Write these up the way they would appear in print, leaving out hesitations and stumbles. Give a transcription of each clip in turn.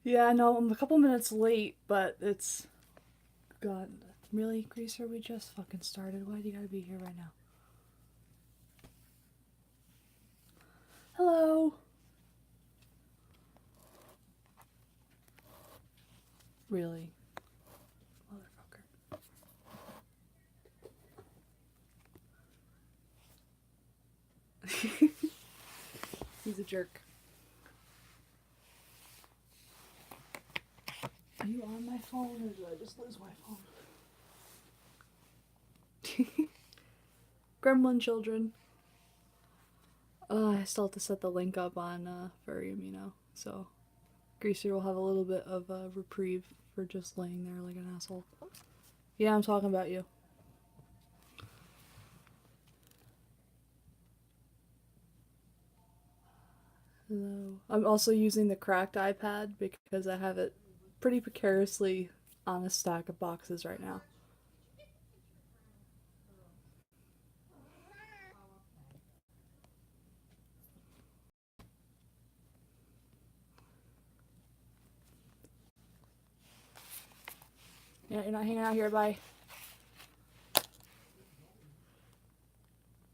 Yeah, no, I'm a couple minutes late, but it's... God, really, Greaser? We just fucking started. Why do you gotta be here right now? Hello! Really? Motherfucker. He's a jerk. Are you on my phone or did I just lose my phone? Gremlin children. I still have to set the link up on Furry Amino, so Greaser will have a little bit of a reprieve for just laying there like an asshole. Yeah, I'm talking about you. Hello. I'm also using the cracked iPad because I have it pretty precariously on a stack of boxes right now. Yeah, you're not hanging out here, bye.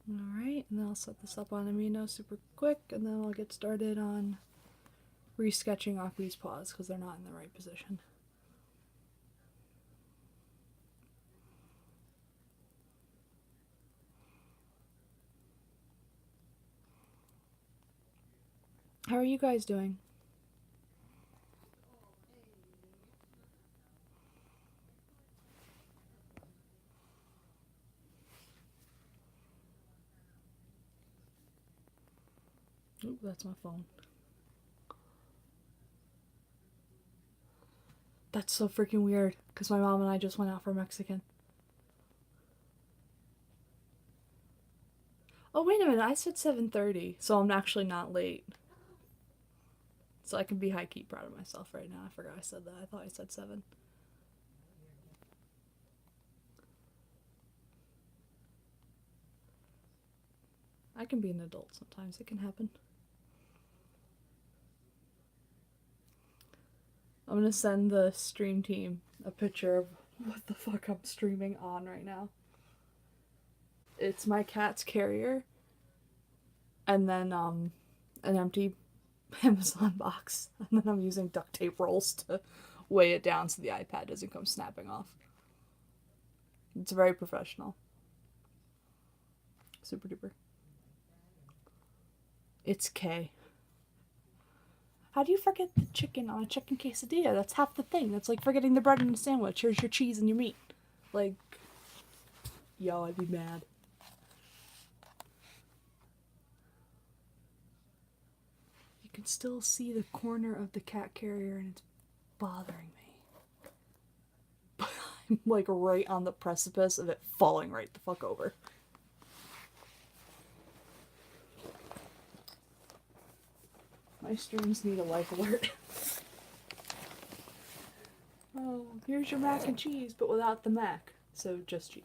Alright, and then I'll set this up on Amino super quick, and then I'll get started on resketching off these paws because they're not in the right position. How are you guys doing? Oop, that's my phone. That's so freaking weird because my mom and I just went out for Mexican. Oh, wait a minute, I said 7:30, so I'm actually not late. So I can be high-key proud of myself right now. I forgot I said that. I thought I said 7. I can be an adult sometimes. It can happen. I'm gonna send the stream team a picture of what the fuck I'm streaming on right now. It's my cat's carrier, and then an empty Amazon box, and then I'm using duct tape rolls to weigh it down so the iPad doesn't come snapping off. It's very professional. Super duper. It's K. How do you forget the chicken on a chicken quesadilla? That's half the thing. That's like forgetting the bread in a sandwich. Here's your cheese and your meat. Like, yo, I'd be mad. You can still see the corner of the cat carrier and it's bothering me. I'm like right on the precipice of it falling right the fuck over. My streams need a life alert. Oh, here's your mac and cheese, but without the mac. So just cheese.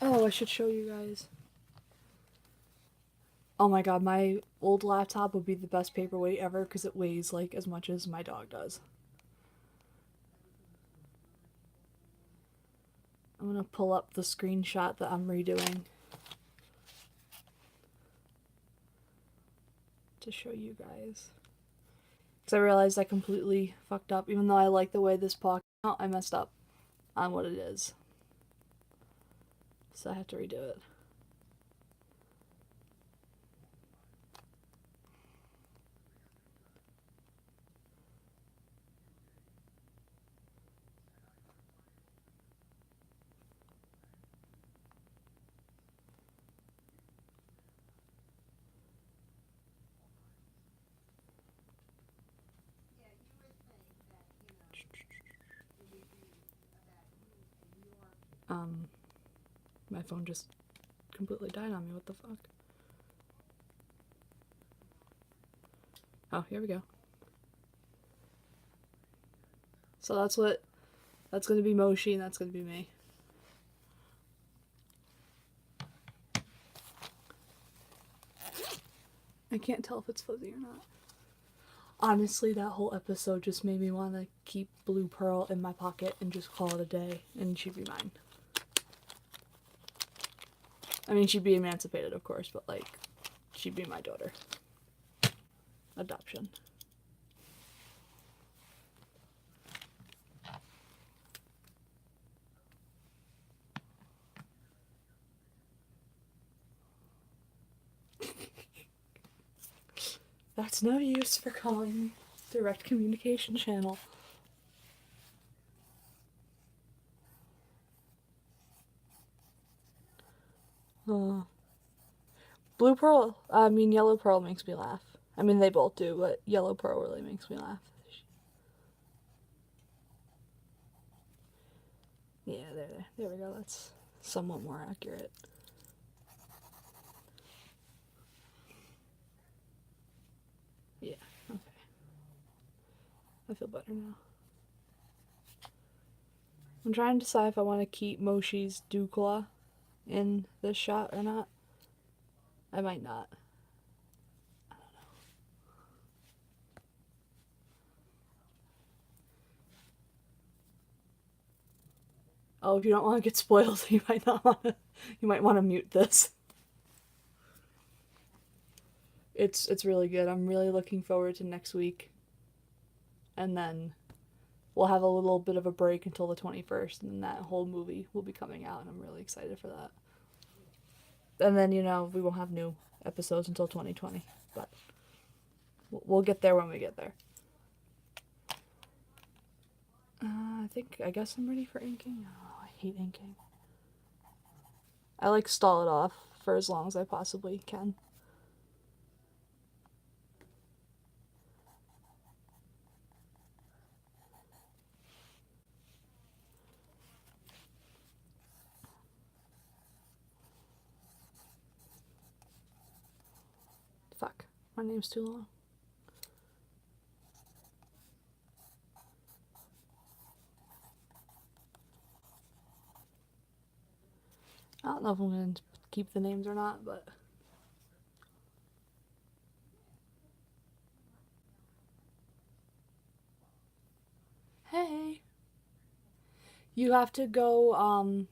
Oh, I should show you guys. Oh my god, my old laptop would be the best paperweight ever because it weighs like as much as my dog does. I'm gonna pull up the screenshot that I'm redoing to show you guys. Because I realized I completely fucked up. Even though I like the way this paw came out, I messed up on what it is. So I have to redo it. My phone just completely died on me. What the fuck? Oh, here we go. So that's gonna be Moshi and that's gonna be me. I can't tell if it's fuzzy or not. Honestly, that whole episode just made me want to keep Blue Pearl in my pocket and just call it a day, and she'd be mine. I mean, she'd be emancipated, of course, but, like, she'd be my daughter. Adoption. That's no use for calling direct communication channel. Yellow Pearl makes me laugh. I mean, they both do, but Yellow Pearl really makes me laugh. Yeah, there we go. That's somewhat more accurate. Yeah, okay. I feel better now. I'm trying to decide if I want to keep Moshi's Dewclaw in this shot or not. I might not. I don't know. Oh, if you don't want to get spoiled, you might want to mute this. It's really good. I'm really looking forward to next week. And then we'll have a little bit of a break until the 21st, and that whole movie will be coming out, and I'm really excited for that. And then, we won't have new episodes until 2020, but we'll get there when we get there. I guess I'm ready for inking. Oh, I hate inking. I stall it off for as long as I possibly can. Fuck, my name's too long. I don't know if I'm going to keep the names or not, but... Hey! You have to go,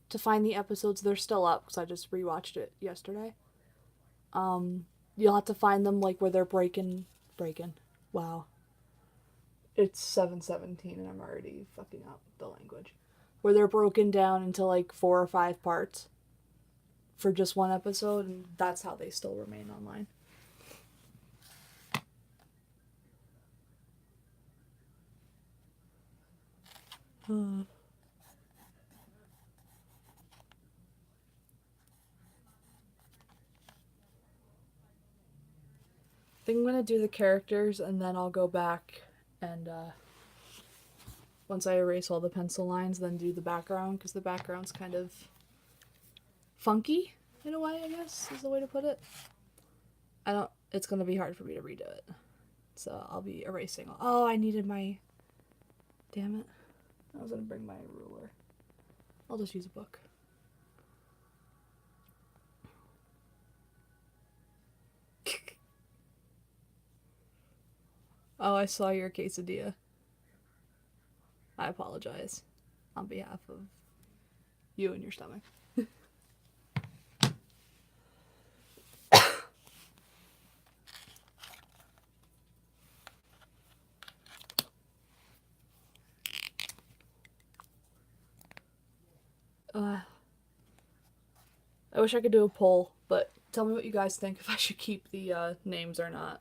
to find the episodes. They're still up, because I just rewatched it yesterday. You'll have to find them, where they're breaking. Wow. It's 7:17 and I'm already fucking up the language. Where they're broken down into, 4 or 5 parts for just one episode, and that's how they still remain online. I think I'm gonna do the characters, and then I'll go back and, once I erase all the pencil lines, then do the background, because the background's kind of funky, in a way, I guess, is the way to put it. It's gonna be hard for me to redo it. So I'll be erasing. Oh, I needed my... Damn it. I was gonna bring my ruler. I'll just use a book. Oh, I saw your quesadilla. I apologize on behalf of you and your stomach. I wish I could do a poll, but tell me what you guys think, if I should keep the names or not.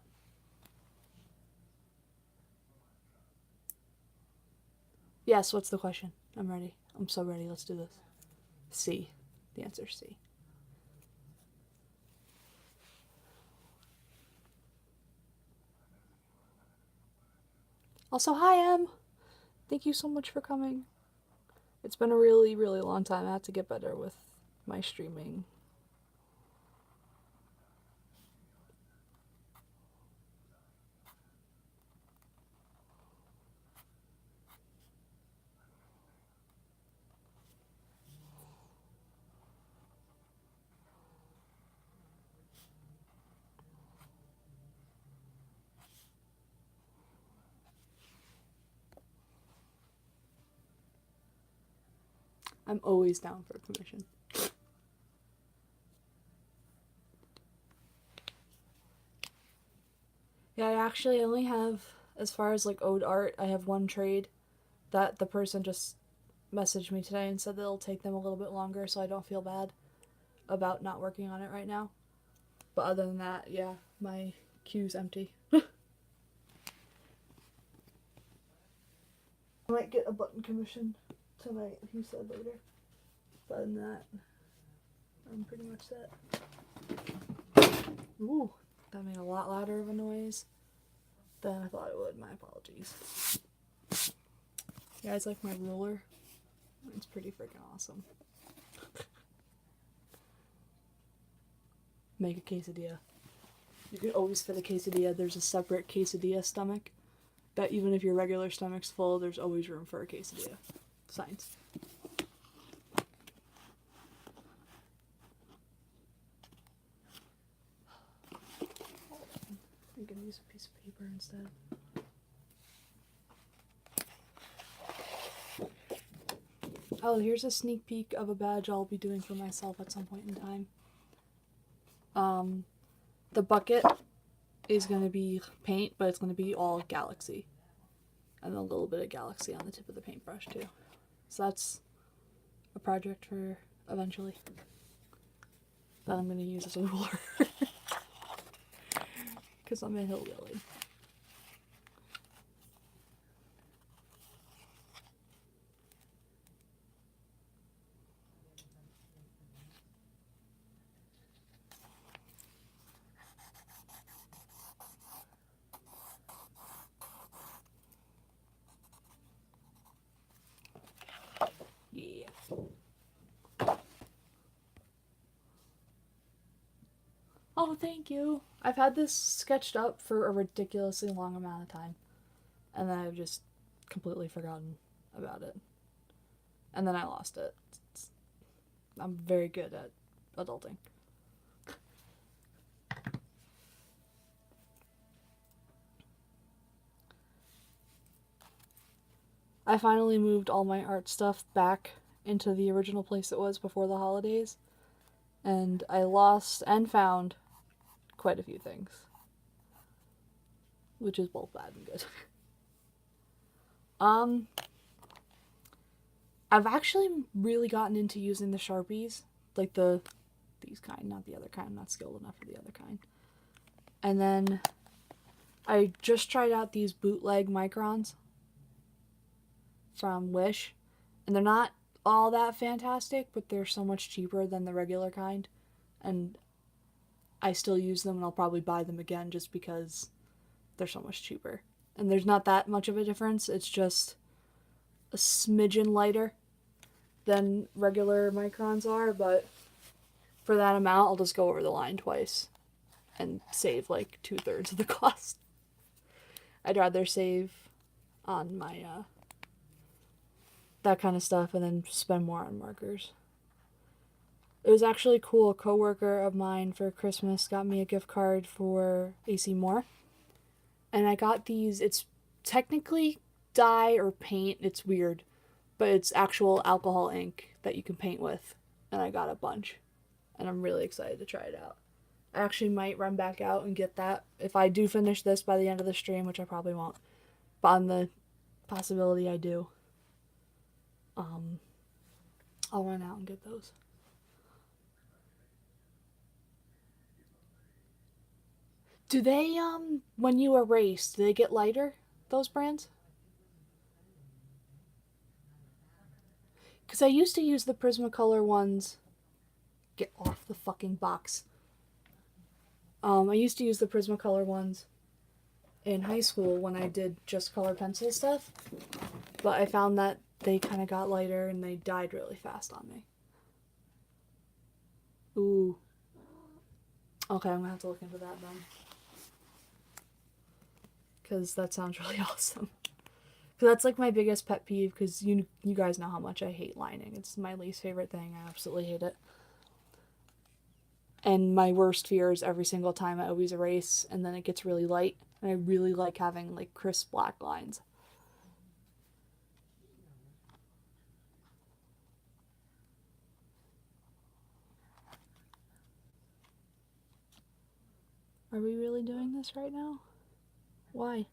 Yes, what's the question? I'm ready. I'm so ready. Let's do this. C. The answer's C. Also, hi, Em. Thank you so much for coming. It's been a really, really long time. I have to get better with my streaming. I'm always down for a commission. Yeah, I actually only have, as far as like ode art, I have one trade that the person just messaged me today and said that it'll take them a little bit longer, so I don't feel bad about not working on it right now. But other than that, yeah, my queue's empty. I might get a button commission tonight, he said later. But other than that, I'm pretty much set. Ooh, that made a lot louder of a noise than I thought it would. My apologies. You guys like my ruler? It's pretty freaking awesome. Make a quesadilla. You can always fit a quesadilla. There's a separate quesadilla stomach that even if your regular stomach's full, there's always room for a quesadilla. Science. I'm gonna use a piece of paper instead. Oh, here's a sneak peek of a badge I'll be doing for myself at some point in time. The bucket is going to be paint, but it's going to be all galaxy. And a little bit of galaxy on the tip of the paintbrush too. So that's a project for eventually. That I'm going to use as a ruler. Because I'm a hillbilly. Yeah. Oh, thank you. I've had this sketched up for a ridiculously long amount of time. And then I've just completely forgotten about it. And then I lost it. I'm very good at adulting. I finally moved all my art stuff back into the original place it was before the holidays. And I lost and found quite a few things. Which is both bad and good. I've actually really gotten into using the Sharpies. Like these kind, not the other kind. I'm not skilled enough for the other kind. And then I just tried out these bootleg microns from Wish. And they're not all that fantastic, but they're so much cheaper than the regular kind. And I still use them, and I'll probably buy them again just because they're so much cheaper. And there's not that much of a difference. It's just a smidgen lighter than regular microns are, but for that amount, I'll just go over the line twice and save like 2/3 of the cost. I'd rather save on my that kind of stuff and then spend more on markers. It was actually cool. A coworker of mine for Christmas got me a gift card for AC Moore. And I got these, it's technically dye or paint, it's weird, but it's actual alcohol ink that you can paint with. And I got a bunch. And I'm really excited to try it out. I actually might run back out and get that if I do finish this by the end of the stream, which I probably won't. But on the possibility I do, I'll run out and get those. Do they, when you erase, do they get lighter, those brands? Because I used to use the Prismacolor ones. Get off the fucking box. I used to use the Prismacolor ones in high school when I did just color pencil stuff. But I found that they kind of got lighter and they died really fast on me. Ooh. Okay, I'm gonna have to look into that then. Because that sounds really awesome. Because that's like my biggest pet peeve, because you guys know how much I hate lining. It's my least favorite thing. I absolutely hate it. And my worst fear is every single time I always erase and then it gets really light. And I really like having like crisp black lines. Are we really doing this right now? Why?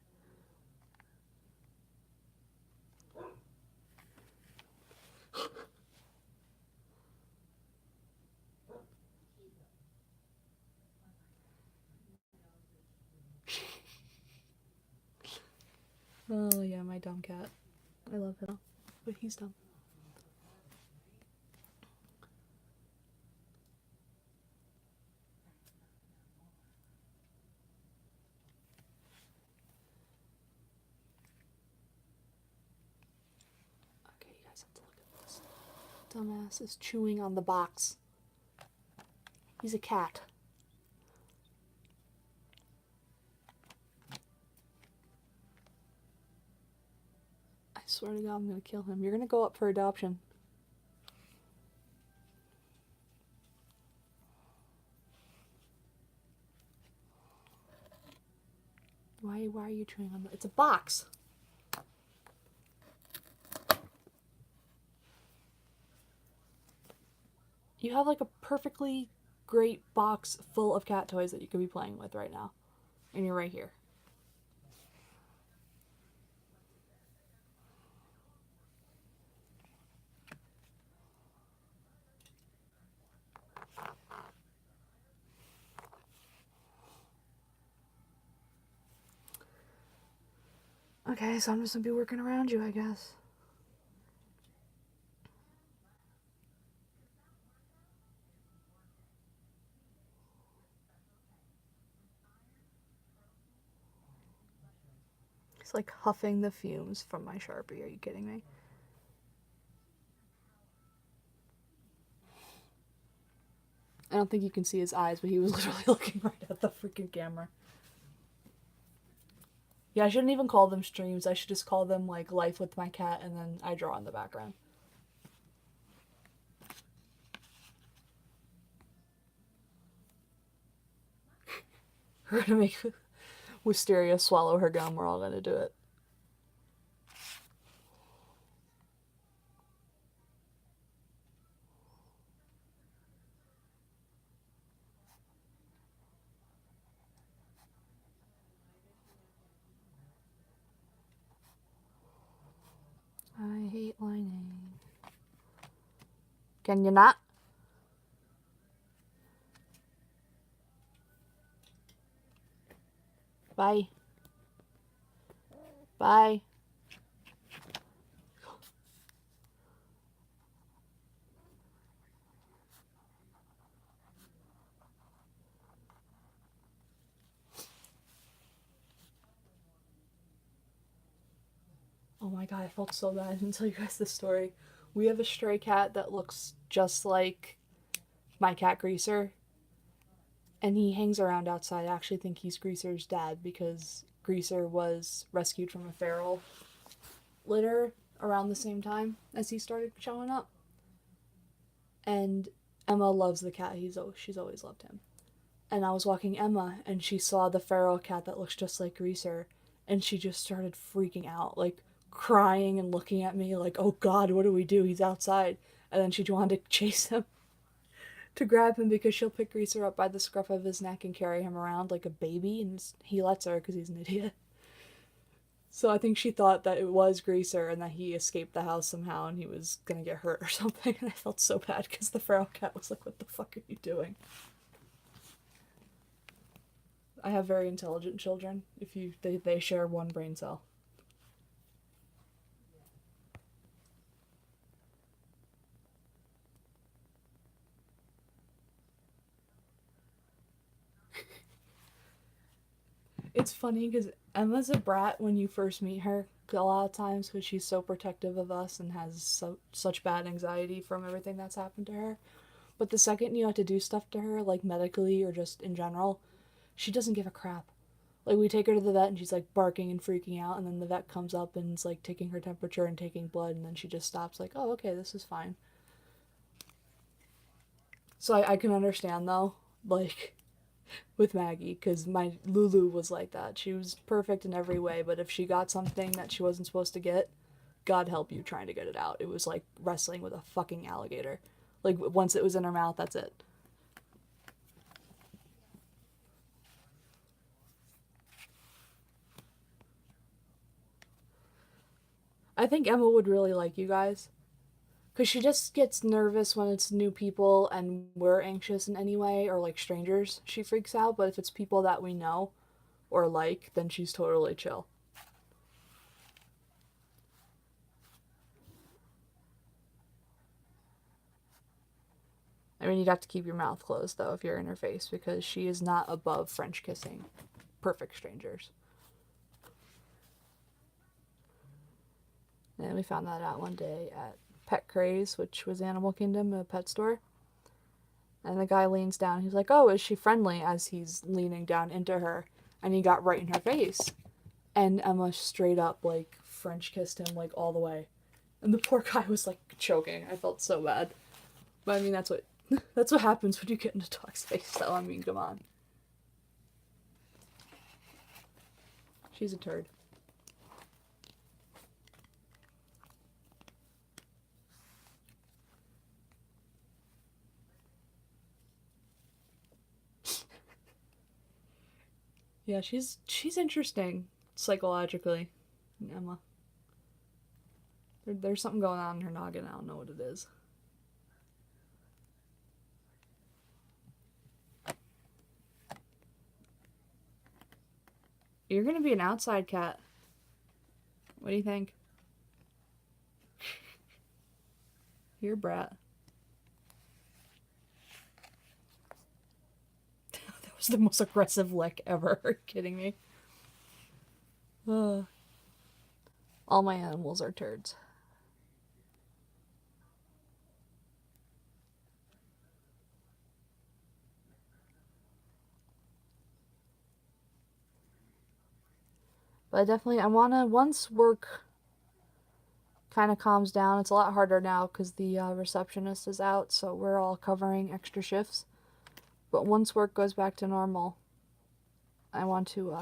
Oh yeah, my dumb cat. I love him, but he's dumb. Okay, you guys have to look at this. Dumbass is chewing on the box. He's a cat. I swear to God, I'm gonna kill him. You're gonna go up for adoption. Why are you chewing on the... It's a box! You have like a perfectly great box full of cat toys that you could be playing with right now. And you're right here. Okay, so I'm just gonna be working around you, I guess. It's like huffing the fumes from my Sharpie. Are you kidding me? I don't think you can see his eyes, but he was literally looking right at the freaking camera. Yeah, I shouldn't even call them streams. I should just call them like life with my cat and then I draw in the background. We're gonna make Wisteria swallow her gum. We're all gonna do it. I hate lining. Can you not? Bye. Bye. Oh my god, I felt so bad. I didn't tell you guys this story. We have a stray cat that looks just like my cat Greaser. And he hangs around outside. I actually think he's Greaser's dad because Greaser was rescued from a feral litter around the same time as he started showing up. And Emma loves the cat. She's always loved him. And I was walking Emma and she saw the feral cat that looks just like Greaser and she just started freaking out, like crying and looking at me like, "Oh god, what do we do? He's outside." And then she wanted to chase him to grab him because she'll pick Greaser up by the scruff of his neck and carry him around like a baby, and he lets her because he's an idiot. So I think she thought that it was Greaser and that he escaped the house somehow and he was gonna get hurt or something, and I felt so bad because the feral cat was like, "What the fuck are you doing?" I have very intelligent children. They share one brain cell. It's funny because Emma's a brat when you first meet her a lot of times because she's so protective of us and has such bad anxiety from everything that's happened to her. But the second you have to do stuff to her, like medically or just in general, she doesn't give a crap. Like, we take her to the vet and she's like barking and freaking out, and then the vet comes up and is like taking her temperature and taking blood, and then she just stops, like, oh, okay, this is fine. So I can understand though, like, with Maggie, because my Lulu was like that. She was perfect in every way, but if she got something that she wasn't supposed to get, God help you trying to get it out. It was like wrestling with a fucking alligator. Like, once it was in her mouth, that's it. I think Emma would really like you guys. Because she just gets nervous when it's new people and we're anxious in any way, or like strangers, she freaks out. But if it's people that we know or like, then she's totally chill. I mean, you'd have to keep your mouth closed though if you're in her face because she is not above French kissing perfect strangers. And we found that out one day at Pet Craze, which was Animal Kingdom, a pet store. And the guy leans down. He's like, "Oh, is she friendly?" As he's leaning down into her, and he got right in her face. And Emma straight up like French kissed him like all the way, and the poor guy was like choking. I felt so bad, but I mean that's what happens when you get into dog's face. Though I mean, come on, she's a turd. Yeah, she's interesting psychologically, Emma. There's something going on in her noggin. I don't know what it is. You're gonna be an outside cat. What do you think? You're a brat. That was the most aggressive lick ever. Are you kidding me? Uh, all my animals are turds. But I wanna, once work kind of calms down, it's a lot harder now because the receptionist is out, so we're all covering extra shifts. But once work goes back to normal, I want to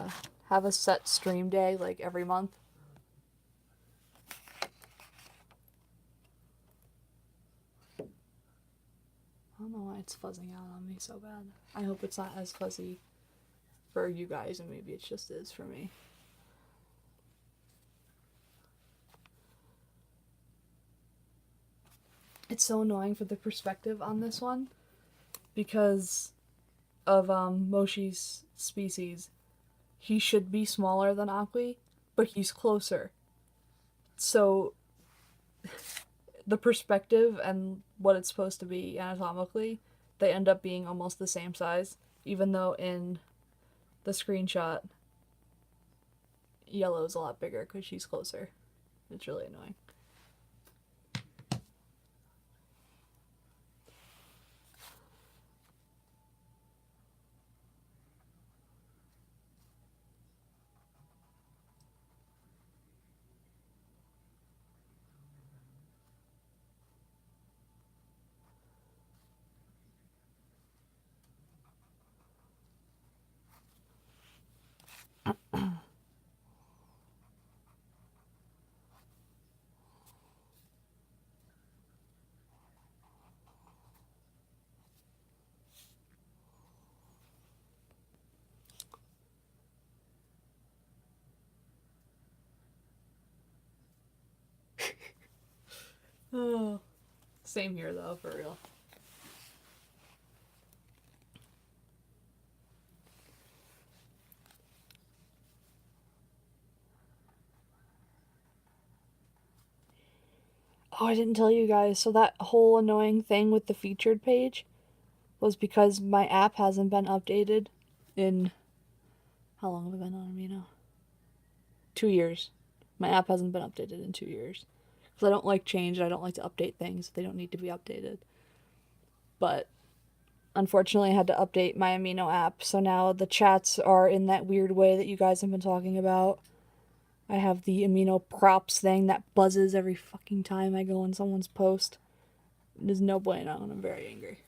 have a set stream day like every month. I don't know why it's fuzzing out on me so bad. I hope it's not as fuzzy for you guys, and maybe it just is for me. It's so annoying for the perspective on this one because of Moshi's species. He should be smaller than Akwi, but he's closer. So the perspective and what it's supposed to be anatomically, they end up being almost the same size, even though in the screenshot, Yellow's a lot bigger because she's closer. It's really annoying. Oh, same here though, for real. Oh, I didn't tell you guys. So that whole annoying thing with the featured page was because my app hasn't been updated in How long have I been on Amino? 2 years. My app hasn't been updated in 2 years. Because I don't like change and I don't like to update things if they don't need to be updated. But unfortunately, I had to update my Amino app, so now the chats are in that weird way that you guys have been talking about. I have the Amino props thing that buzzes every fucking time I go on someone's post. There's no bueno, and I'm very angry.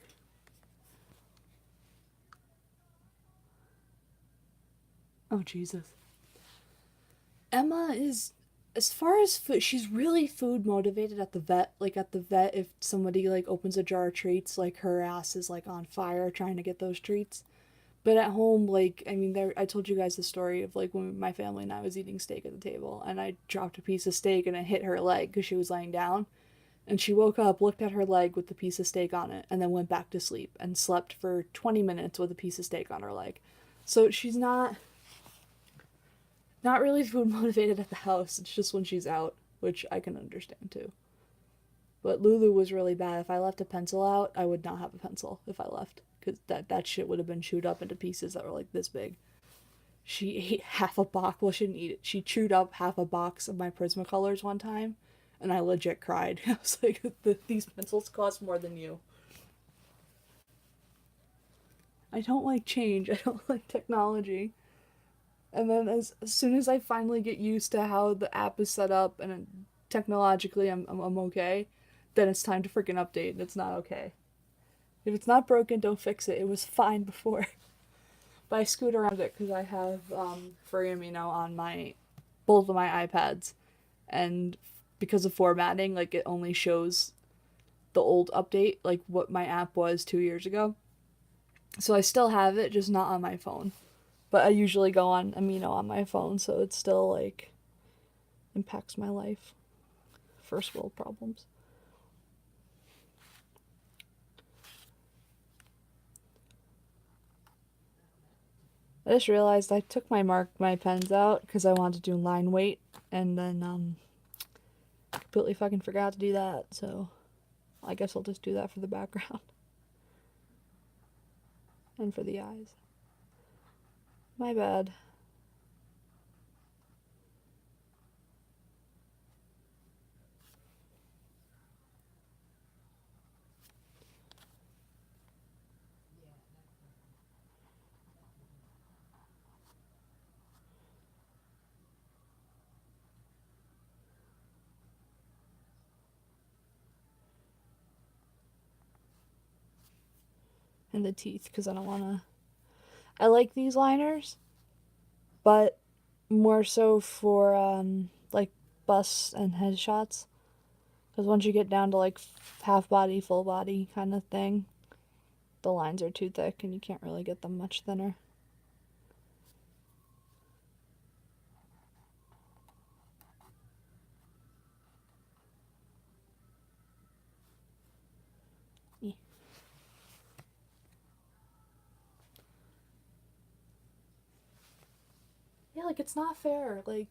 Oh, Jesus. Emma is, as far as food, she's really food motivated at the vet. Like, at the vet, if somebody, like, opens a jar of treats, like, her ass is, like, on fire trying to get those treats. But at home, like, I mean, I told you guys the story of, like, when my family and I was eating steak at the table, and I dropped a piece of steak and it hit her leg because she was laying down. And she woke up, looked at her leg with the piece of steak on it, and then went back to sleep and slept for 20 minutes with a piece of steak on her leg. So she's not really food motivated at the house. It's just when she's out, which I can understand too. But Lulu was really bad. If I left a pencil out, I would not have a pencil if I left, because that shit would have been chewed up into pieces that were like this big. She ate half a box. Well, she didn't eat it. She chewed up half a box of my Prismacolors one time, and I legit cried. I was like, these pencils cost more than you. I don't like change. I don't like technology. And then as soon as I finally get used to how the app is set up and technologically I'm okay, then it's time to freaking update and it's not okay. If it's not broken, don't fix it. It was fine before. But I scoot around it because I have Free Amino on both of my iPads, and because of formatting, like it only shows the old update, like what my app was 2 years ago. So I still have it, just not on my phone. But I usually go on Amino on my phone, so it still like impacts my life. First world problems. I just realized I took my pens out because I wanted to do line weight, and then completely fucking forgot to do that. So I guess I'll just do that for the background and for the eyes. My bad. And the teeth, because I don't want to. I like these liners, but more so for like busts and headshots. Because once you get down to like half body, full body kind of thing, the lines are too thick and you can't really get them much thinner. Yeah. Yeah, like it's not fair. Like,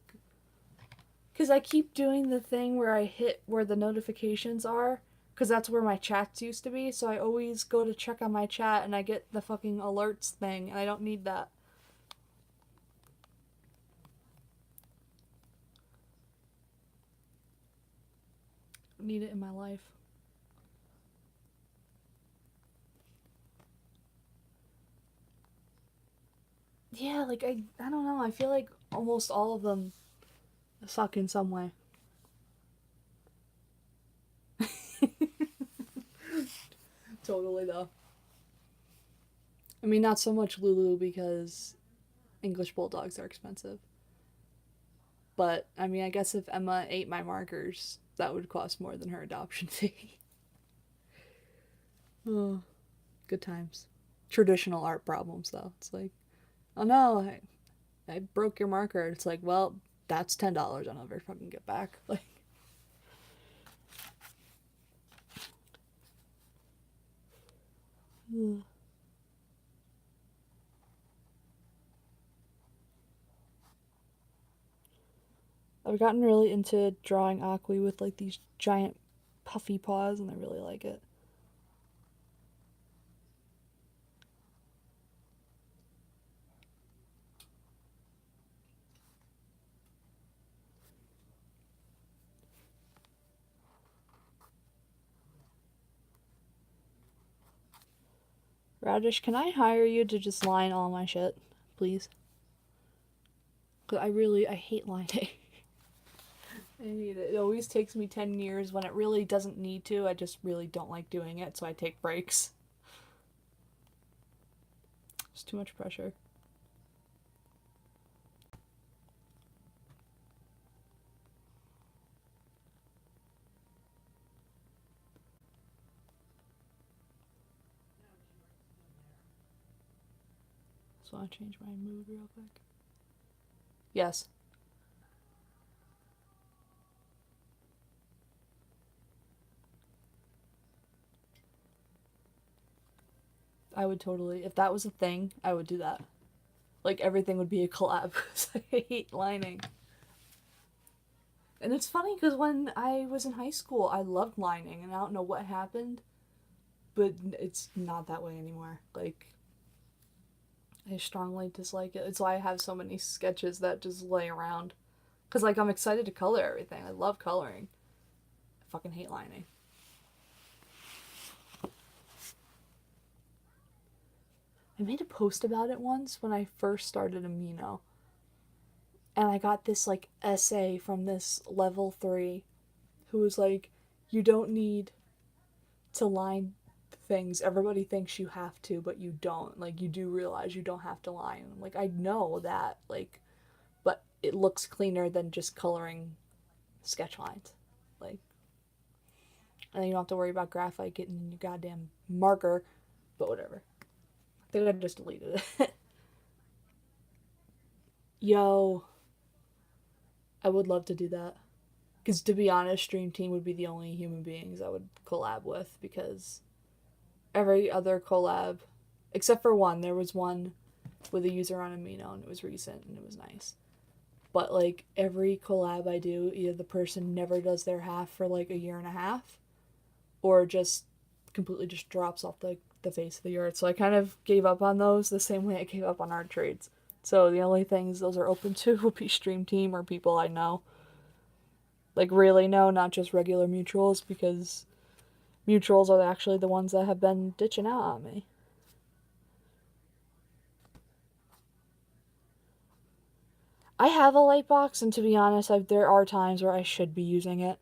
because I keep doing the thing where I hit where the notifications are, because that's where my chats used to be. So I always go to check on my chat and I get the fucking alerts thing, and I don't need that. I need it in my life. Yeah, like I don't know. I feel like almost all of them suck in some way. Totally though. I mean, not so much Lulu because English bulldogs are expensive. But I mean, I guess if Emma ate my markers, that would cost more than her adoption fee. Oh, good times. Traditional art problems though. It's like, oh no, I broke your marker. It's like, well, that's $10 I'll never fucking get back. Like, I've gotten really into drawing Aqui with like these giant puffy paws, and I really like it. Radish, can I hire you to just line all my shit, please? Cause I hate lining. I hate it. It always takes me 10 years when it really doesn't need to. I just really don't like doing it, so I take breaks. It's too much pressure. So I change my mood real quick. Yes. I would totally, if that was a thing, I would do that. Like everything would be a collab because I hate lining. And it's funny because when I was in high school, I loved lining, and I don't know what happened, but it's not that way anymore. Like, I strongly dislike it. It's why I have so many sketches that just lay around. Because, like, I'm excited to color everything. I love coloring. I fucking hate lining. I made a post about it once when I first started Amino. And I got this, like, essay from this level 3 who was like, you don't need to line things. Everybody thinks you have to, but you don't. Like, you do realize you don't have to line. I'm like, I know that, like, but it looks cleaner than just coloring sketch lines. Like, and then you don't have to worry about graphite getting in your goddamn marker, but whatever. I think I just deleted it. Yo, I would love to do that. Because to be honest, Stream Team would be the only human beings I would collab with because every other collab, except for one, there was one with a user on Amino and it was recent and it was nice. But like every collab I do, either the person never does their half for like a year and a half or just completely just drops off the face of the earth. So I kind of gave up on those the same way I gave up on art trades. So the only things those are open to would be Stream Team or people I know. Like really know, not just regular mutuals, because mutuals are actually the ones that have been ditching out on me. I have a light box, and to be honest, there are times where I should be using it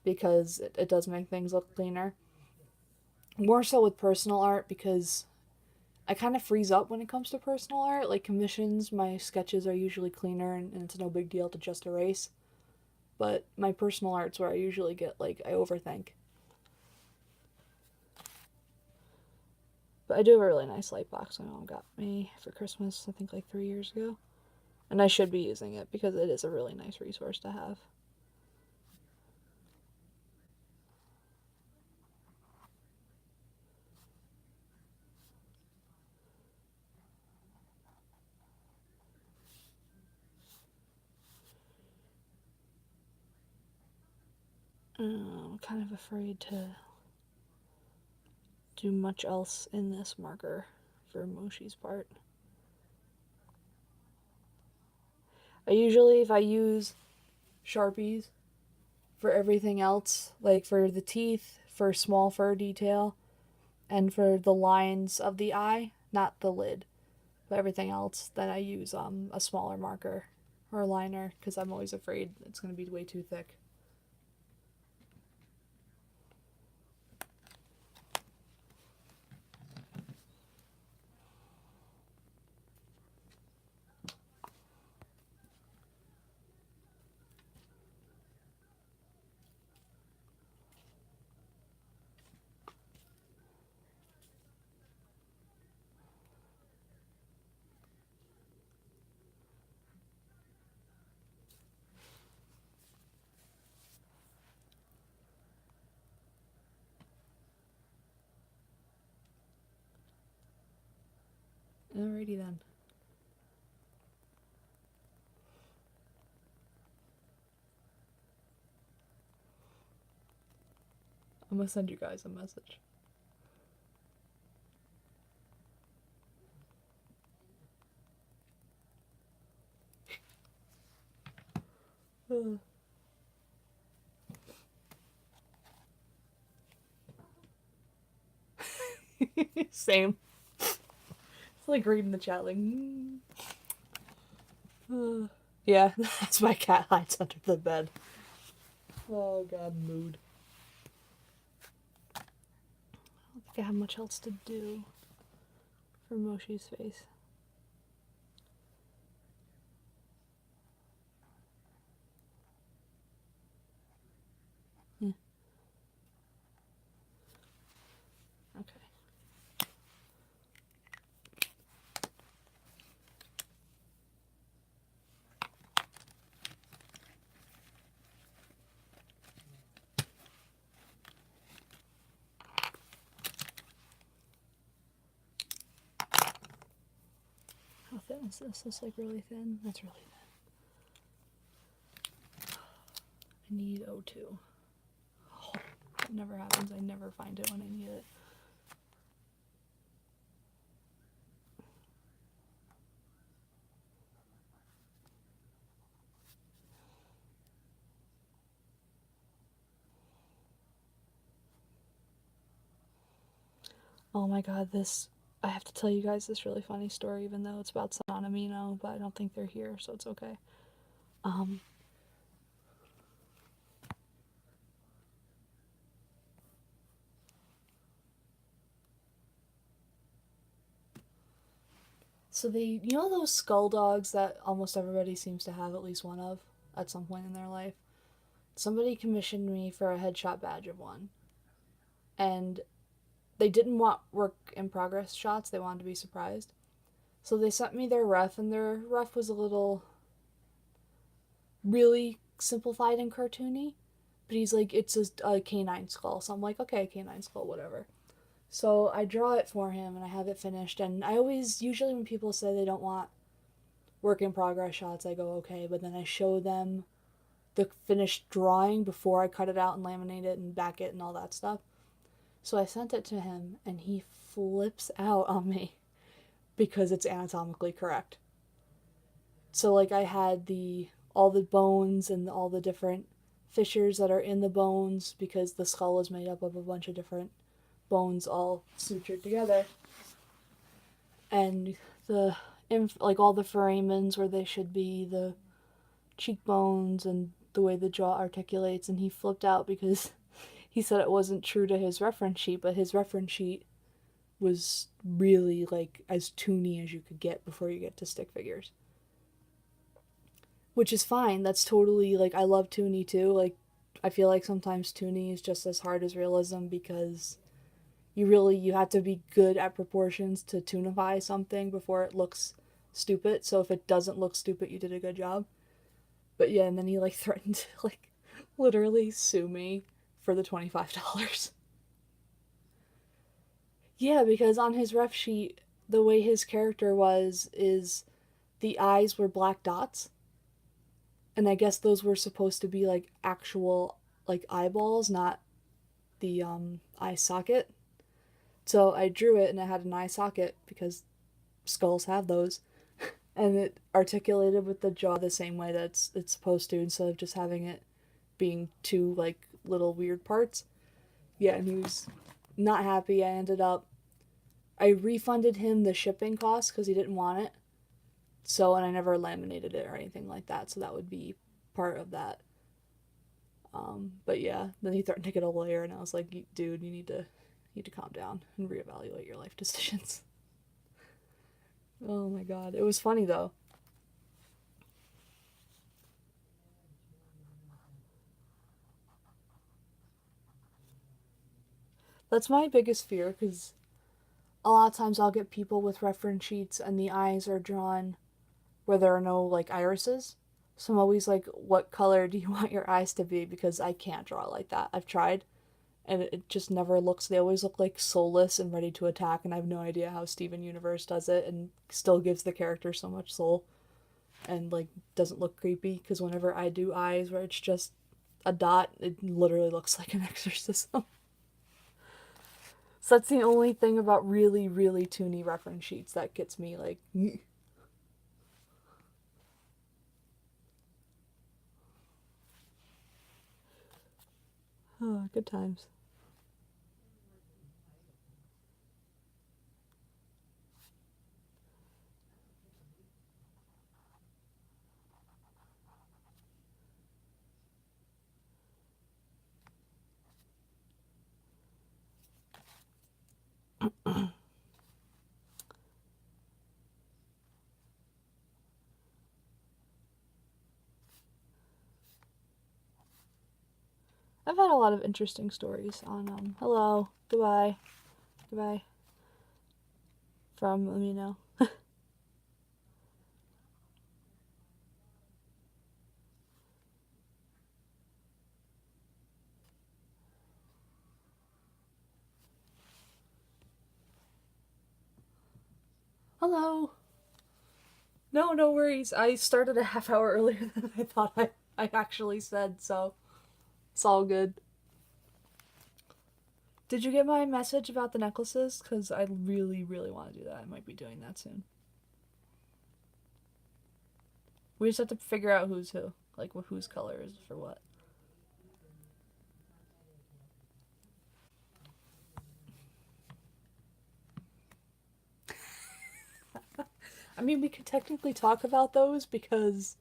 because it does make things look cleaner. More so with personal art because I kind of freeze up when it comes to personal art. Like commissions, my sketches are usually cleaner and it's no big deal to just erase. But my personal art's where I usually get, like, I overthink. But I do have a really nice light box my mom got me for Christmas, I think like 3 years ago. And I should be using it because it is a really nice resource to have. I'm kind of afraid to do much else in this marker for Moshi's part. I usually, if I use Sharpies for everything else, like for the teeth, for small fur detail, and for the lines of the eye, not the lid, but everything else, then I use a smaller marker or a liner because I'm always afraid it's going to be way too thick. Alrighty then. I'm gonna send you guys a message. Same. It's like reading the chat, like, yeah, that's my cat hides under the bed. Oh god, mood. I don't think I have much else to do for Moshi's face. Okay. How thin is this? This is like really thin. That's really thin. I need O2. Oh, it never happens. I never find it when I need it. Oh my god, this... I have to tell you guys this really funny story, even though it's about Sanamino, but I don't think they're here, so it's okay. So they... You know those skull dogs that almost everybody seems to have at least one of at some point in their life? Somebody commissioned me for a headshot badge of one. And they didn't want work in progress shots, they wanted to be surprised. So they sent me their ref, and their ref was a little really simplified and cartoony. But he's like, it's a canine skull. So I'm like, okay, canine skull, whatever. So I draw it for him and I have it finished. And I always, usually when people say they don't want work in progress shots, I go, okay. But then I show them the finished drawing before I cut it out and laminate it and back it and all that stuff. So I sent it to him and he flips out on me because it's anatomically correct. So like I had all the bones and all the different fissures that are in the bones because the skull is made up of a bunch of different bones all sutured together. And the like all the foramens where they should be, the cheekbones and the way the jaw articulates, and he flipped out because he said it wasn't true to his reference sheet, but his reference sheet was really like as toony as you could get before you get to stick figures. Which is fine. That's totally like, I love toony too. Like I feel like sometimes toony is just as hard as realism because you have to be good at proportions to toonify something before it looks stupid. So if it doesn't look stupid, you did a good job. But yeah, and then he like threatened to like literally sue me for the $25. Yeah, because on his ref sheet, the way his character was is the eyes were black dots. And I guess those were supposed to be like actual like eyeballs, not the eye socket. So I drew it and it had an eye socket because skulls have those. And it articulated with the jaw the same way that it's supposed to, instead of just having it being two like little weird parts. Yeah, and he was not happy. I refunded him the shipping cost because he didn't want it. So, and I never laminated it or anything like that, so that would be part of that. But yeah, then he threatened to get a lawyer, and I was like, dude, you need to calm down and reevaluate your life decisions. Oh my god, it was funny though. That's my biggest fear, because a lot of times I'll get people with reference sheets and the eyes are drawn where there are no like irises. So I'm always like, what color do you want your eyes to be? Because I can't draw like that. I've tried and it just never looks, they always look like soulless and ready to attack, and I have no idea how Steven Universe does it and still gives the character so much soul and like doesn't look creepy, because whenever I do eyes where it's just a dot, it literally looks like an exorcism. So that's the only thing about really, really toony reference sheets that gets me like, oh, good times. I've had a lot of interesting stories on, hello, goodbye, goodbye, from, you know. Hello. No, no worries. I started a half hour earlier than I thought I actually said, so it's all good. Did you get my message about the necklaces? Because I really, really want to do that. I might be doing that soon. We just have to figure out who's who. Like, whose color is for what. I mean, we could technically talk about those because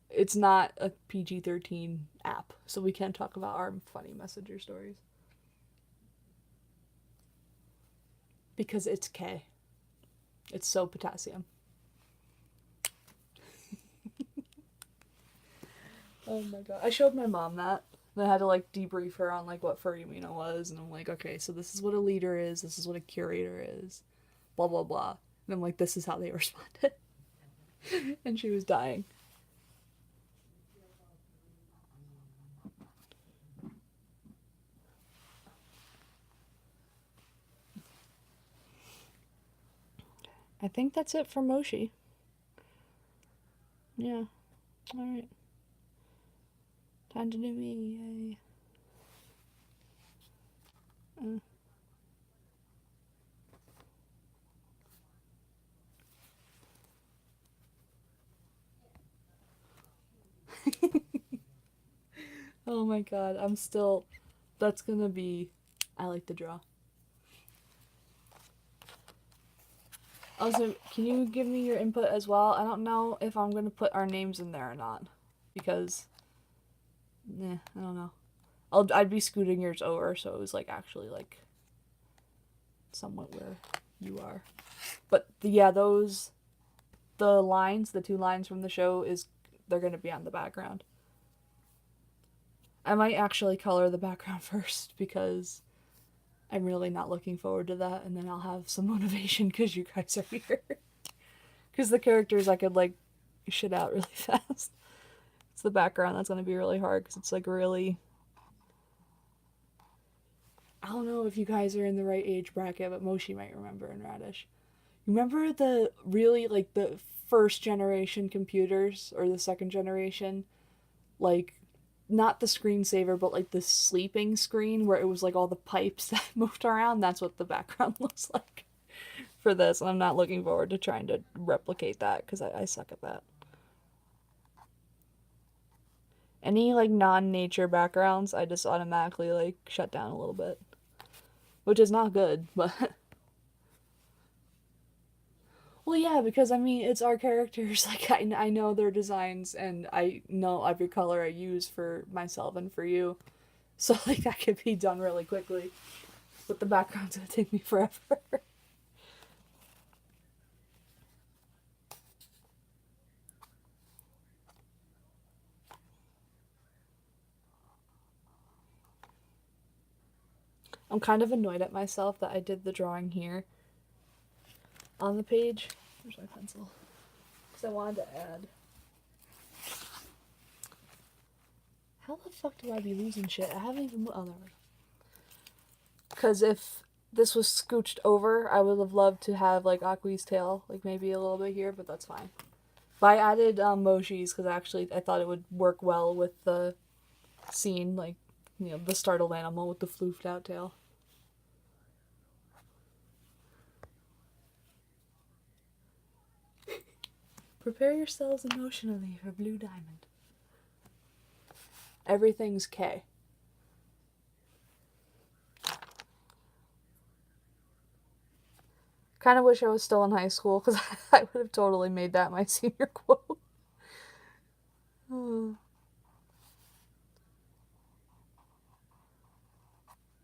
it's not a PG-13 app, so we can talk about our funny messenger stories. Because it's K. It's so potassium. Oh my god. I showed my mom that. I had to like debrief her on like what Furumina was, and I'm like, okay, so this is what a leader is, this is what a curator is, blah blah blah. And I'm like, this is how they responded. And she was dying. I think that's it for Moshi. Yeah. Alright. Time to do me. Yay. Oh my god, I'm still. That's gonna be. I like to draw. Also, can you give me your input as well? I don't know if I'm gonna put our names in there or not. Because. I don't know. I'd be scooting yours over, so it was like actually like. Somewhat where you are. But yeah, those. The lines, the two lines from the show, they're gonna be on the background. I might actually color the background first because I'm really not looking forward to that, and then I'll have some motivation because you guys are here. Because the characters I could like shit out really fast. It's the background that's gonna be really hard because it's like really. I don't know if you guys are in the right age bracket, but Moshi might remember and Radish. Remember the really like the first generation computers or the second generation, like not the screensaver, but like the sleeping screen where it was like all the pipes that moved around. That's what the background looks like for this. And I'm not looking forward to trying to replicate that because I suck at that. Any like non-nature backgrounds, I just automatically like shut down a little bit, which is not good, but. Well, yeah, because I mean, it's our characters. Like, I know their designs and I know every color I use for myself and for you. So, like, that could be done really quickly. But the background's gonna take me forever. I'm kind of annoyed at myself that I did the drawing here on the page. Where's my pencil? Because I wanted to add. How the fuck do I be losing shit? I haven't even. Oh, there we go. Because if this was scooched over, I would have loved to have like Akui's tail, like maybe a little bit here, but that's fine. But I added Moshi's because actually I thought it would work well with the scene, like, you know, the startled animal with the floofed out tail. Prepare yourselves emotionally for Blue Diamond. Everything's K. Kind of wish I was still in high school because I would have totally made that my senior quote.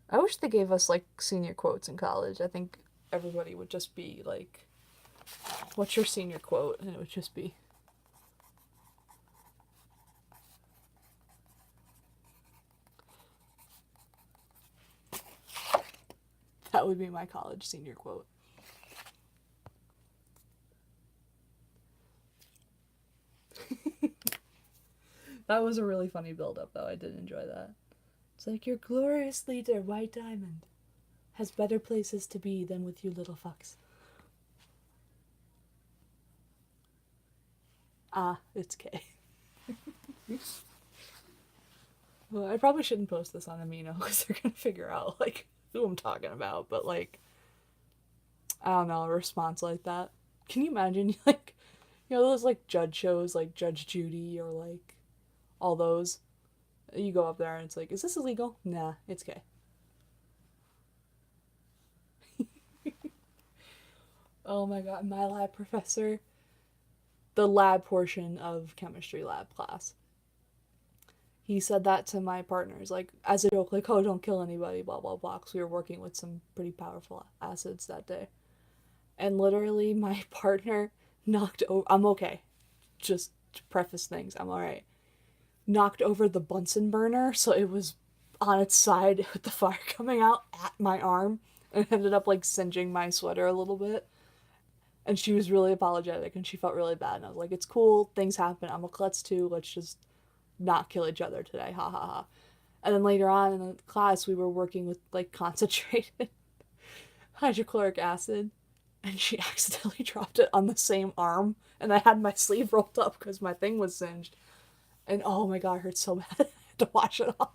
I wish they gave us like senior quotes in college. I think everybody would just be like, what's your senior quote? And it would just be. That would be my college senior quote. That was a really funny build-up, though. I did enjoy that. It's like, your glorious leader, White Diamond, has better places to be than with you little fucks. Ah, it's K. Well, I probably shouldn't post this on Amino because they're gonna figure out, like, who I'm talking about, but, like, I don't know, a response like that. Can you imagine, like, you know, those, like, judge shows, like Judge Judy or, like, all those? You go up there and it's like, is this illegal? Nah, it's K. Oh my god, my lab professor, the lab portion of chemistry lab class, he said that to my partners, like, as a joke, like, oh, don't kill anybody, blah, blah, blah, because we were working with some pretty powerful acids that day. And literally, my partner knocked over, I'm okay, just to preface things, I'm alright, knocked over the Bunsen burner, so it was on its side with the fire coming out at my arm, and ended up, like, singeing my sweater a little bit. And she was really apologetic, and she felt really bad, and I was like, it's cool, things happen, I'm a klutz too, let's just not kill each other today, ha ha ha. And then later on in the class, we were working with, like, concentrated hydrochloric acid, and she accidentally dropped it on the same arm, and I had my sleeve rolled up because my thing was singed. And oh my god, it hurt so bad. I had to wash it off.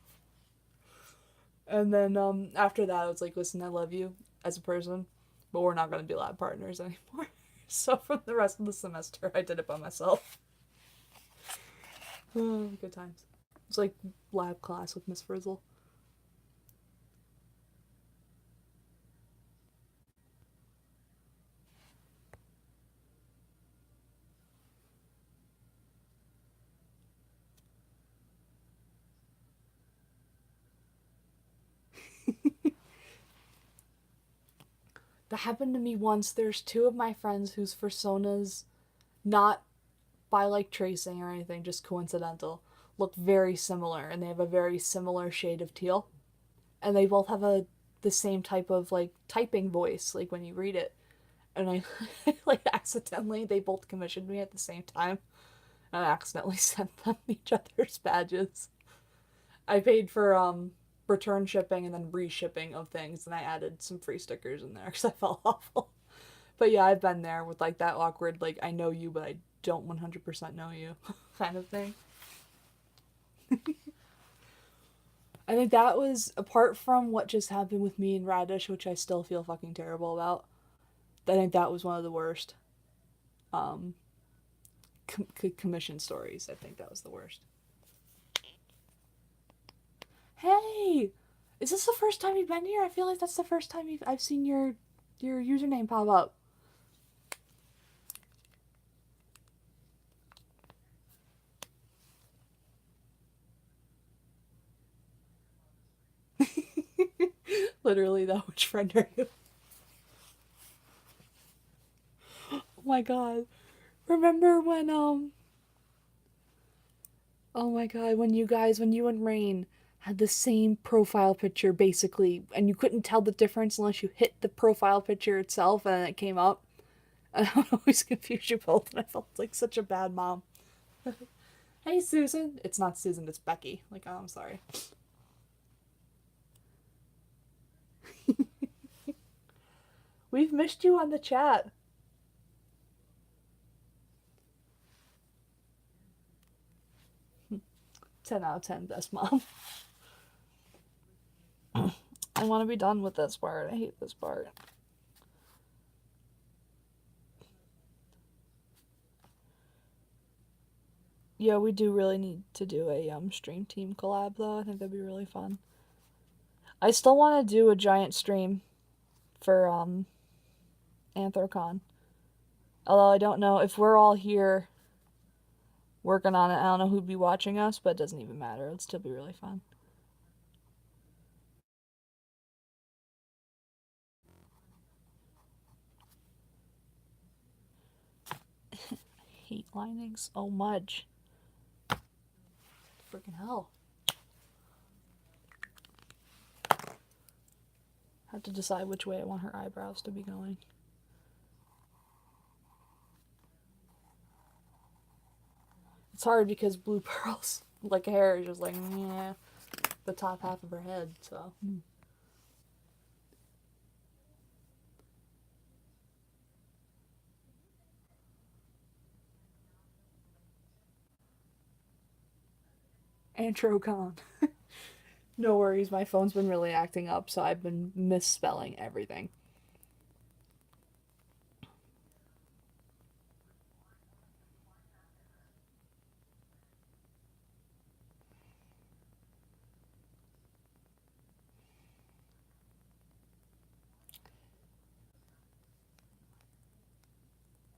And then after that, I was like, listen, I love you as a person, but we're not going to be lab partners anymore. So for the rest of the semester, I did it by myself. Oh, good times. It's like lab class with Miss Frizzle. That happened to me once. There's two of my friends whose personas, not by like tracing or anything, just coincidental, look very similar, and they have a very similar shade of teal. And they both have the same type of like typing voice, like when you read it. And I like accidentally, they both commissioned me at the same time, and I accidentally sent them each other's badges. I paid for return shipping and then reshipping of things, and I added some free stickers in there because I felt awful. But yeah, I've been there with like that awkward, like, I know you but I don't 100% know you kind of thing. I think that was, apart from what just happened with me and Radish, which I still feel fucking terrible about, I think that was one of the worst um, commission stories. I think that was the worst. Hey! Is this the first time you've been here? I feel like that's the first time I've seen your username pop up. Literally, though, which friend are you? Oh my god. Remember when, oh my god, when you and Rain had the same profile picture, basically, and you couldn't tell the difference unless you hit the profile picture itself and then it came up? And I would always confuse you both, and I felt like such a bad mom. Hey, Susan. It's not Susan, it's Becky. Like, oh, I'm sorry. We've missed you on the chat. 10 out of 10, best mom. I want to be done with this part. I hate this part. Yeah, we do really need to do a stream team collab, though. I think that'd be really fun. I still want to do a giant stream for Anthrocon. Although I don't know if we're all here working on it. I don't know who'd be watching us, but it doesn't even matter. It'd still be really fun. I hate lining so much. Freaking hell. have to decide which way I want her eyebrows to be going. It's hard because Blue Pearl's like hair is just like yeah, the top half of her head. So. Antrocon. No worries, my phone's been really acting up, so I've been misspelling everything.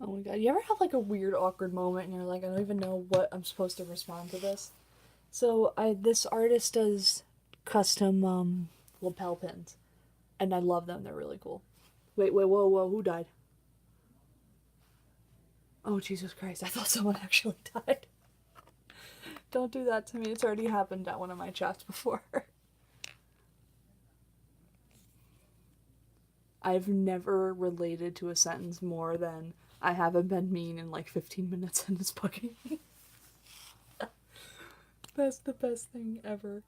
Oh my god, you ever have like a weird awkward moment and you're like, I don't even know what I'm supposed to respond to this? So I this artist does custom lapel pins and I love them. They're really cool. Wait, whoa, who died? Oh Jesus Christ, I thought someone actually died. Don't do that to me. It's already happened at one of my chats before. I've never related to a sentence more than I haven't been mean in like 15 minutes and it's bugging me. That's the best thing ever.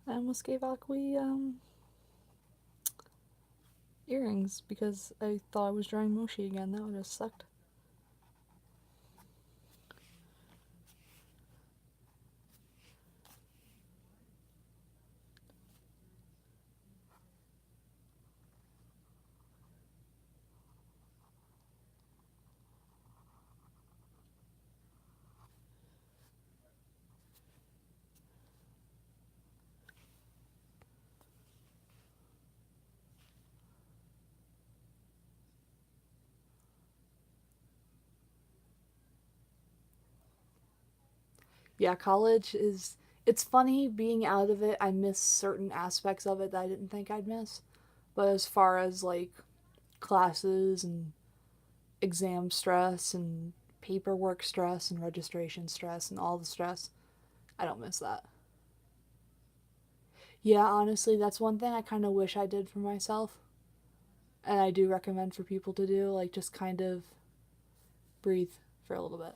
I almost gave Akui earrings because I thought I was drawing Moshi again. That would have sucked. Yeah, college is. It's funny being out of it. I miss certain aspects of it that I didn't think I'd miss. But as far as like classes and exam stress and paperwork stress and registration stress and all the stress, I don't miss that. Yeah, honestly, that's one thing I kind of wish I did for myself. And I do recommend for people to do, like, just kind of breathe for a little bit.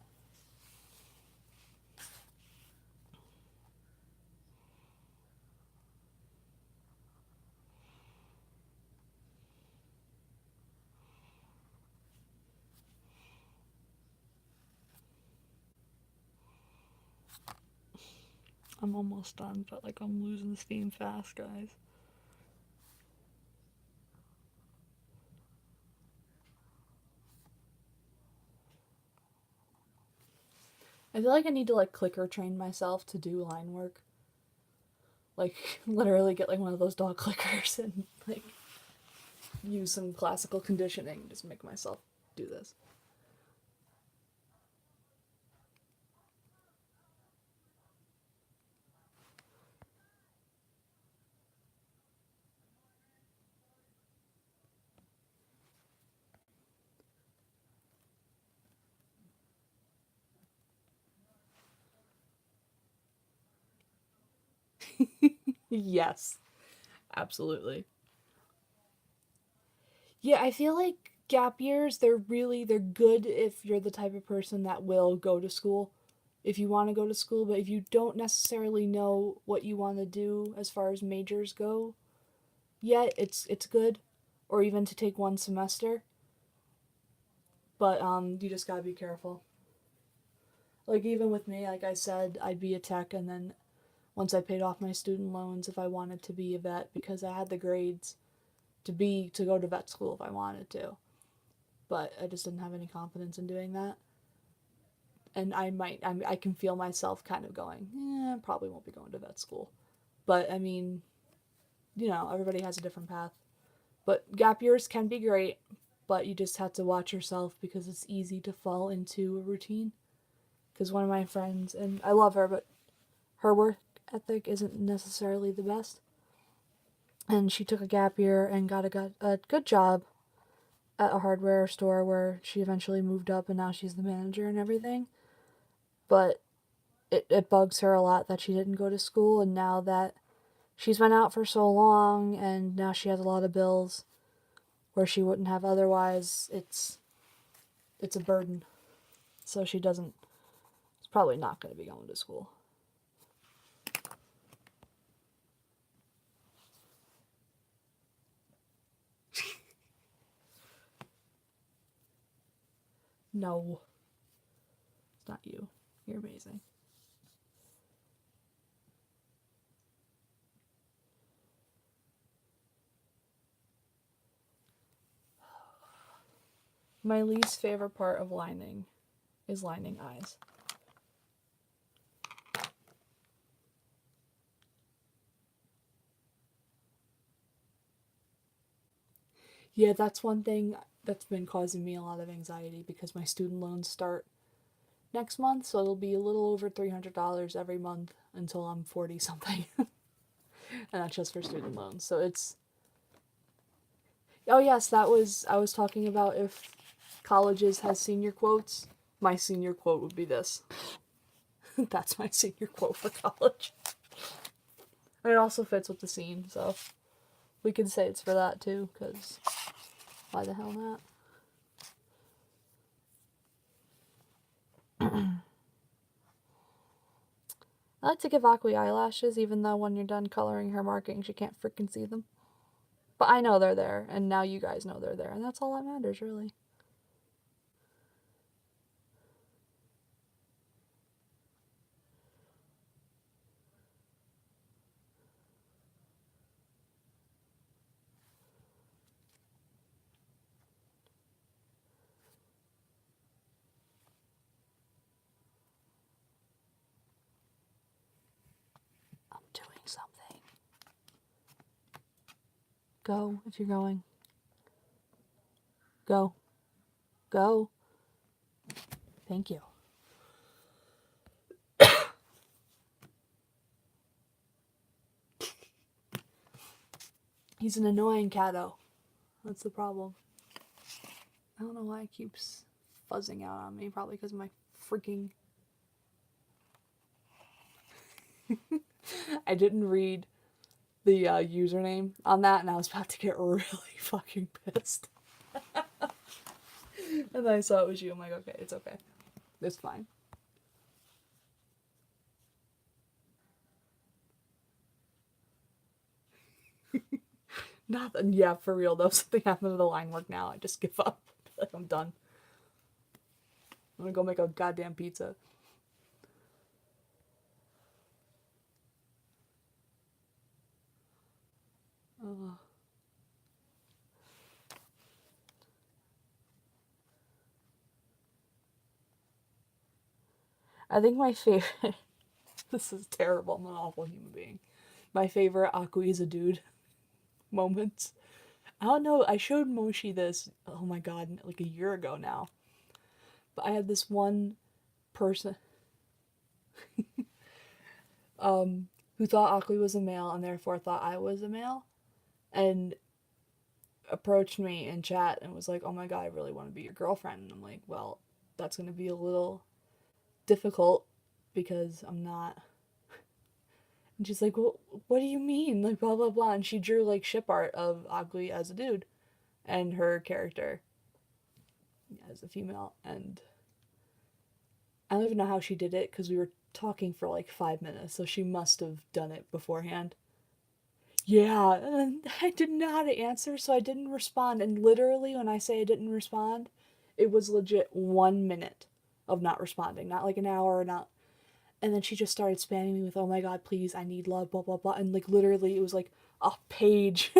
I'm almost done, but like I'm losing steam fast, guys. I feel like I need to like clicker train myself to do line work. Like literally get like one of those dog clickers and like use some classical conditioning, just make myself do this. Yes, absolutely. Yeah, I feel like gap years they're good if you're the type of person that will go to school. If you want to go to school, but if you don't necessarily know what you want to do as far as majors go yet, it's good or even to take one semester, but you just got to be careful. Like even with me, like I said, I'd be a tech and then once I paid off my student loans if I wanted to be a vet because I had the grades to go to vet school if I wanted to. But I just didn't have any confidence in doing that. And I can feel myself kind of going, I probably won't be going to vet school. But I mean, everybody has a different path. But gap years can be great, but you just have to watch yourself because it's easy to fall into a routine. Because one of my friends, and I love her, but her work ethic isn't necessarily the best. And she took a gap year and got a good job at a hardware store where she eventually moved up and now she's the manager and everything. But it bugs her a lot that she didn't go to school, and now that she's been out for so long and now she has a lot of bills where she wouldn't have otherwise, it's a burden. So she's probably not going to be going to school. No, it's not you. You're amazing. My least favorite part of lining is lining eyes. Yeah, that's one thing that's been causing me a lot of anxiety because my student loans start next month, so it'll be a little over $300 every month until I'm 40 something. And that's just for student loans. So it's. Oh, yes, I was talking about if colleges has senior quotes. My senior quote would be this. That's my senior quote for college. And it also fits with the scene, so we can say it's for that too, because why the hell not? I like to give Aqua eyelashes, even though when you're done coloring her markings, you can't freaking see them. But I know they're there, and now you guys know they're there, and that's all that matters, really. I'm doing something. Go, if you're going. Go. Go. Thank you. He's an annoying catto. That's the problem. I don't know why it keeps fuzzing out on me. Probably because of my freaking. I didn't read the username on that, and I was about to get really fucking pissed. And then I saw it was you. I'm like, okay, it's okay. It's fine. Nothing. Yeah, for real though. Something happened to the line work now. I just give up. Like, I'm done. I'm gonna go make a goddamn pizza. Uh, I think my favorite. This is terrible. I'm an awful human being. My favorite Akui is a dude moments. I don't know. I showed Moshi this. Oh my god, like a year ago now. But I had this one person who thought Akui was a male and therefore thought I was a male, and approached me in chat and was like, "Oh my god, I really want to be your girlfriend." And I'm like, "Well, that's gonna be a little difficult because I'm not." And she's like, "Well, what do you mean?" Like, blah blah blah. And she drew like ship art of Agui as a dude, and her character as a female. And I don't even know how she did it because we were talking for like 5 minutes, so she must have done it beforehand. Yeah, and I didn't know how to answer, so I didn't respond. And literally, when I say I didn't respond, it was legit 1 minute of not responding, not like an hour, not. And then she just started spamming me with, "Oh my god, please, I need love, blah blah blah," and like literally, it was like a page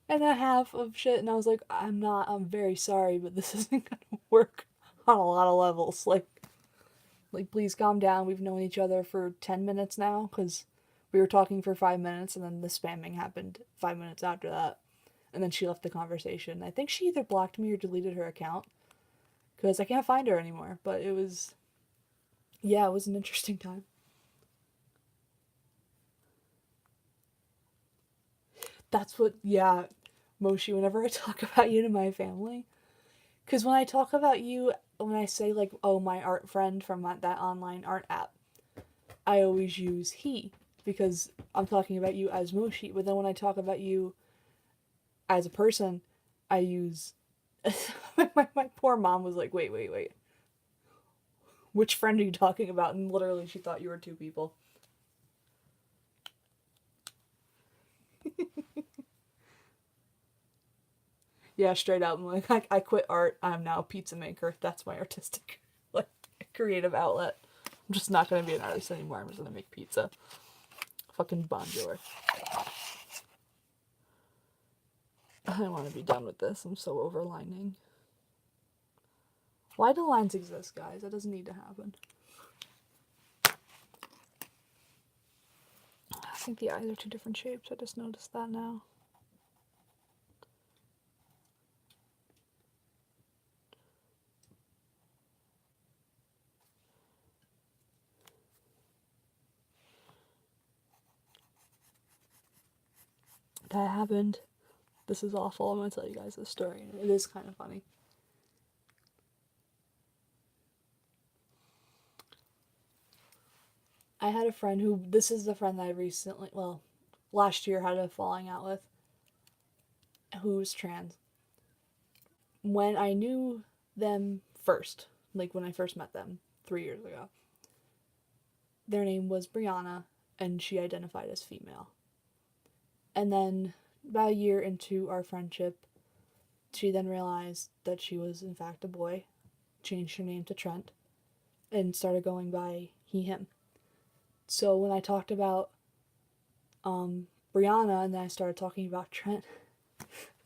and a half of shit, and I was like, I'm very sorry, but this isn't gonna work on a lot of levels. Like, please calm down. We've known each other for 10 minutes now, because we were talking for 5 minutes, and then the spamming happened 5 minutes after that. And then she left the conversation. I think she either blocked me or deleted her account, because I can't find her anymore. But it was, yeah, it was an interesting time. That's what, yeah, Moshi, whenever I talk about you to my family, because when I talk about you, when I say, like, oh, my art friend from that online art app, I always use he, because I'm talking about you as Moshi, but then when I talk about you as a person, I use. my poor mom was like, wait, wait, wait. Which friend are you talking about? And literally, she thought you were two people. Yeah, straight up. I'm like, I quit art. I'm now a pizza maker. That's my artistic, like, creative outlet. I'm just not gonna be an artist anymore. I'm just gonna make pizza. Fucking bonjour. I want to be done with this. I'm so overlining. Why do lines exist, guys? That doesn't need to happen. I think the eyes are two different shapes. I just noticed that now. That happened. This is awful. I'm gonna tell you guys this story. It is kind of funny. I had a friend who, this is the friend that I recently, well, last year had a falling out with, who was trans. When I knew them first, like when I first met them 3 years ago, their name was Brianna, and she identified as female. And then, about a year into our friendship, she then realized that she was in fact a boy, changed her name to Trent, and started going by he, him. So when I talked about Brianna and then I started talking about Trent,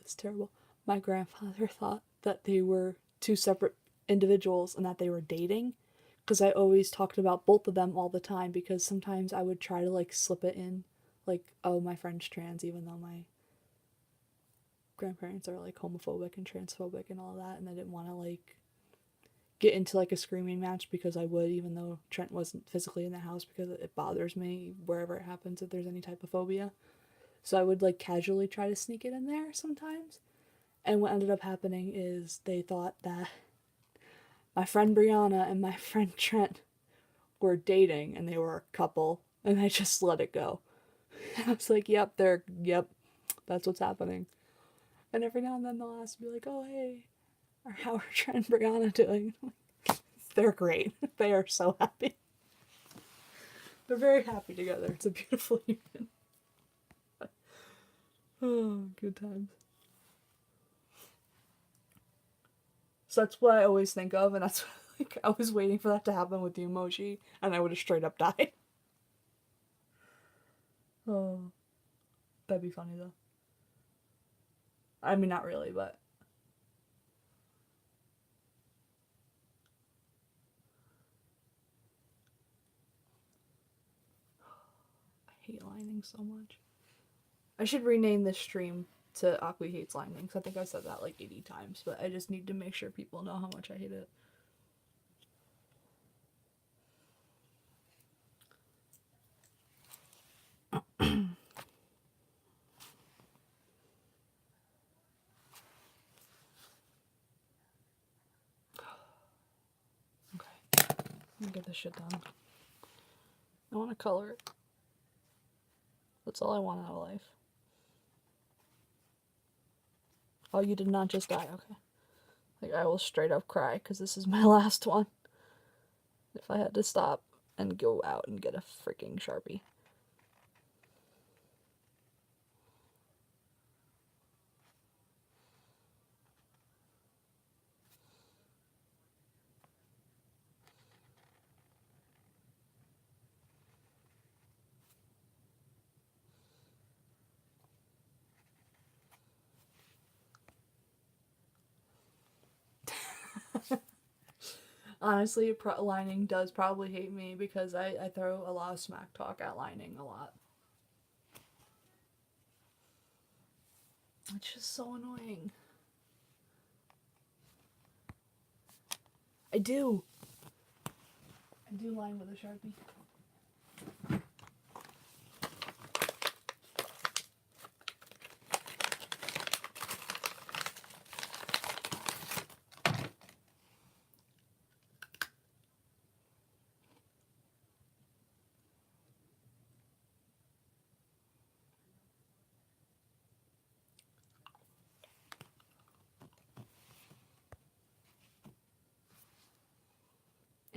it's terrible. My grandfather thought that they were two separate individuals and that they were dating, because I always talked about both of them all the time, because sometimes I would try to like slip it in, like, oh, my friend's trans, even though my grandparents are like homophobic and transphobic and all that, and I didn't want to like get into like a screaming match, because I would, even though Trent wasn't physically in the house, because it bothers me wherever it happens if there's any type of phobia. So I would like casually try to sneak it in there sometimes. And what ended up happening is they thought that my friend Brianna and my friend Trent were dating and they were a couple, and I just let it go. And I was like, yep, that's what's happening. And every now and then they'll ask me like, oh, hey, or how are Trent and Brianna doing? They're great. They are so happy. They're very happy together. It's a beautiful union. Oh, good times. So that's what I always think of, and that's like, I was waiting for that to happen with the emoji, and I would have straight up died. Oh, that'd be funny though. I mean, not really, but I hate lining so much. I should rename this stream to Aqua Hates Lining, because I think I said that like 80 times, but I just need to make sure people know how much I hate it. Okay, let me get this shit done. I want to color it. That's all I want out of life. Oh, you did not just die, okay. Like, I will straight up cry, because this is my last one. If I had to stop and go out and get a freaking Sharpie. Honestly, lining does probably hate me, because I throw a lot of smack talk at lining a lot. It's just so annoying. I do line with a Sharpie.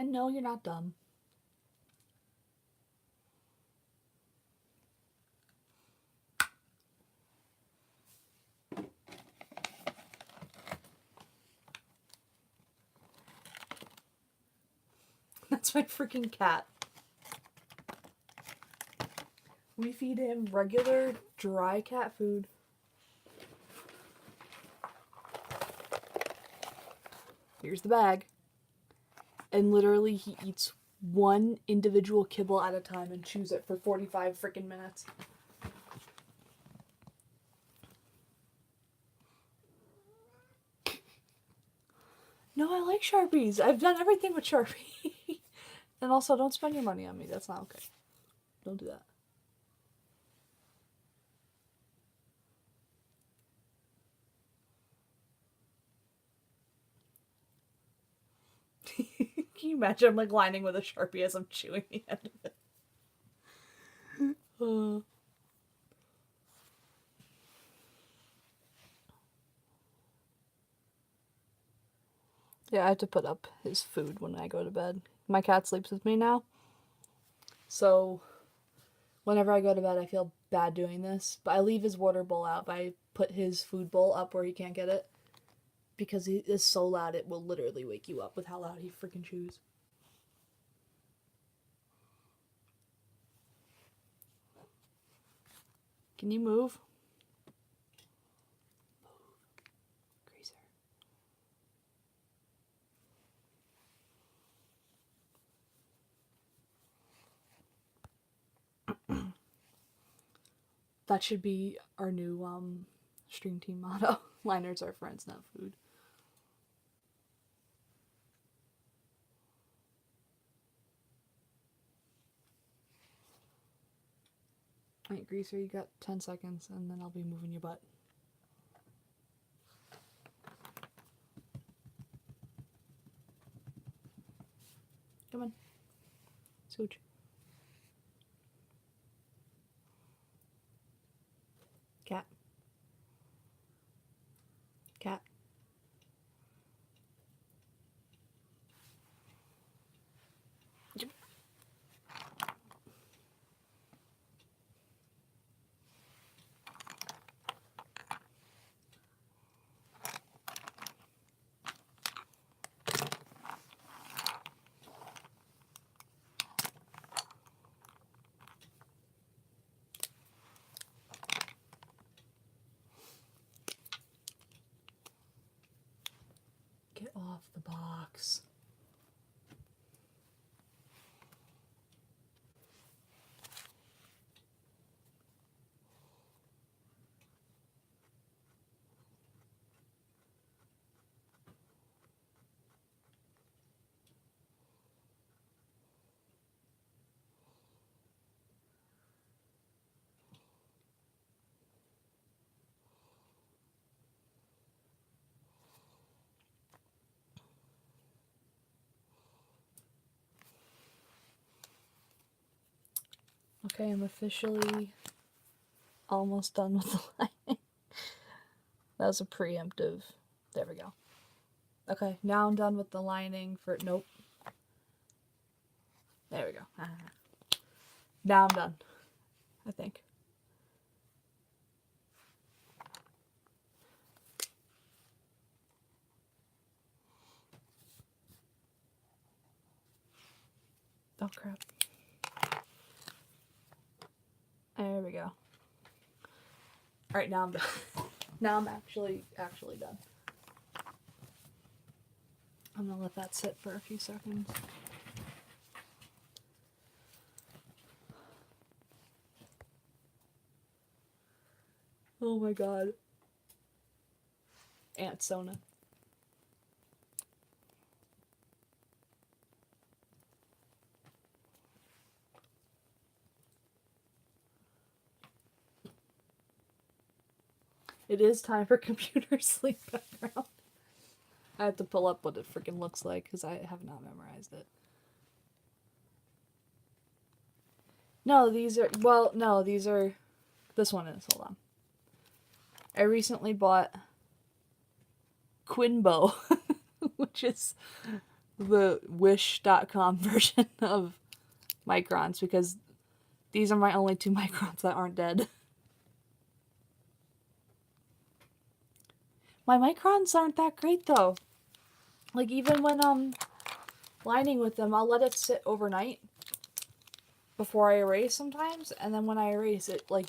And no, you're not dumb. That's my freaking cat. We feed him regular dry cat food. Here's the bag. And literally he eats one individual kibble at a time and chews it for 45 freaking minutes. No, I like Sharpies. I've done everything with Sharpie. And also, don't spend your money on me. That's not okay. Don't do that. Can you imagine I'm like lining with a Sharpie as I'm chewing the end of it? Yeah, I have to put up his food when I go to bed. My cat sleeps with me now. So whenever I go to bed, I feel bad doing this. But I leave his water bowl out. But I put his food bowl up where he can't get it. Because he is so loud, it will literally wake you up with how loud he freaking chews. Can you move? Greaser. That should be our new stream team motto. Liners are friends, not food. Alright, Greaser, you got 10 seconds, and then I'll be moving your butt. Come on. Scooch. Cat. Cat. Get off the box. Okay, I'm officially almost done with the lining. That was a preemptive. There we go. Okay, now I'm done with the lining for... Nope. There we go. Now I'm done. I think. Oh, crap. There we go. Alright, now I'm done. Now I'm actually done. I'm gonna let that sit for a few seconds. Oh my god. Aunt Sona. It is time for computer sleep background. I have to pull up what it freaking looks like because I have not memorized it. No, these are... Well, no, these are... This one is. Hold on. I recently bought Quinbo, which is the wish.com version of microns because these are my only 2 microns that aren't dead. My microns aren't that great though. Like even when lining with them, I'll let it sit overnight before I erase sometimes, and then when I erase it like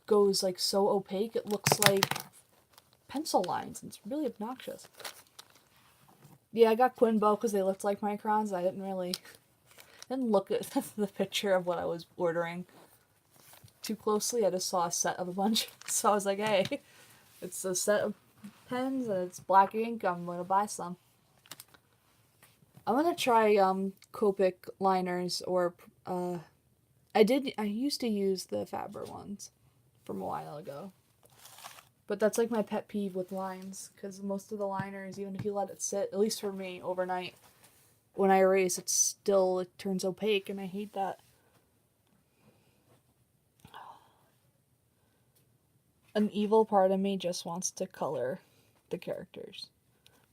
goes like so opaque it looks like pencil lines and it's really obnoxious. Yeah, I got Quinbo because they looked like microns. I didn't look at the picture of what I was ordering too closely. I just saw a set of a bunch. So I was like, hey, it's a set of pens and it's black ink. I'm going to buy some. I'm going to try Copic liners or I used to use the Faber ones from a while ago. But that's like my pet peeve with lines because most of the liners, even if you let it sit, at least for me, overnight, when I erase, it turns opaque, and I hate that. An evil part of me just wants to color the characters.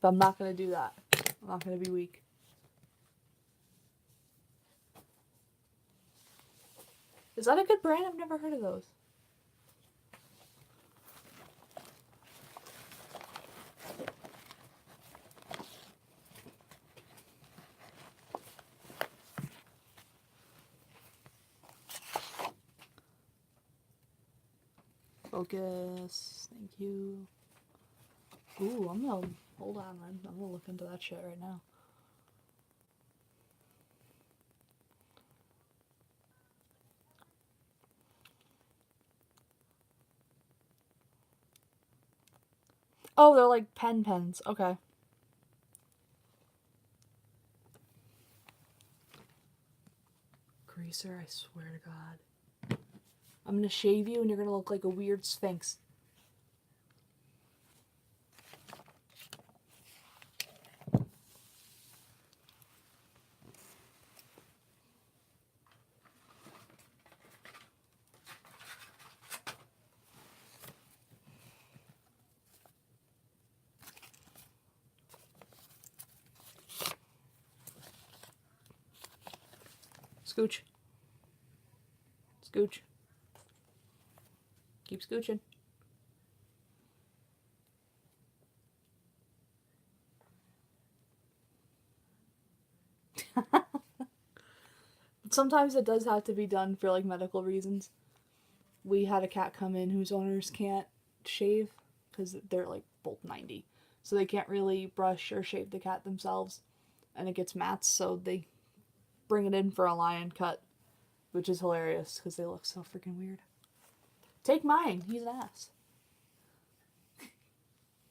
But I'm not going to do that. I'm not going to be weak. Is that a good brand? I've never heard of those. Focus. Thank you. Ooh, hold on, man. I'm gonna look into that shit right now. Oh, they're like pens. Okay. Greaser, I swear to God. I'm gonna shave you and you're gonna look like a weird sphinx. Scooch. Scooch. Keep scooching. Sometimes it does have to be done for like medical reasons. We had a cat come in whose owners can't shave because they're like both 90. So they can't really brush or shave the cat themselves. And it gets mats, so they bring it in for a lion cut, which is hilarious because they look so freaking weird. Take mine. He's an ass.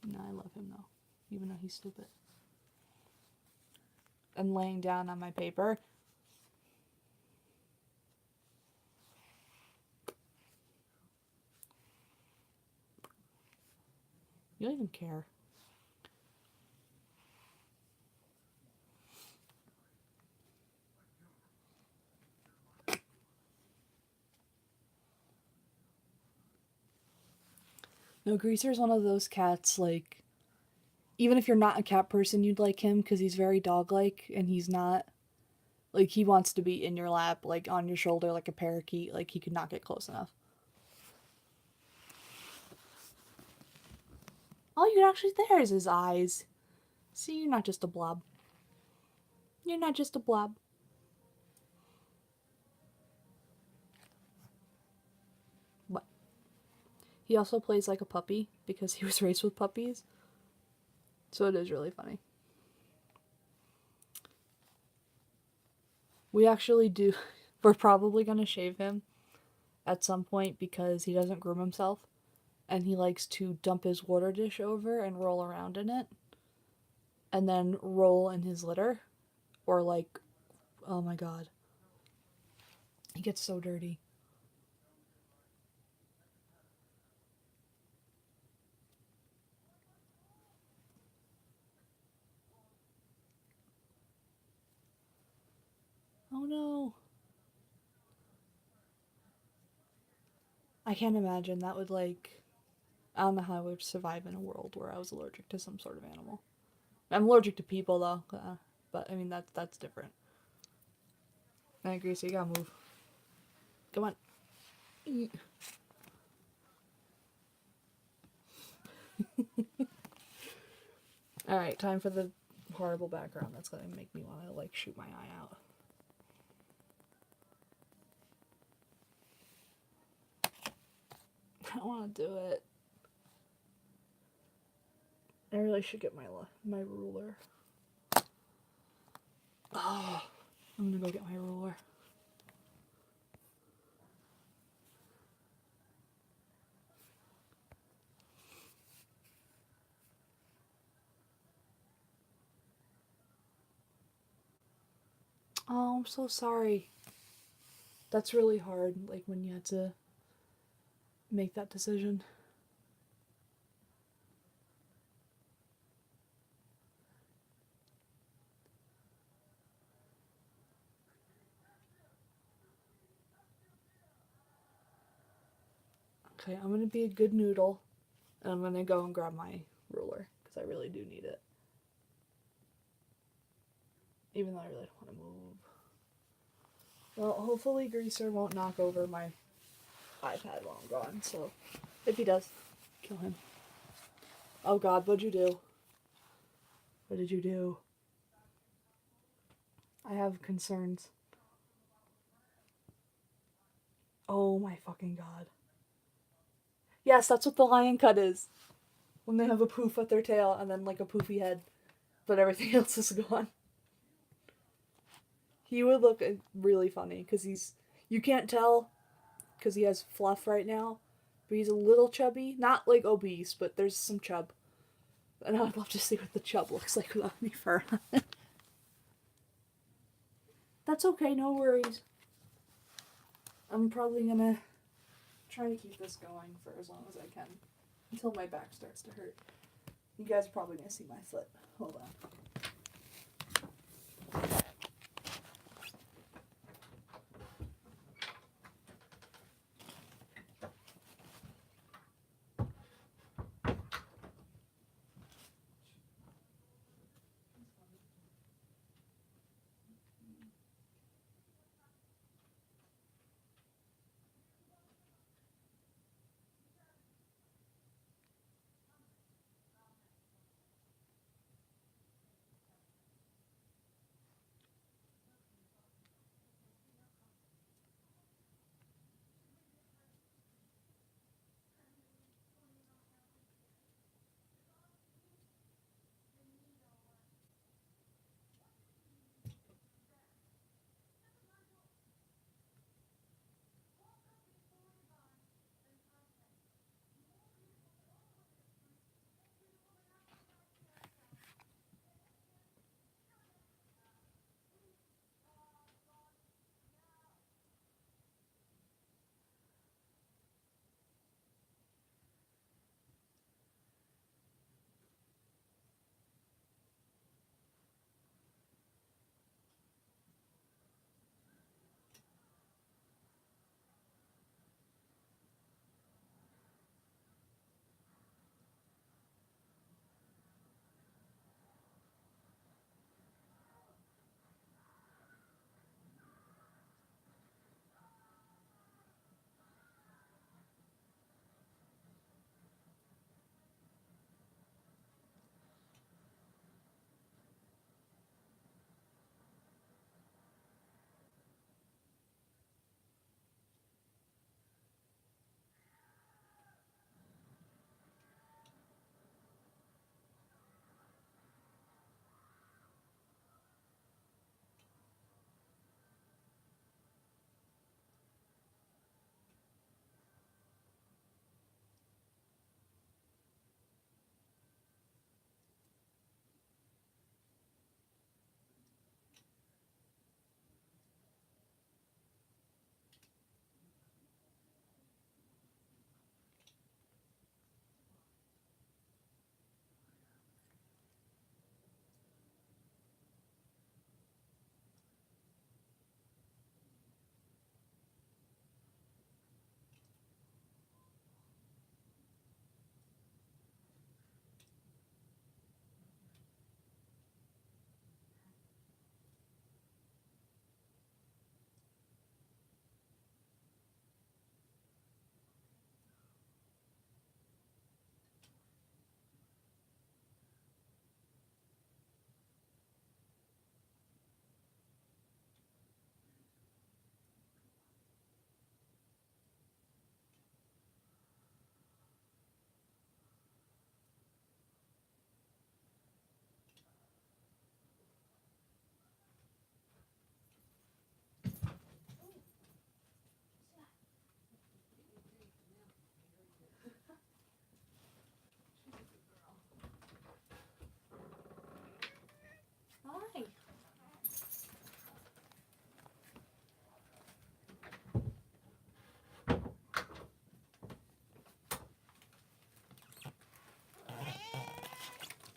No, I love him though, even though he's stupid. And laying down on my paper. You don't even care. No, Greaser's one of those cats, like, even if you're not a cat person, you'd like him because he's very dog-like, and he's not, like, he wants to be in your lap, like, on your shoulder, like a parakeet, like, he could not get close enough. All you can actually, there's his eyes. See, you're not just a blob. You're not just a blob. But he also plays like a puppy because he was raised with puppies. So it is really funny. We actually do. We're probably going to shave him at some point because he doesn't groom himself. And he likes to dump his water dish over and roll around in it. And then roll in his litter. Or like, oh my god. He gets so dirty. Oh no. I can't imagine. That would like... I don't know how I would survive in a world where I was allergic to some sort of animal. I'm allergic to people though. But I mean that's different. I agree. So you gotta move. Come on. All right, time for the horrible background. That's gonna make me want to like shoot my eye out. I don't want to do it. I really should get my ruler. Oh, I'm gonna go get my ruler. Oh, I'm so sorry. That's really hard, like when you had to make that decision. Okay, I'm gonna be a good noodle, and I'm gonna go and grab my ruler, because I really do need it. Even though I really don't want to move. Well, hopefully Greaser won't knock over my iPad while I'm gone, so if he does, kill him. Oh god, what'd you do? What did you do? I have concerns. Oh my fucking god. Yes, that's what the lion cut is. When they have a poof at their tail and then like a poofy head, but everything else is gone. He would look really funny because you can't tell because he has fluff right now, but he's a little chubby. Not like obese, but there's some chub. And I'd love to see what the chub looks like without any fur on it. That's okay, no worries. I'm probably gonna try to keep this going for as long as I can. Until my back starts to hurt. You guys are probably gonna see my foot. Hold on.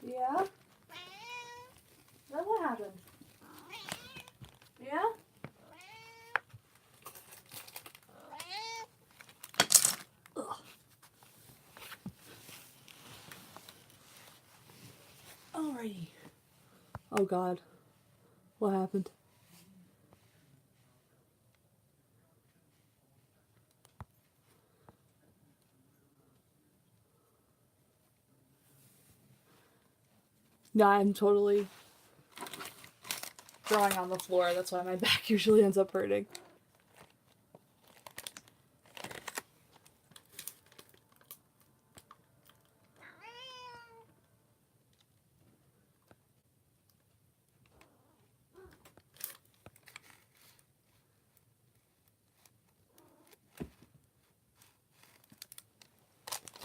Yeah? Then what happened? Yeah? Ugh. Alrighty. Oh god. What happened? No, I'm totally drawing on the floor. That's why my back usually ends up hurting.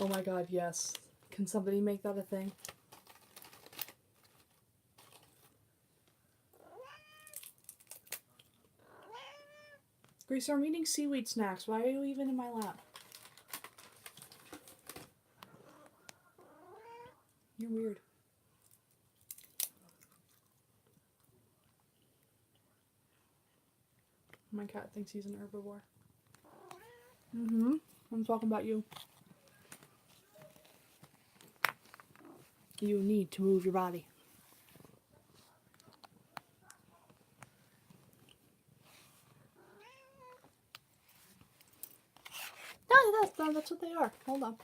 Oh my god, yes. Can somebody make that a thing? Grace, I'm eating seaweed snacks. Why are you even in my lap? You're weird. My cat thinks he's an herbivore. Mm-hmm. I'm talking about you. You need to move your body. No, that's what they are. Hold on.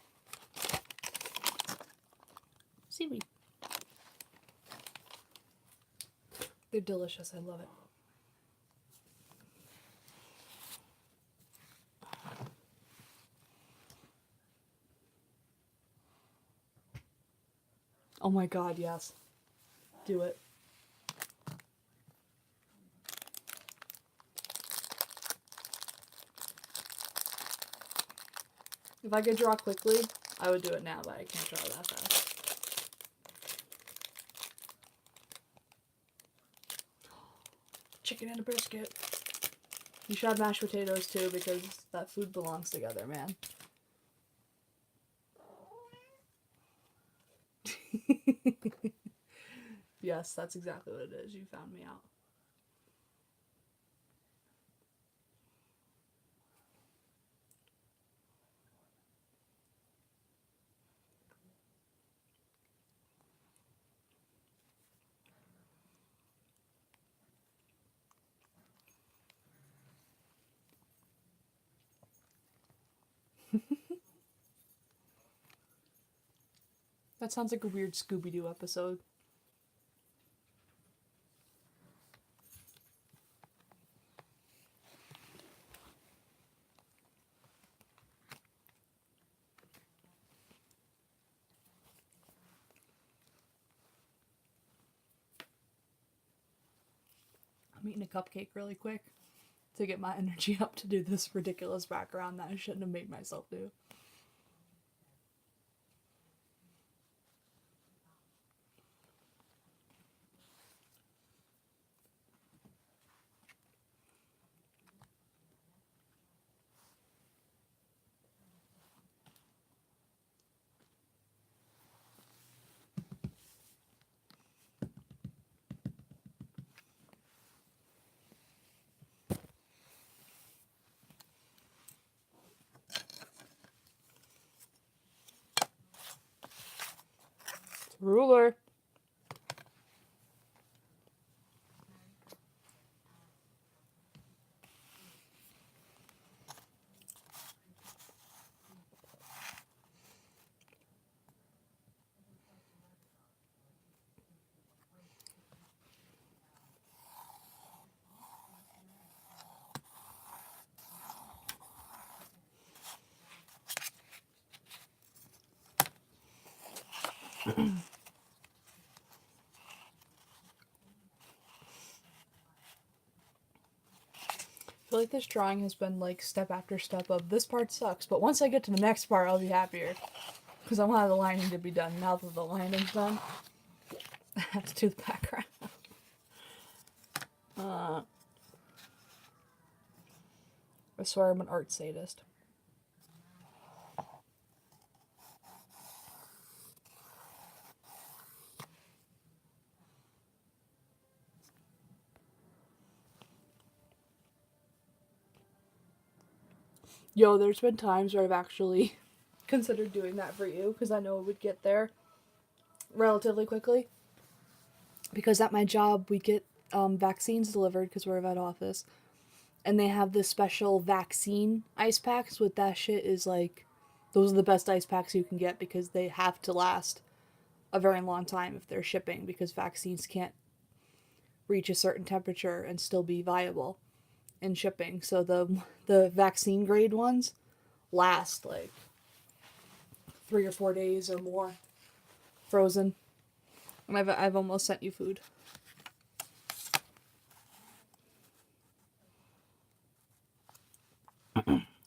Seaweed. They're delicious. I love it. Oh my god, yes. Do it. If I could draw quickly, I would do it now, but I can't draw that fast. Chicken and a brisket. You should have mashed potatoes too, because that food belongs together, man. Yes, that's exactly what it is. You found me out. That sounds like a weird Scooby-Doo episode. I'm eating a cupcake really quick to get my energy up to do this ridiculous background that I shouldn't have made myself do. Ruler. I feel like this drawing has been like step after step of this part sucks, but once I get to the next part, I'll be happier. Because I want the lining to be done. Now that the lining's done, I have to do the background. I swear I'm an art sadist. Yo, there's been times where I've actually considered doing that for you because I know it would get there relatively quickly. Because at my job, we get vaccines delivered because we're a vet office. And they have this special vaccine ice packs. With that shit is like, those are the best ice packs you can get because they have to last a very long time if they're shipping because vaccines can't reach a certain temperature and still be viable in shipping. So the vaccine grade ones last like 3 or 4 days or more frozen. And I've almost sent you food.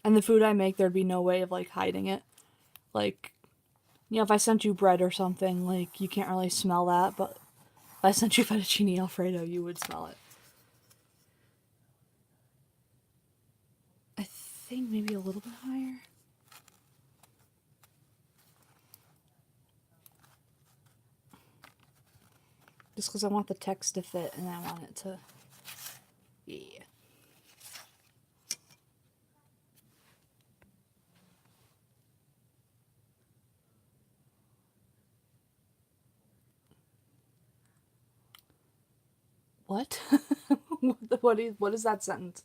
And the food I make, there'd be no way of like hiding it. Like, you know, if I sent you bread or something, like you can't really smell that, but if I sent you fettuccine alfredo, you would smell it. I think maybe a little bit higher. Just because I want the text to fit and I want it to. Yeah. What? What is that sentence?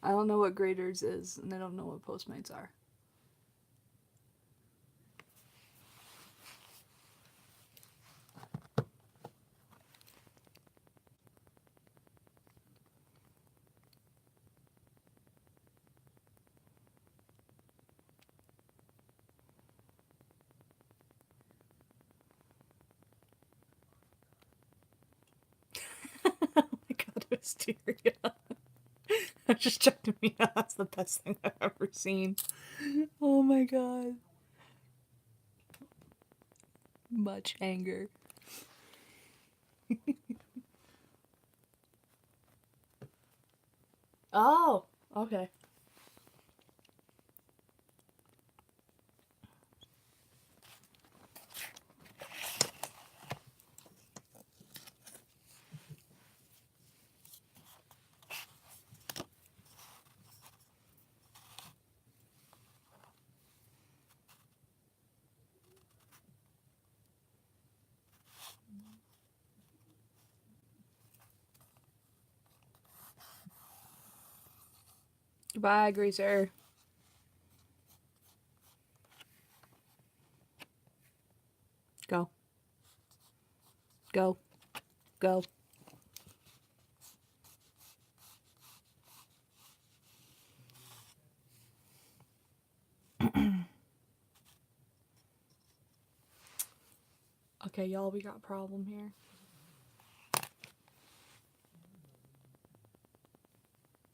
I don't know what graders is, and I don't know what Postmates are. Oh my god, hysteria. I just checked me out. That's the best thing I've ever seen. Oh my god. Much anger. Oh, okay. Goodbye, Greaser. Go. Go. Go. Okay, y'all, we got a problem here.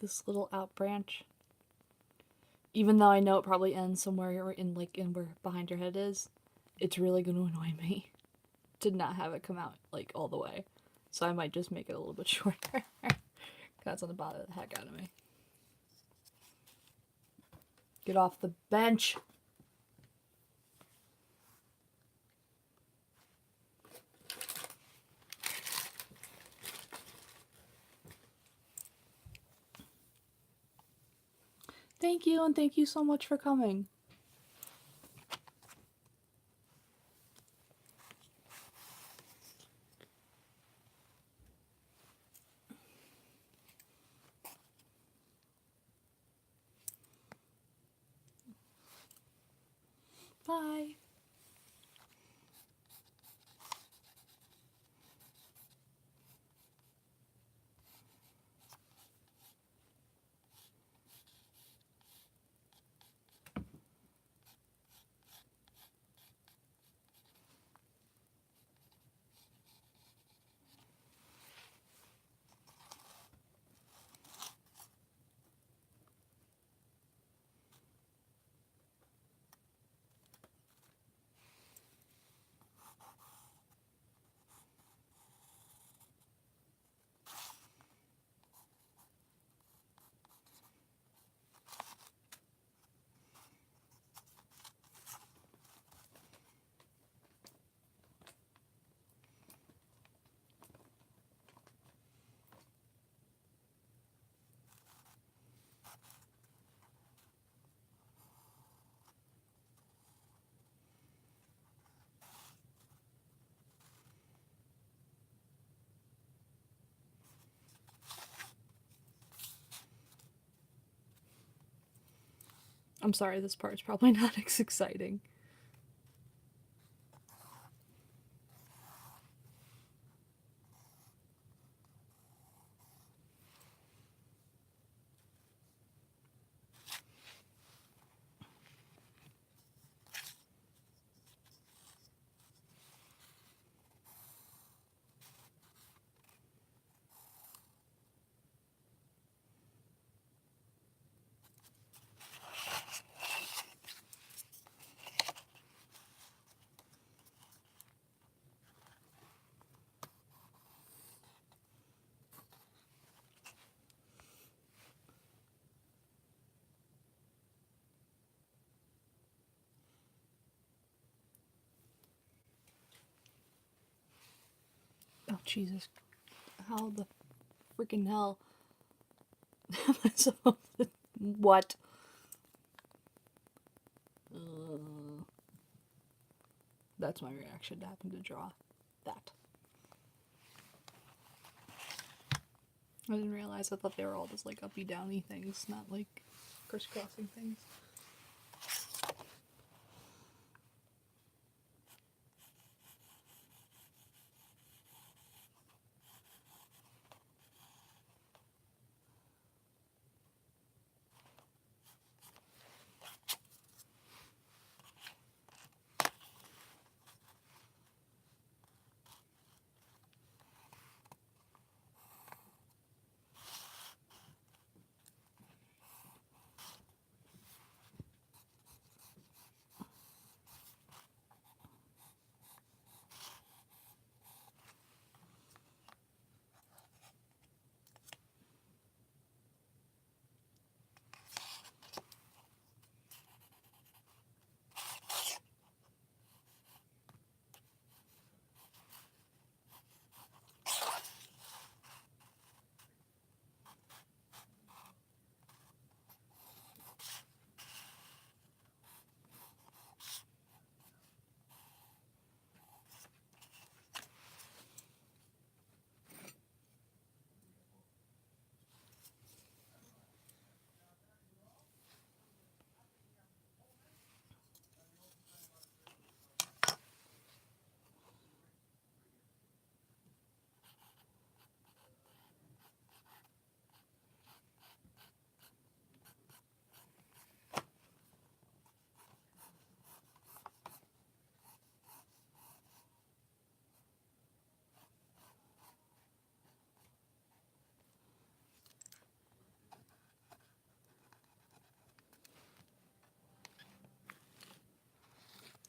This little out branch. Even though I know it probably ends somewhere in where behind your head is, it's really gonna annoy me. Did not have it come out like all the way. So I might just make it a little bit shorter. That's gonna bother the heck out of me. Get off the bench. Thank you, and thank you so much for coming. Bye. I'm sorry, this part's probably not as exciting. Oh, Jesus. How the freaking hell am I supposed to... What? That's my reaction to having to draw that. I didn't realize. I thought they were all just like uppy downy things, not like crisscrossing things.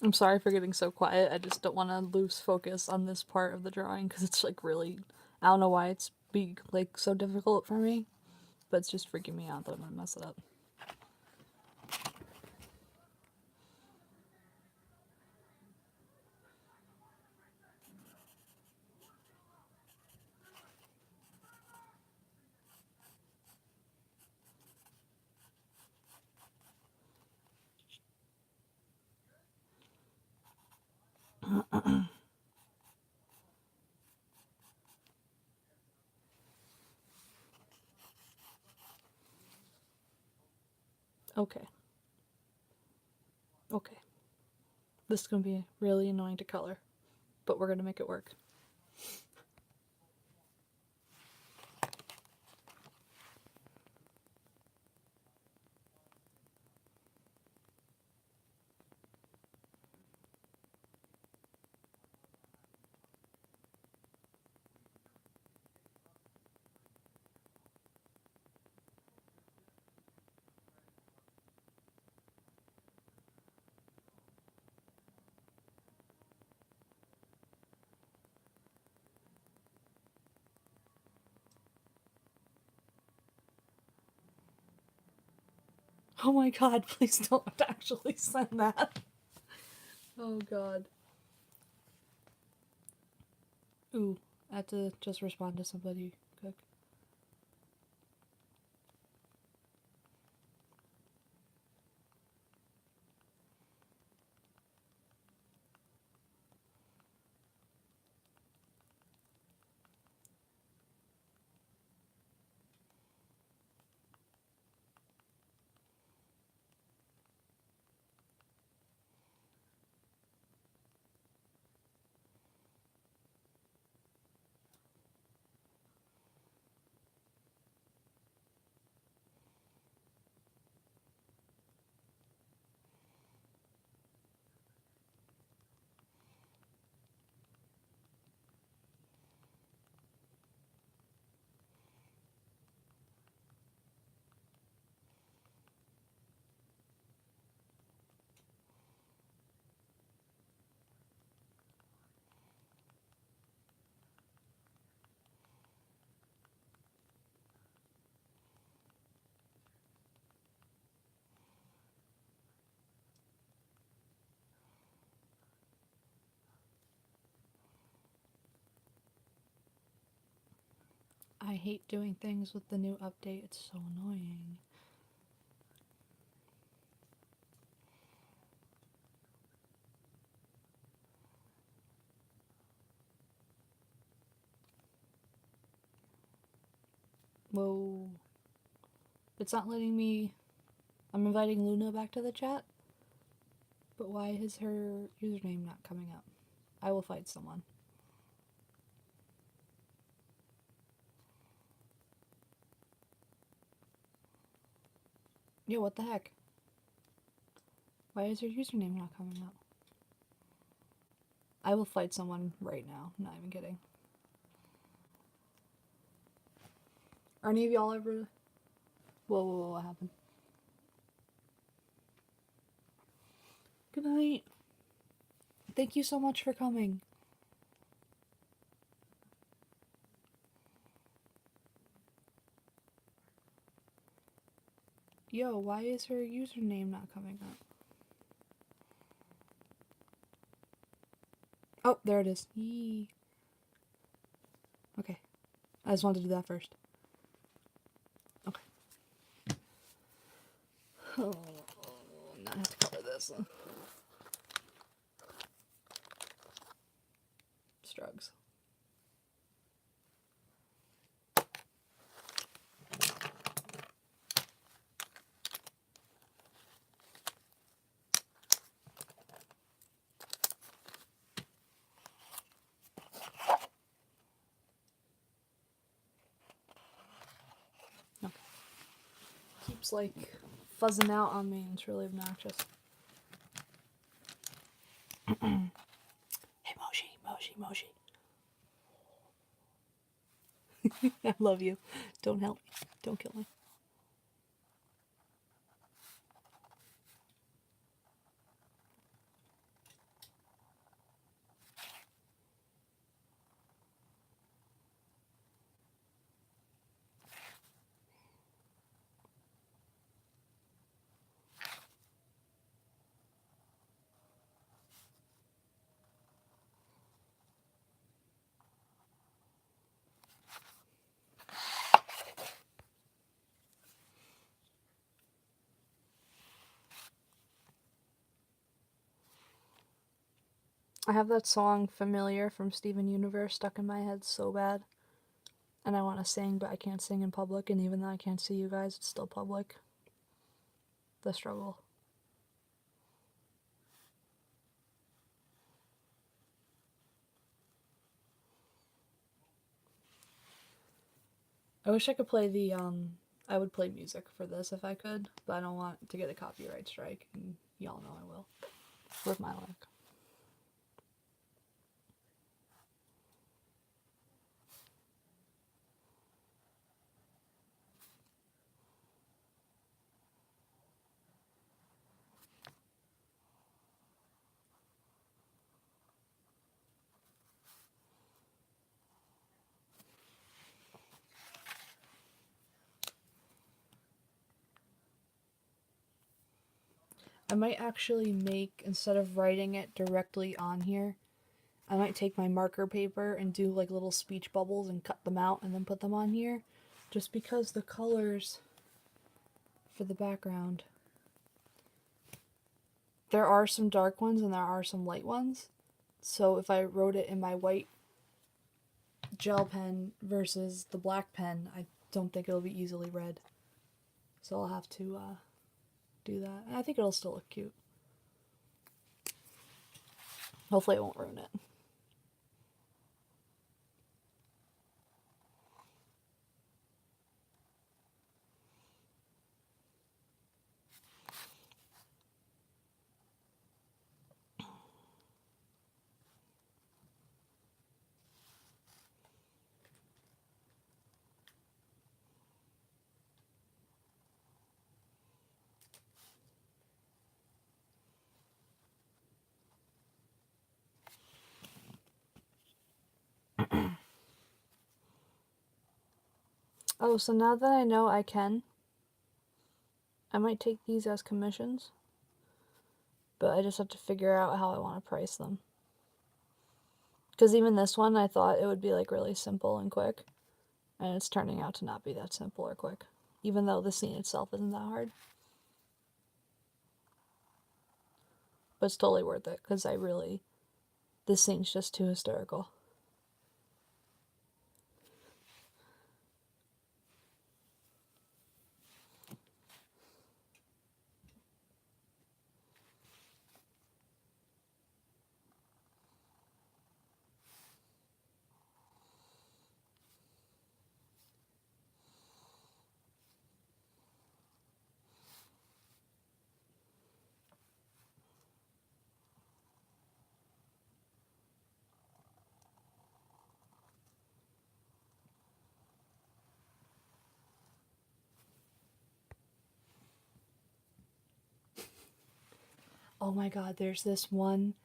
I'm sorry for getting so quiet. I just don't want to lose focus on this part of the drawing because it's like really... I don't know why it's like so difficult for me, but it's just freaking me out that I'm gonna mess it up. Okay. Okay. This is gonna be really annoying to color, but we're gonna make it work. Oh my god, please don't actually send that. Oh god. Ooh, I had to just respond to somebody quick. I hate doing things with the new update. It's so annoying. Whoa. It's not letting me... I'm inviting Luna back to the chat. But why is her username not coming up? I will fight someone. Yo, what the heck? Why is her username not coming up? I will fight someone right now. Not even kidding. Are any of y'all ever... Whoa, what happened? Good night. Thank you so much for coming. Yo, why is her username not coming up? Oh, there it is. Yee. Okay. I just wanted to do that first. Okay. Oh, now I have to cover this. Strugs. Okay. Keeps like fuzzing out on me and it's really obnoxious. Hey Moshi. I love you. Don't help me. Don't kill me. I have that song Familiar from Steven Universe stuck in my head so bad. And I want to sing, but I can't sing in public, and even though I can't see you guys, it's still public. The struggle. I wish I could play the, I would play music for this if I could, but I don't want to get a copyright strike, and y'all know I will. With my luck. I might actually make, instead of writing it directly on here, I might take my marker paper and do like little speech bubbles and cut them out and then put them on here. Just because the colors for the background, there are some dark ones and there are some light ones. So if I wrote it in my white gel pen versus the black pen, I don't think it'll be easily read. So I'll have to do that. And I think it'll still look cute. Hopefully it won't ruin it. Oh, so now that I know I can, I might take these as commissions, but I just have to figure out how I want to price them. Because even this one, I thought it would be like really simple and quick, And it's turning out to not be that simple or quick, even though the scene itself isn't that hard. But it's totally worth it, because this scene's just too hysterical. Oh my god, there's this one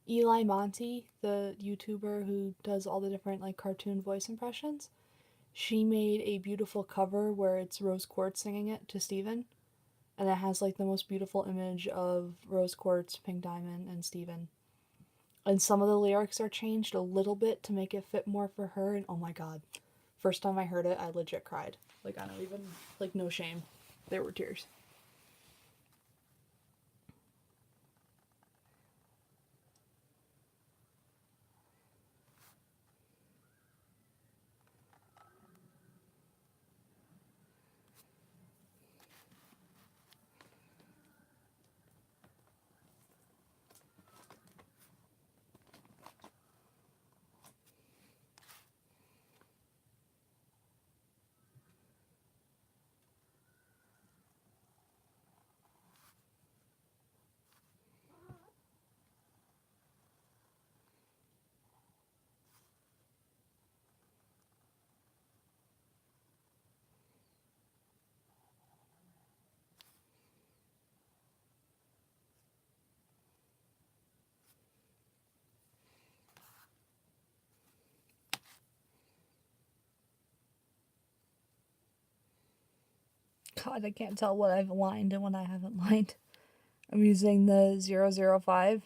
Eli Monty, the YouTuber who does all the different like cartoon voice impressions. She made a beautiful cover where it's Rose Quartz singing it to Steven. And it has like the most beautiful image of Rose Quartz, Pink Diamond, and Steven. And some of the lyrics are changed a little bit to make it fit more for her. And oh my god, first time I heard it, I legit cried. Like, I don't even, like, no shame. There were tears. God, I can't tell what I've lined and what I haven't lined. I'm using the 005.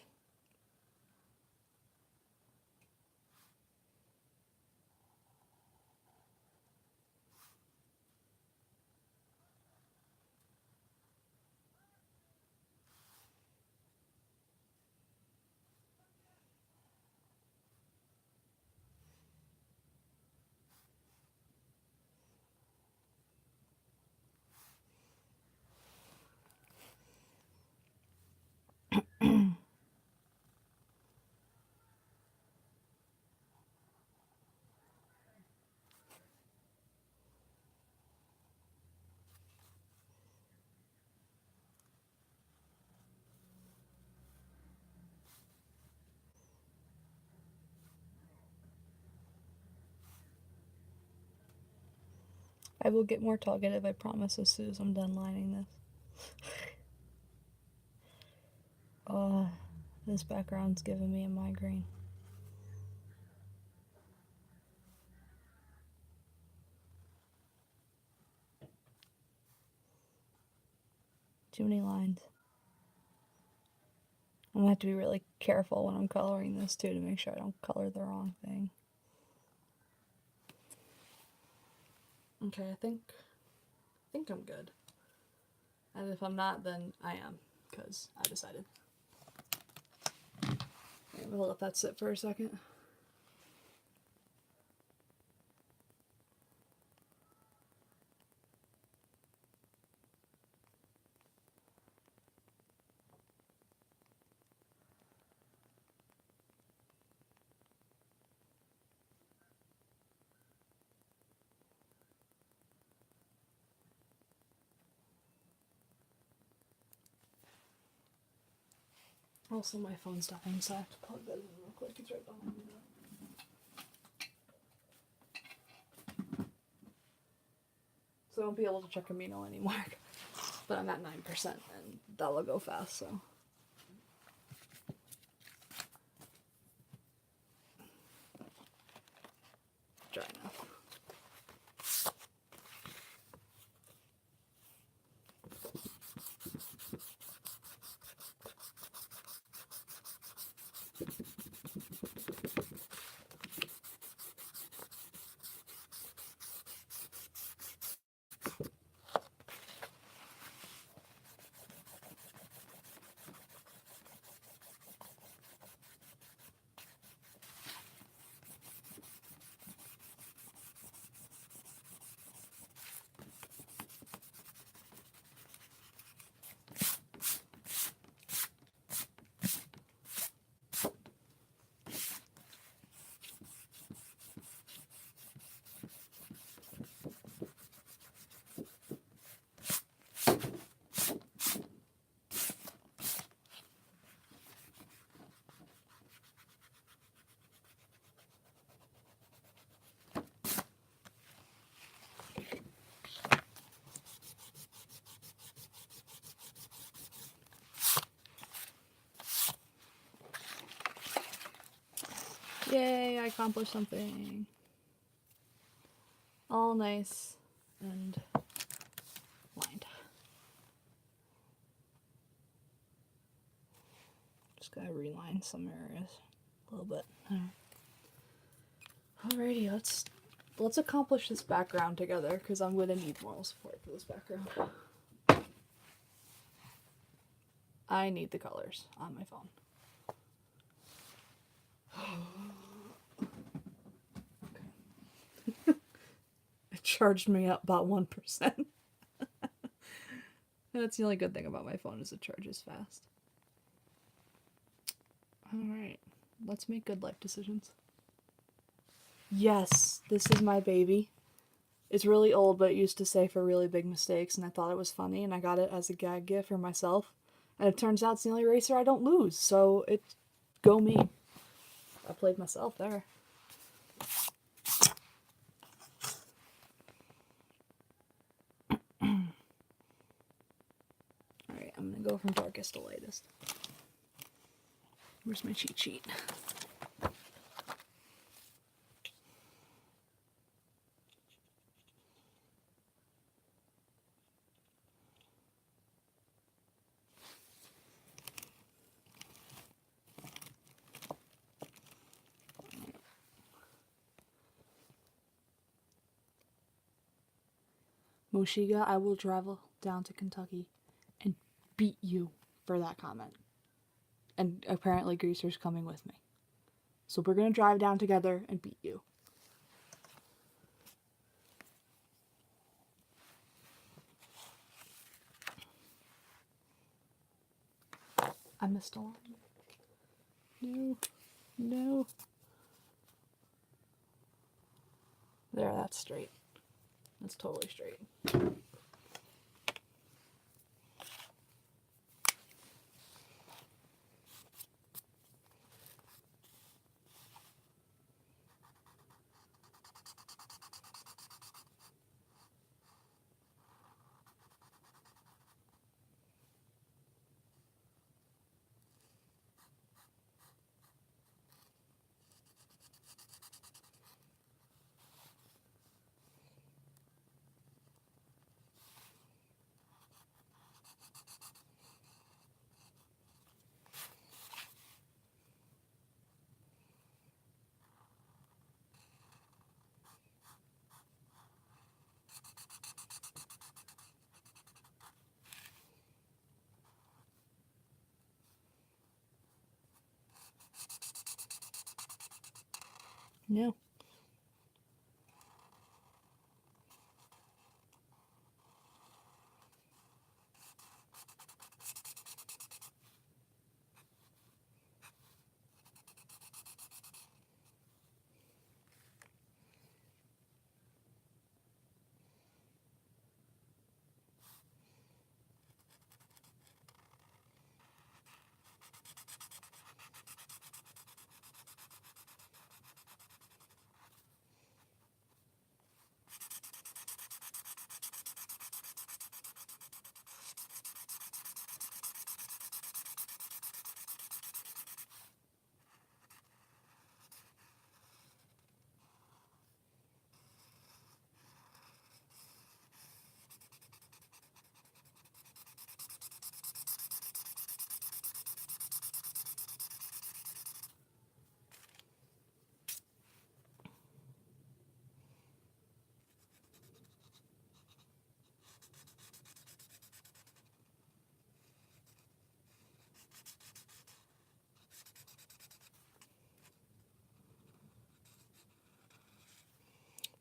I will get more talkative, I promise, as soon as I'm done lining this. Oh, this background's giving me a migraine. Too many lines. I'm gonna have to be really careful when I'm coloring this too to make sure I don't color the wrong thing. Okay, I think I'm good. And if I'm not, then I am, because I decided. Okay, we'll let that sit for a second. Also, my phone's dying, so I have to plug that in real quick. It's right behind me. So I won't be able to check Amino anymore. But I'm at 9%, and that'll go fast, so. Dry enough. Yay, I accomplished something. All nice and lined. Just gotta reline some areas a little bit. Alrighty, let's accomplish this background together, because I'm gonna need moral support for this background. I need the colors on my phone. Okay. It charged me up about 1%. That's the only good thing about my phone, is it charges fast. Alright, let's make good life decisions. Yes, this is my baby. It's really old, but it used to say for really big mistakes, and I thought it was funny, and I got it as a gag gift for myself. And it turns out it's the only eraser I don't lose, so it's go me. I played myself there. Alright, I'm gonna go from darkest to lightest. Where's my cheat sheet? Moshiga, I will travel down to Kentucky and beat you for that comment. And apparently Greaser's coming with me. So we're gonna drive down together and beat you. I missed a line. No. No. There, that's straight. That's totally straight. No.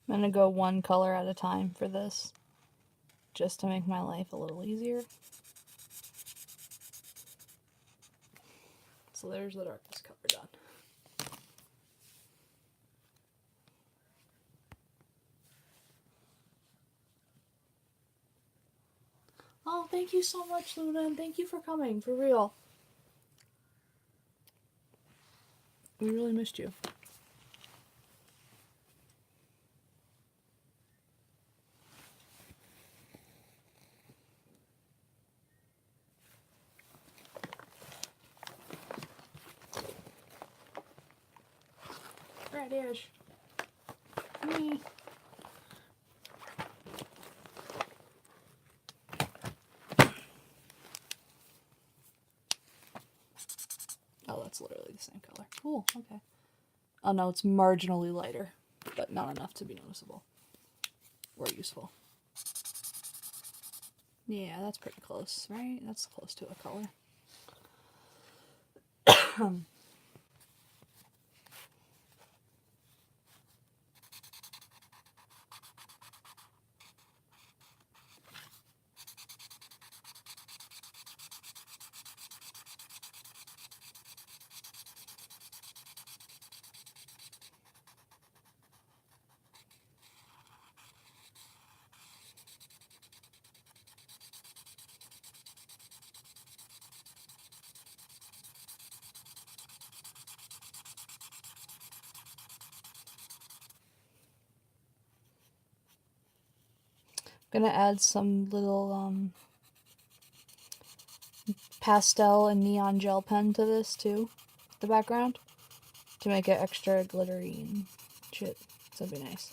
I'm gonna go one color at a time for this, just to make my life a little easier. So there's the darkest color done. Oh, thank you so much, Luna, and thank you for coming, for real. We really missed you. radish. Me. Oh, that's literally the same color. Cool, okay. Oh no, it's marginally lighter, but not enough to be noticeable or useful. Yeah, that's pretty close, right? That's close to a color. Gonna add some little pastel and neon gel pen to this too, the background, to make it extra glittery and shit. So it'd be nice.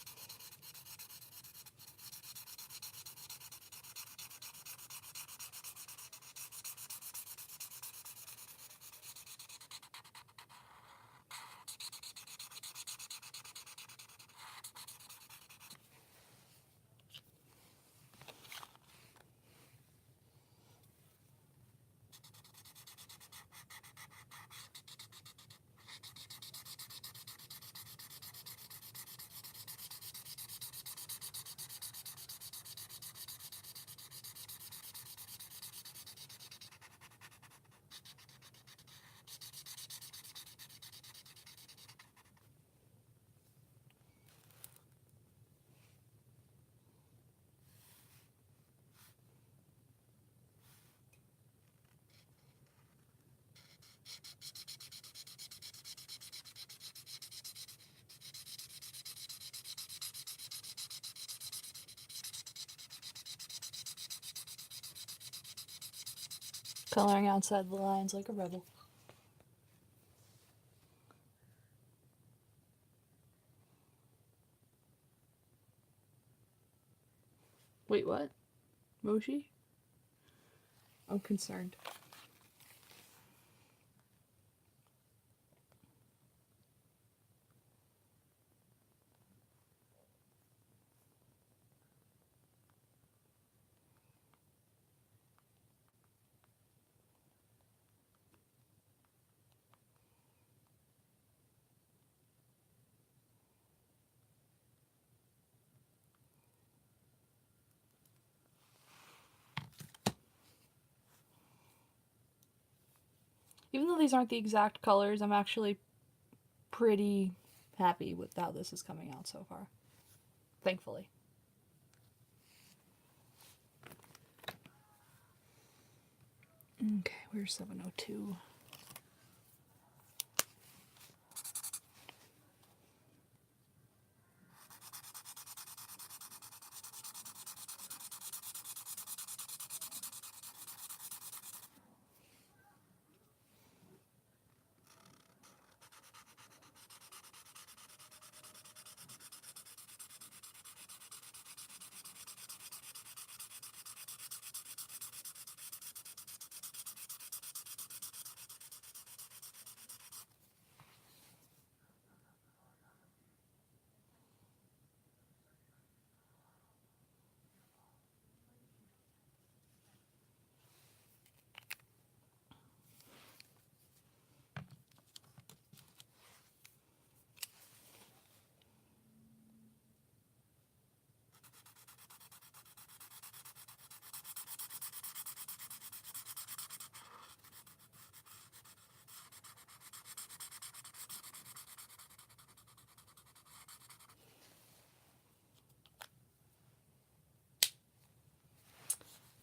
Coloring outside the lines like a rebel. Wait, what? Moshi? I'm concerned. Even though these aren't the exact colors, I'm actually pretty happy with how this is coming out so far. Thankfully. Okay, where's 702?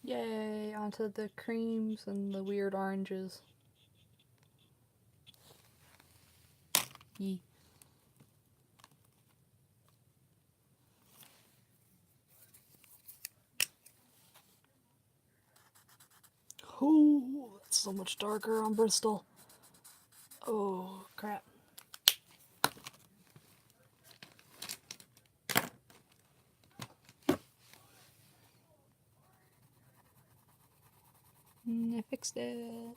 Yay, onto the creams and the weird oranges. Yee. Oh, that's so much darker on Bristol. Oh, crap. fixed it.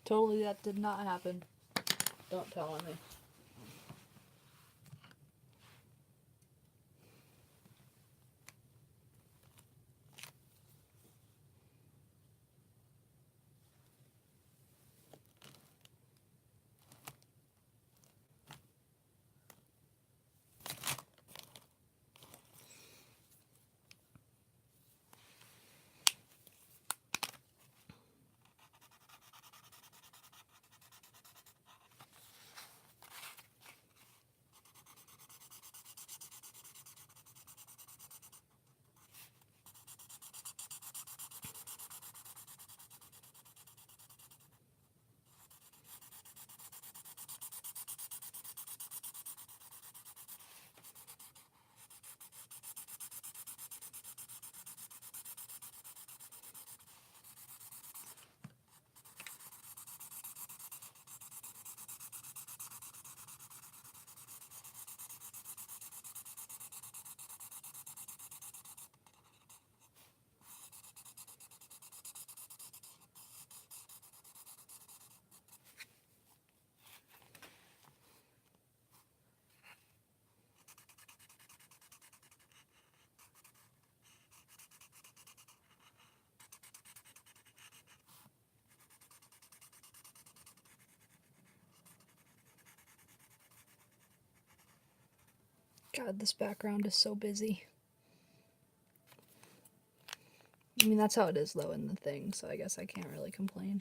Totally, that did not happen. Don't tell on me. God, this background is so busy. I mean, that's how it is, though, in the thing, so I guess I can't really complain.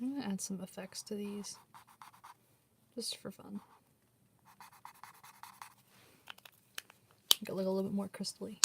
I'm gonna add some effects to these, just for fun. Make it look a little bit more crystally.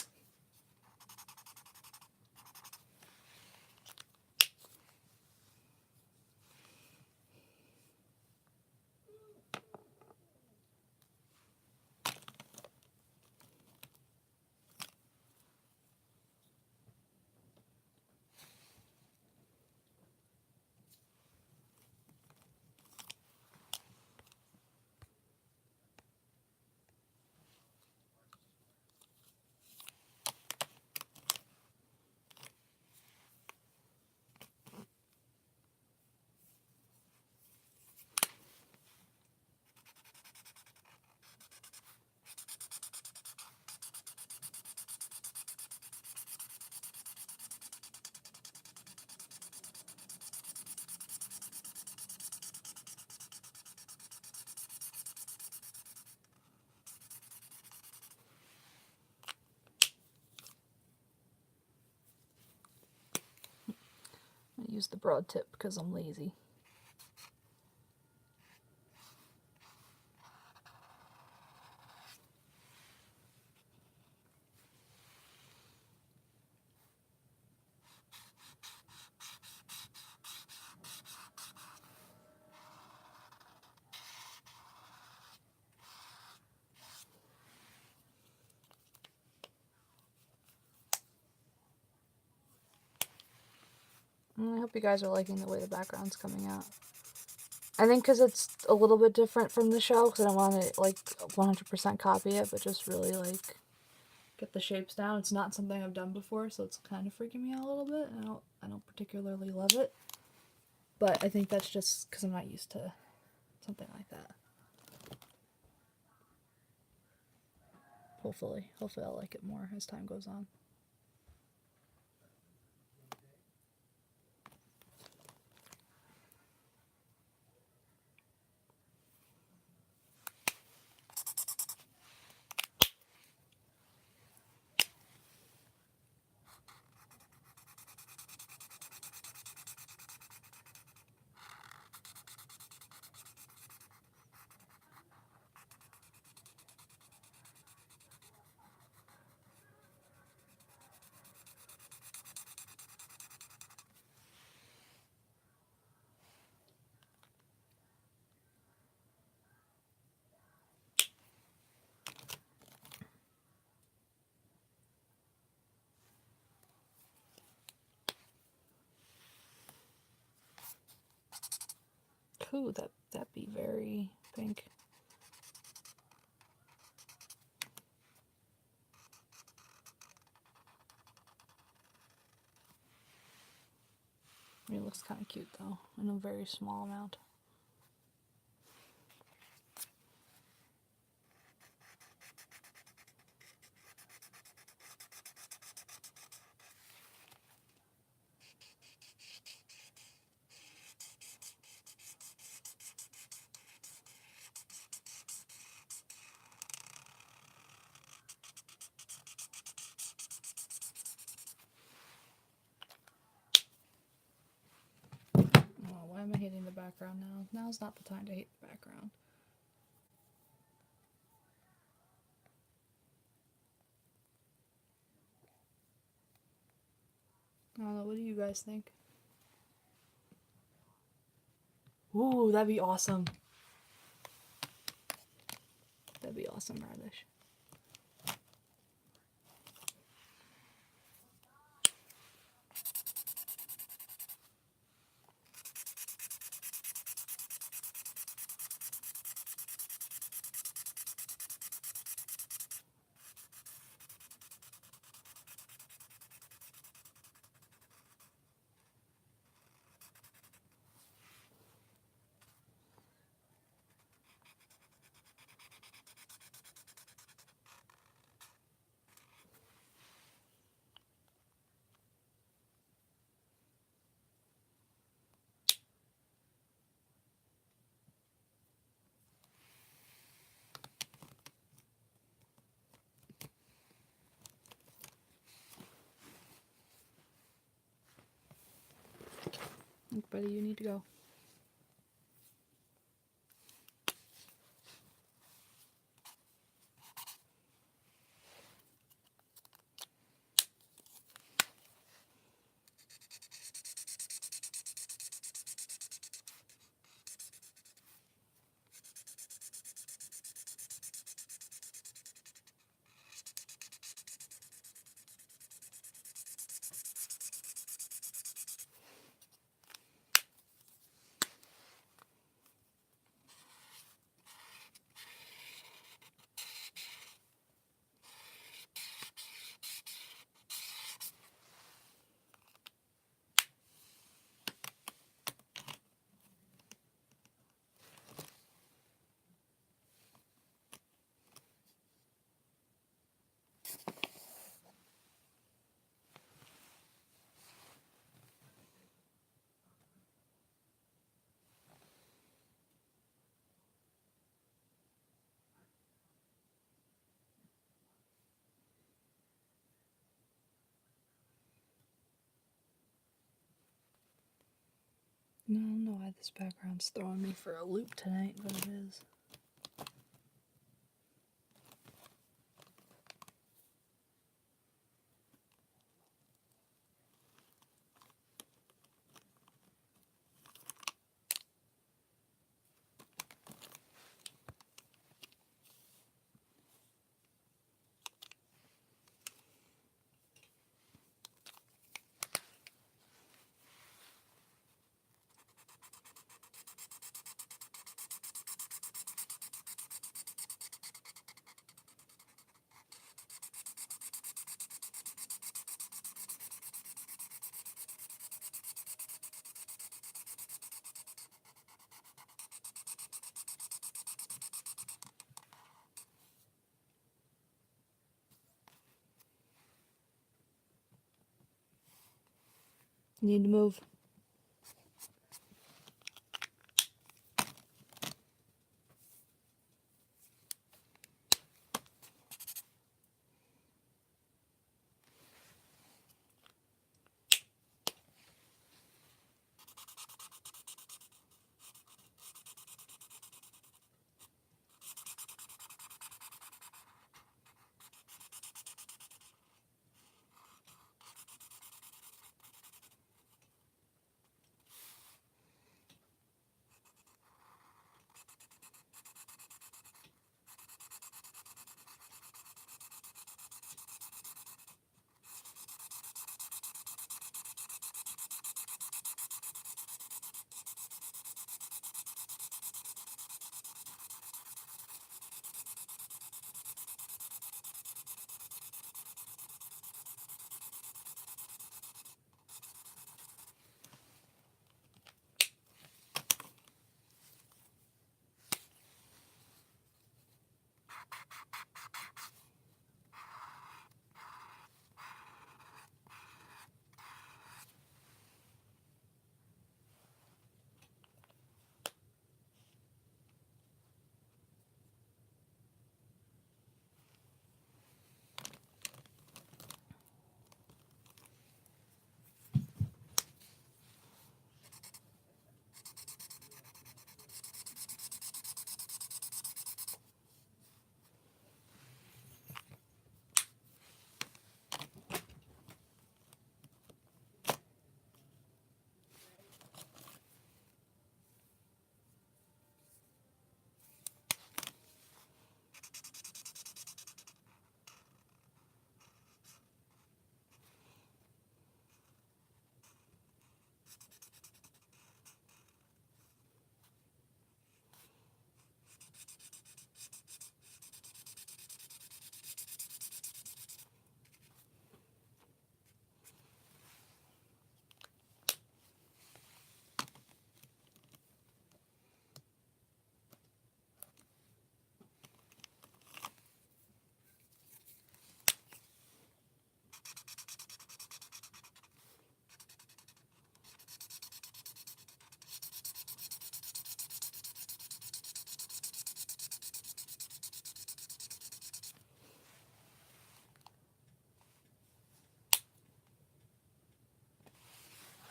I use the broad tip because I'm lazy. I hope you guys are liking the way the background's coming out. I think because it's a little bit different from the show, because I don't want to, like, 100% copy it, but just really, like, get the shapes down. It's not something I've done before, so it's kind of freaking me out a little bit. I don't particularly love it. But I think that's just because I'm not used to something like that. Hopefully I'll like it more as time goes on. Ooh, that'd be very pink. It looks kind of cute though, in a very small amount. Oh, why am I hating the background now? Now's not the time to hate the background. I don't know, what do you guys think? Ooh, that'd be awesome. That'd be awesome, Radish. Look, buddy, you need to go. No, I don't know why this background's throwing me for a loop tonight, but it is. Need to move.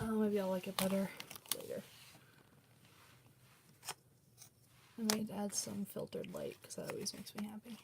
Maybe I'll like it better later. I might add some filtered light because that always makes me happy.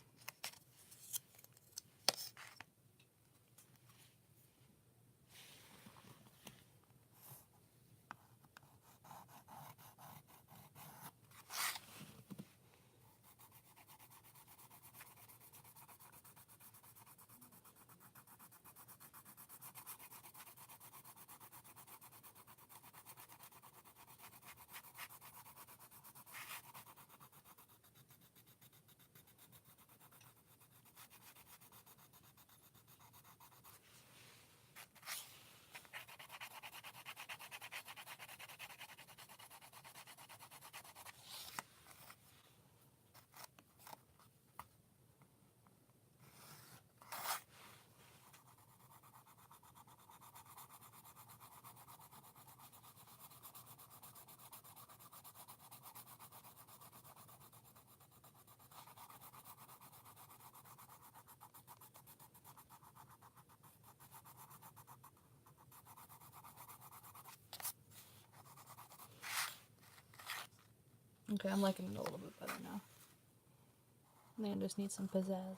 Okay, I'm liking it a little bit better now. I think I just need some pizzazz.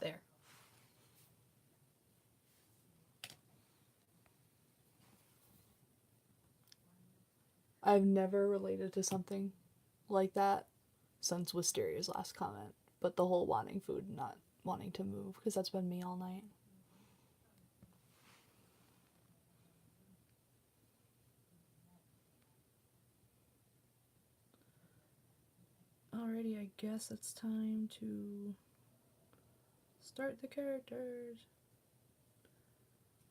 There. I've never related to something like that since Wisteria's last comment, but the whole wanting food and not wanting to move, because that's been me all night. Alrighty, I guess it's time to Start the characters.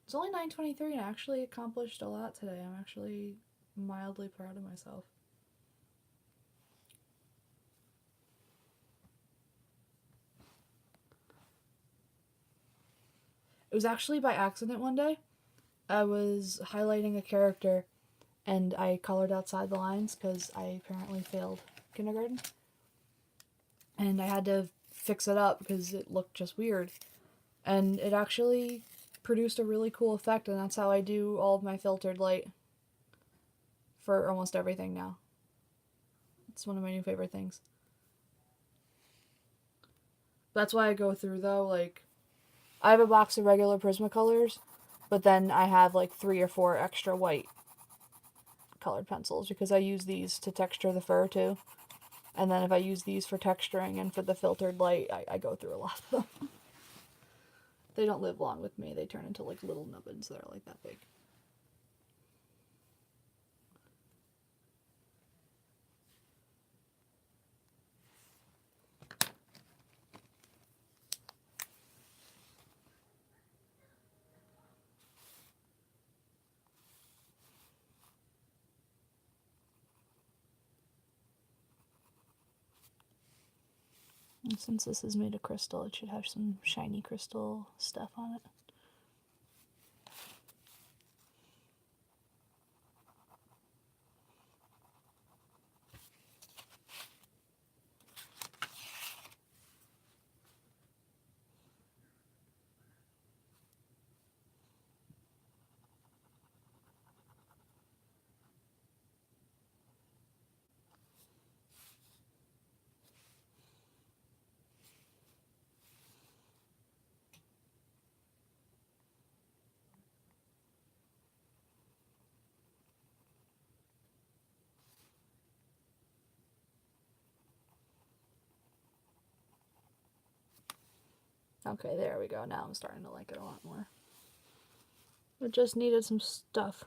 It's only 9:23 and I actually accomplished a lot today. I'm actually mildly proud of myself. It was actually by accident one day. I was highlighting a character and I colored outside the lines because I apparently failed kindergarten. And I had to fix it up because it looked just weird. And it actually produced a really cool effect, and that's how I do all of my filtered light for almost everything now. It's one of my new favorite things. That's why I go through, though, like, I have a box of regular Prismacolors, but then I have like 3 or 4 extra white colored pencils because I use these to texture the fur too. And then if I use these for texturing and for the filtered light, I go through a lot of them. They don't live long with me. They turn into like little nubbins that are like that big. And since this is made of crystal, it should have some shiny crystal stuff on it. Okay, there we go. Now I'm starting to like it a lot more. It just needed some stuff.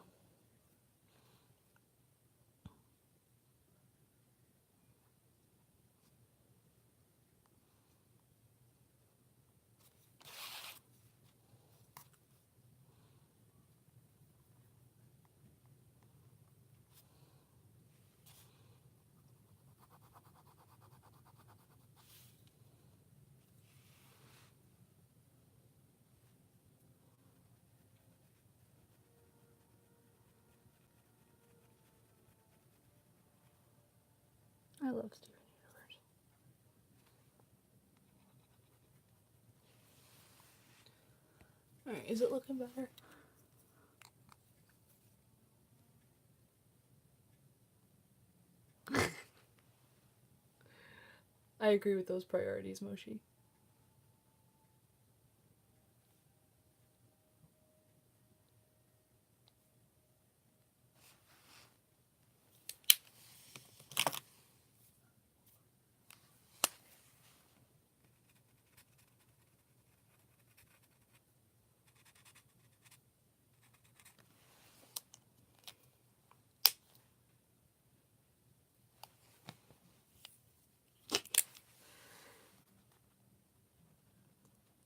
I love Steven Universe. Alright, is it looking better? I agree with those priorities, Moshi.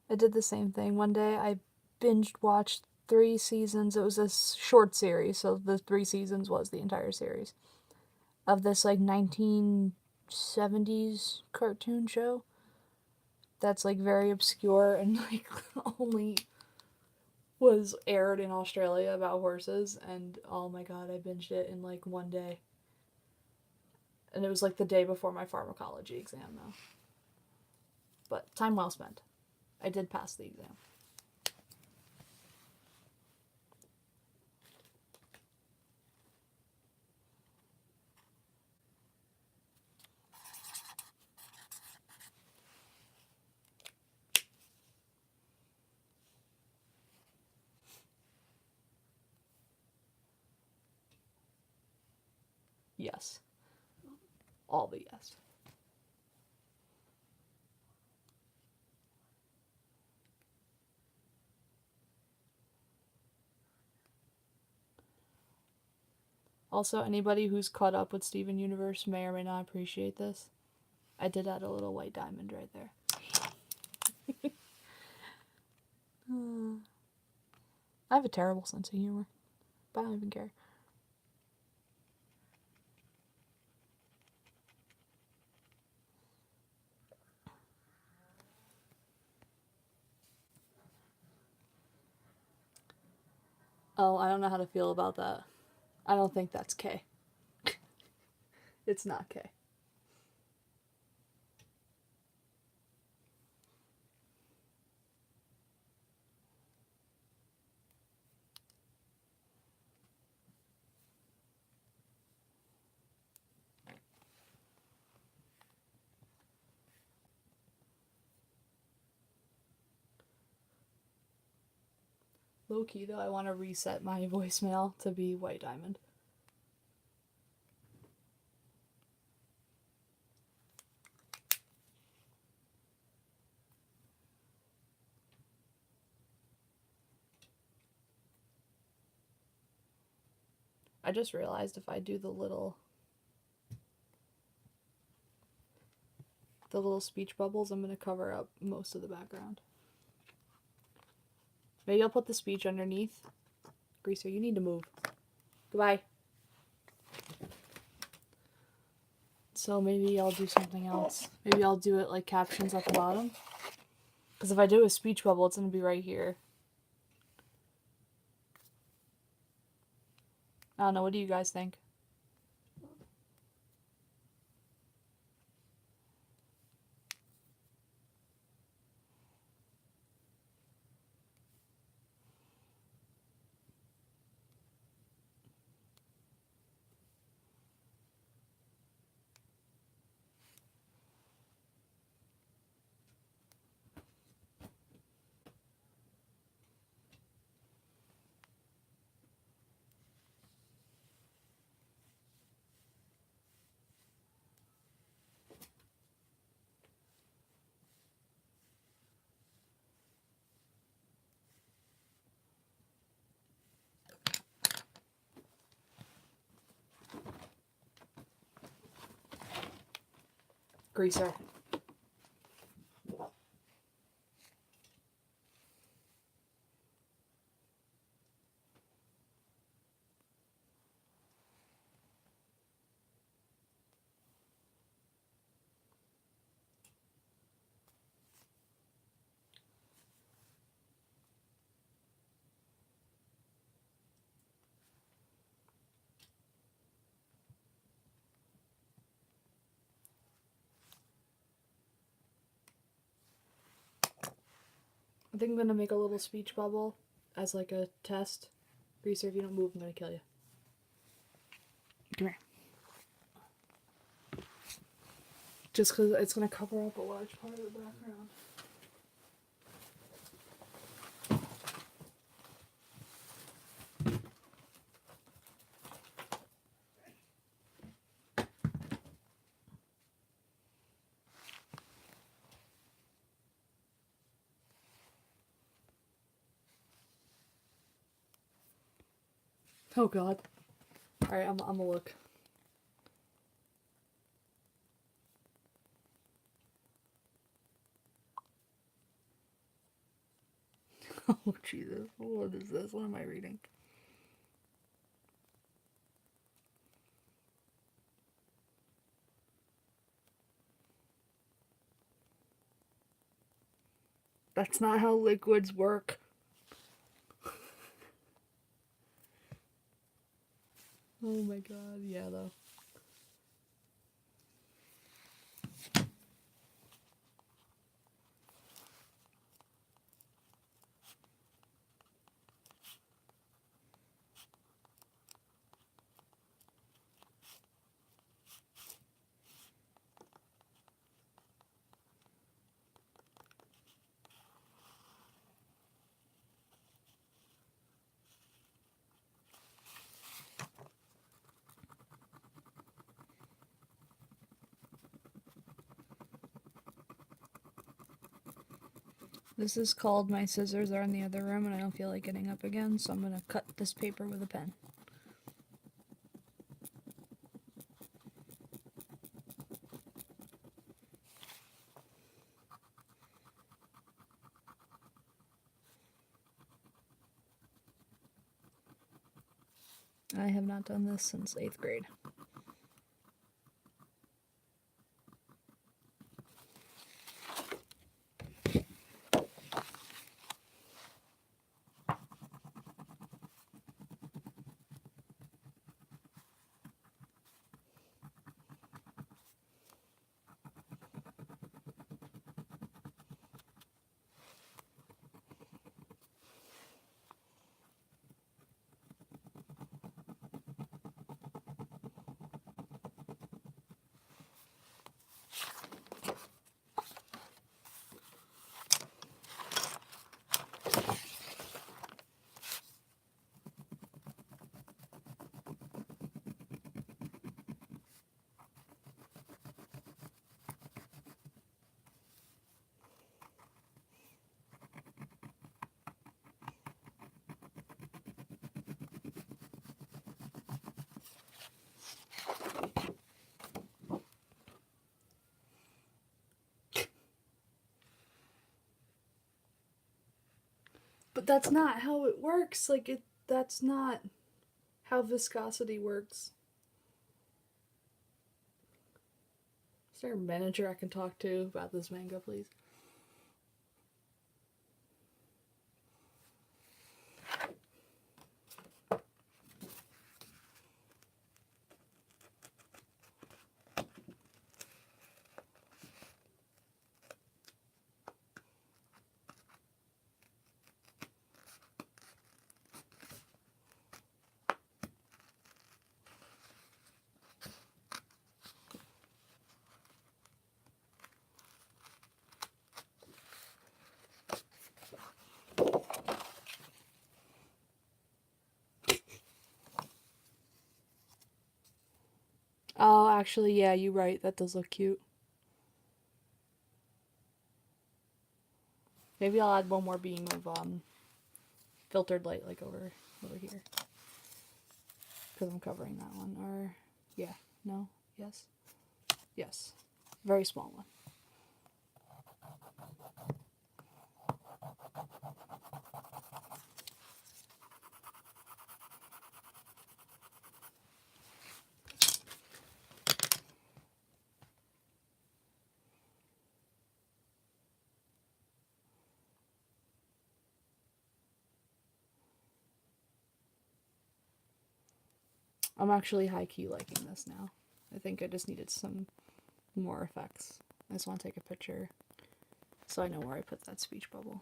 I did the same thing. One day I binged watched 3 seasons. It was a short series, so the 3 seasons was the entire series of this like 1970s cartoon show that's like very obscure and like only was aired in Australia about horses. And oh my god, I binged it in like one day. And it was like the day before my pharmacology exam though. But time well spent. I did pass the exam. Yes. All the yes. Also, anybody who's caught up with Steven Universe may or may not appreciate this. I did add a little white diamond right there. I have a terrible sense of humor, but I don't even care. Oh, I don't know how to feel about that. I don't think that's K. It's not K. Low key though, I want to reset my voicemail to be White Diamond. I just realized if I do the little speech bubbles, I'm going to cover up most of the background. Maybe I'll put the speech underneath. Greaser, you need to move. Goodbye. So maybe I'll do something else. Maybe I'll do it like captions at the bottom. Because if I do a speech bubble, it's going to be right here. I don't know, what do you guys think? Greaser. I think I'm going to make a little speech bubble as like a test. Greaser, if you don't move, I'm going to kill you. Come here. Just because it's going to cover up a large part of the background. Oh god. Alright, I'm gonna look. Oh Jesus, what is this? What am I reading? That's not how liquids work. Oh my god, yeah though. This is called My Scissors Are in the Other Room and I don't feel like getting up again, so I'm gonna cut this paper with a pen. I have not done this since 8th grade. But that's not how it works. That's not how viscosity works. Is there a manager I can talk to about this manga, please? Oh, actually, yeah, you're right. That does look cute. Maybe I'll add one more beam of filtered light, like over here, because I'm covering that one. Or yeah, no, yes, yes, very small one. I'm actually high-key liking this now. I think I just needed some more effects. I just want to take a picture so I know where I put that speech bubble.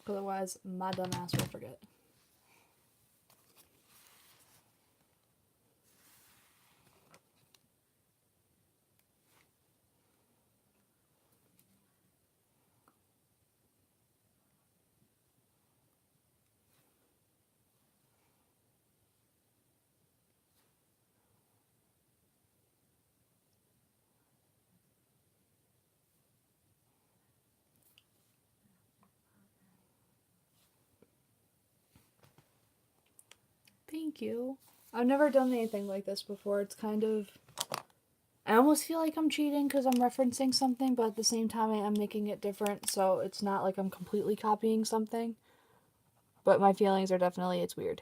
Otherwise, my dumb ass will forget. Thank you. I've never done anything like this before. It's kind of... I almost feel like I'm cheating because I'm referencing something, but at the same time I am making it different, so it's not like I'm completely copying something. But my feelings are definitely, it's weird.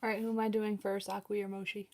Alright, who am I doing first, Akui or Moshi?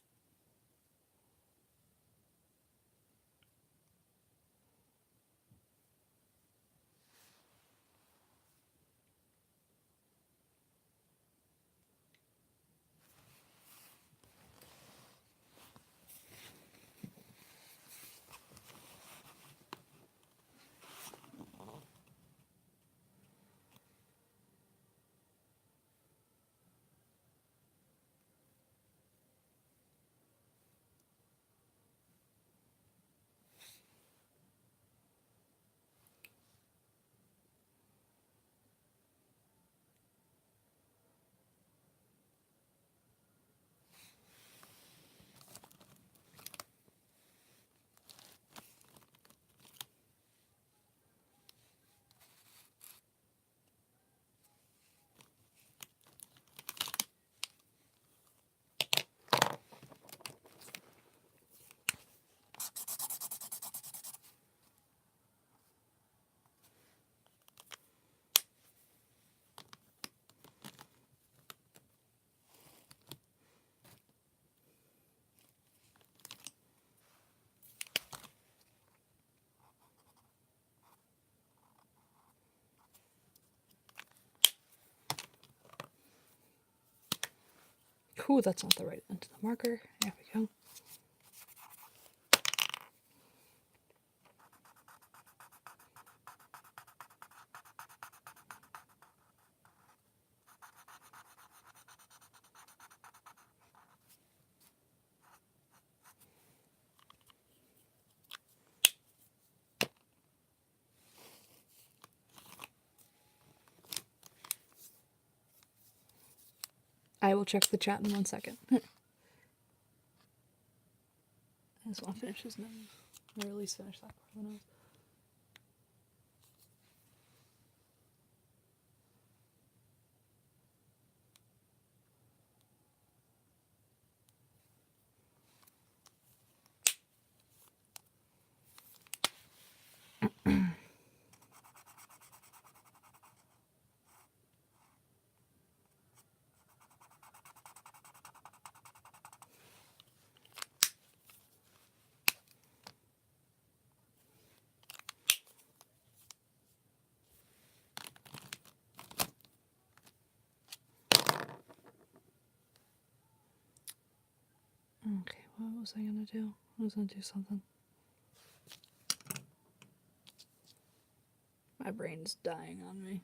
Cool, that's not the right end of the marker. There we go. I will check the chat in 1 second. I just want to finish his nose. Or at least finish that part of the nose. Okay, what was I gonna do? I was gonna do something. My brain's dying on me.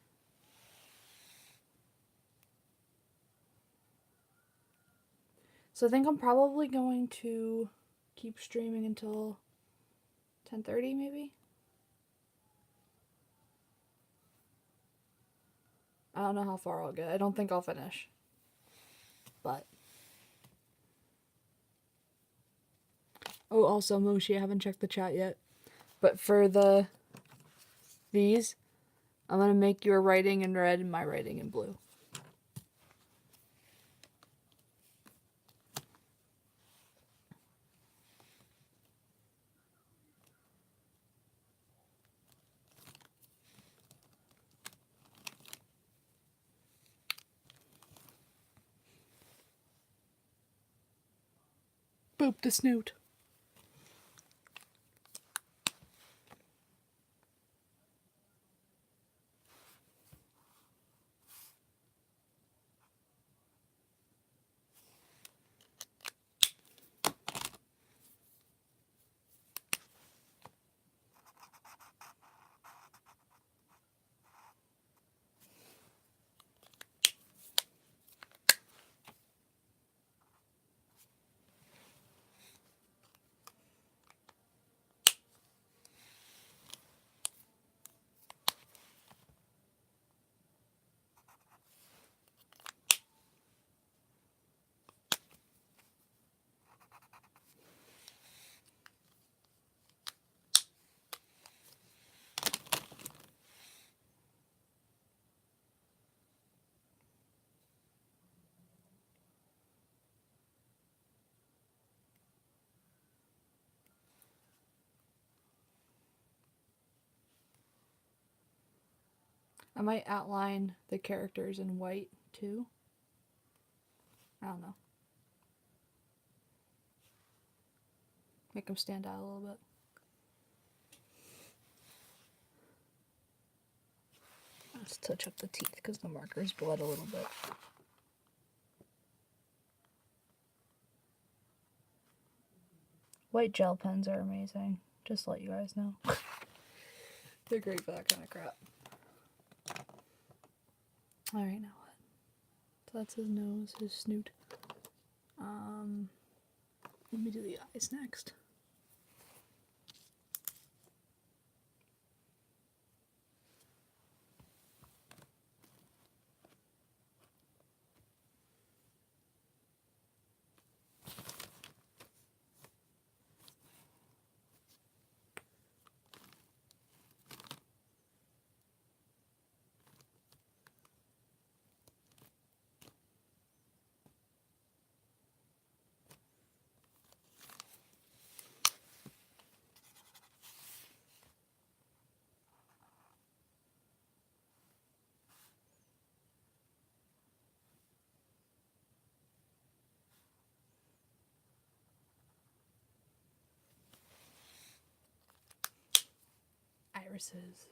So I think I'm probably going to keep streaming until 10:30 maybe? I don't know how far I'll get. I don't think I'll finish. But. Oh, also, Moshi, I haven't checked the chat yet. But for these, I'm going to make your writing in red and my writing in blue. Boop the snoot. I might outline the characters in white too. I don't know. Make them stand out a little bit. Let's touch up the teeth because the markers bled a little bit. White gel pens are amazing. Just to let you guys know. They're great for that kind of crap. Alright, now what? So that's his nose, his snoot. Let me do the eyes next. Irises.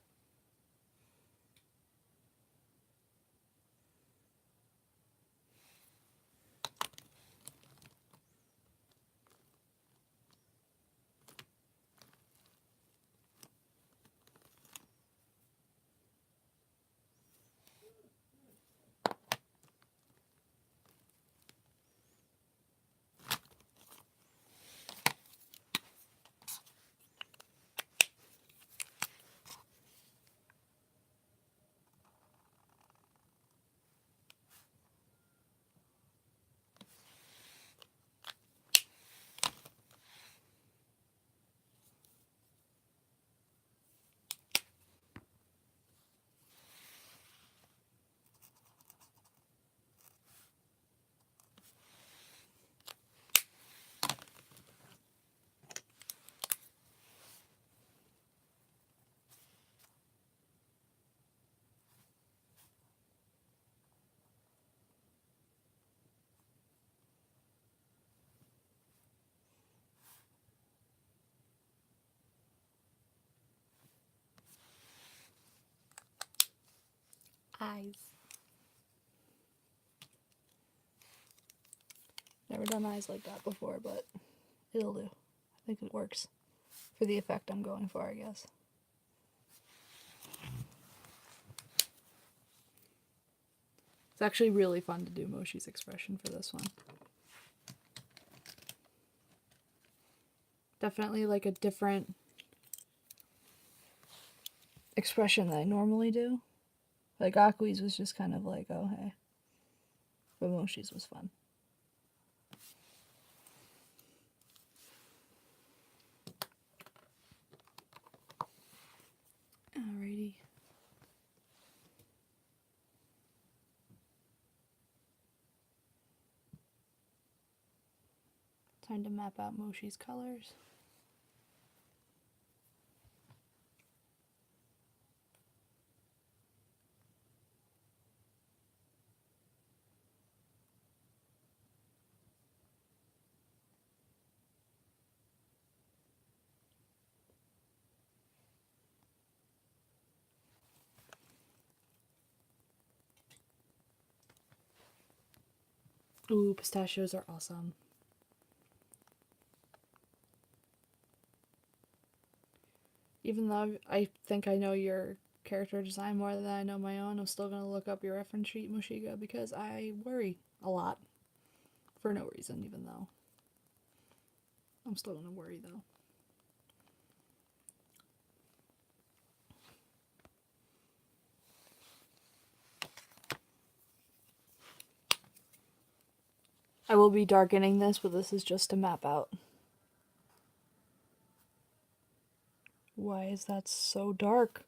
eyes. Never done eyes like that before, but it'll do. I think it works for the effect I'm going for, I guess. It's actually really fun to do Moshi's expression for this one. Definitely like a different expression that I normally do. Like Akui's was just kind of like, oh hey. But Moshi's was fun. Alrighty. Time to map out Moshi's colors. Ooh, pistachios are awesome. Even though I think I know your character design more than I know my own, I'm still gonna look up your reference sheet, Mushiga, because I worry a lot. For no reason, even though. I'm still gonna worry, though. I will be darkening this, but this is just to map out. Why is that so dark?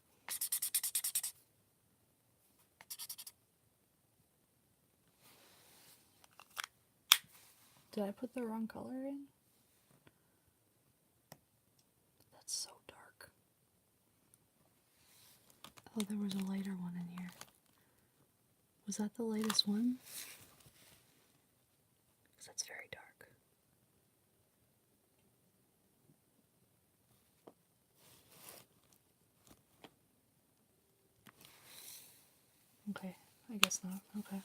Did I put the wrong color in? That's so dark. Oh, there was a lighter one in here. Was that the latest one? Because that's very dark. Okay, I guess not. Okay.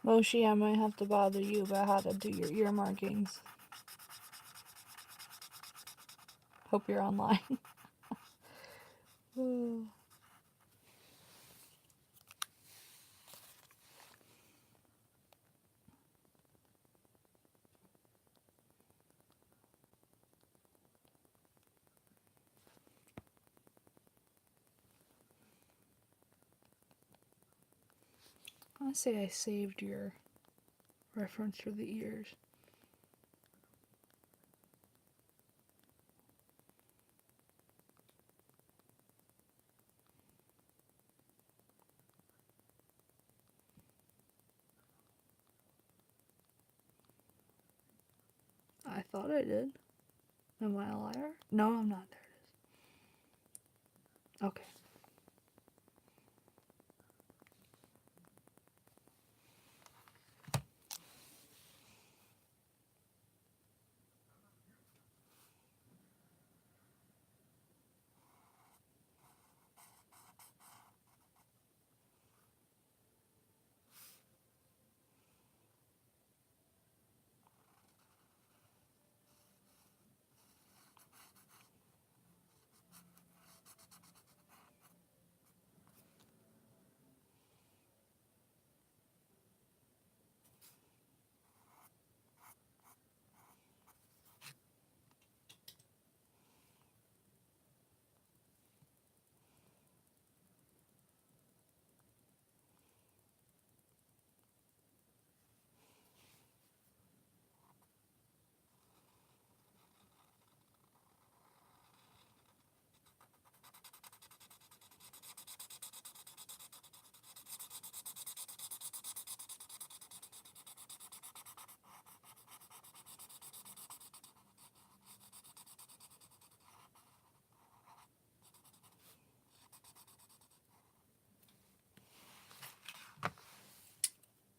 Moshi, I might have to bother you about how to do your ear markings. Hope you're online. I say I saved your reference for the ears. I thought I did. Am I a liar? No, I'm not. There it is. Okay.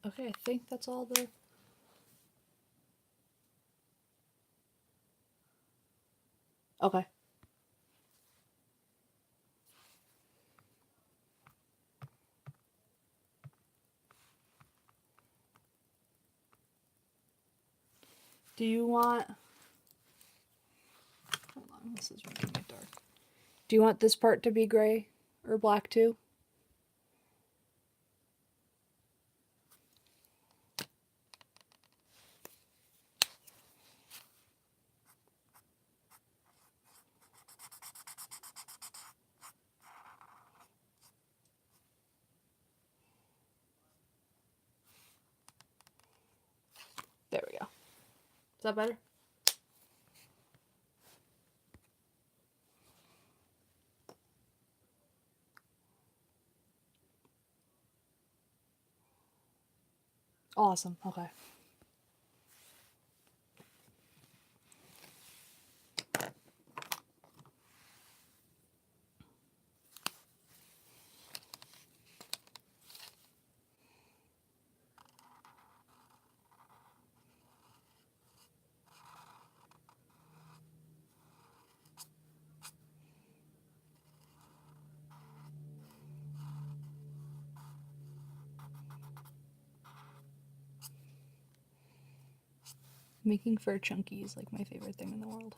Okay, I think that's all the... Okay. Do you want... Hold on, this is making it dark. Do you want this part to be gray or black too? There we go. Is that better? Awesome. Okay. Making fur chunky is like my favorite thing in the world.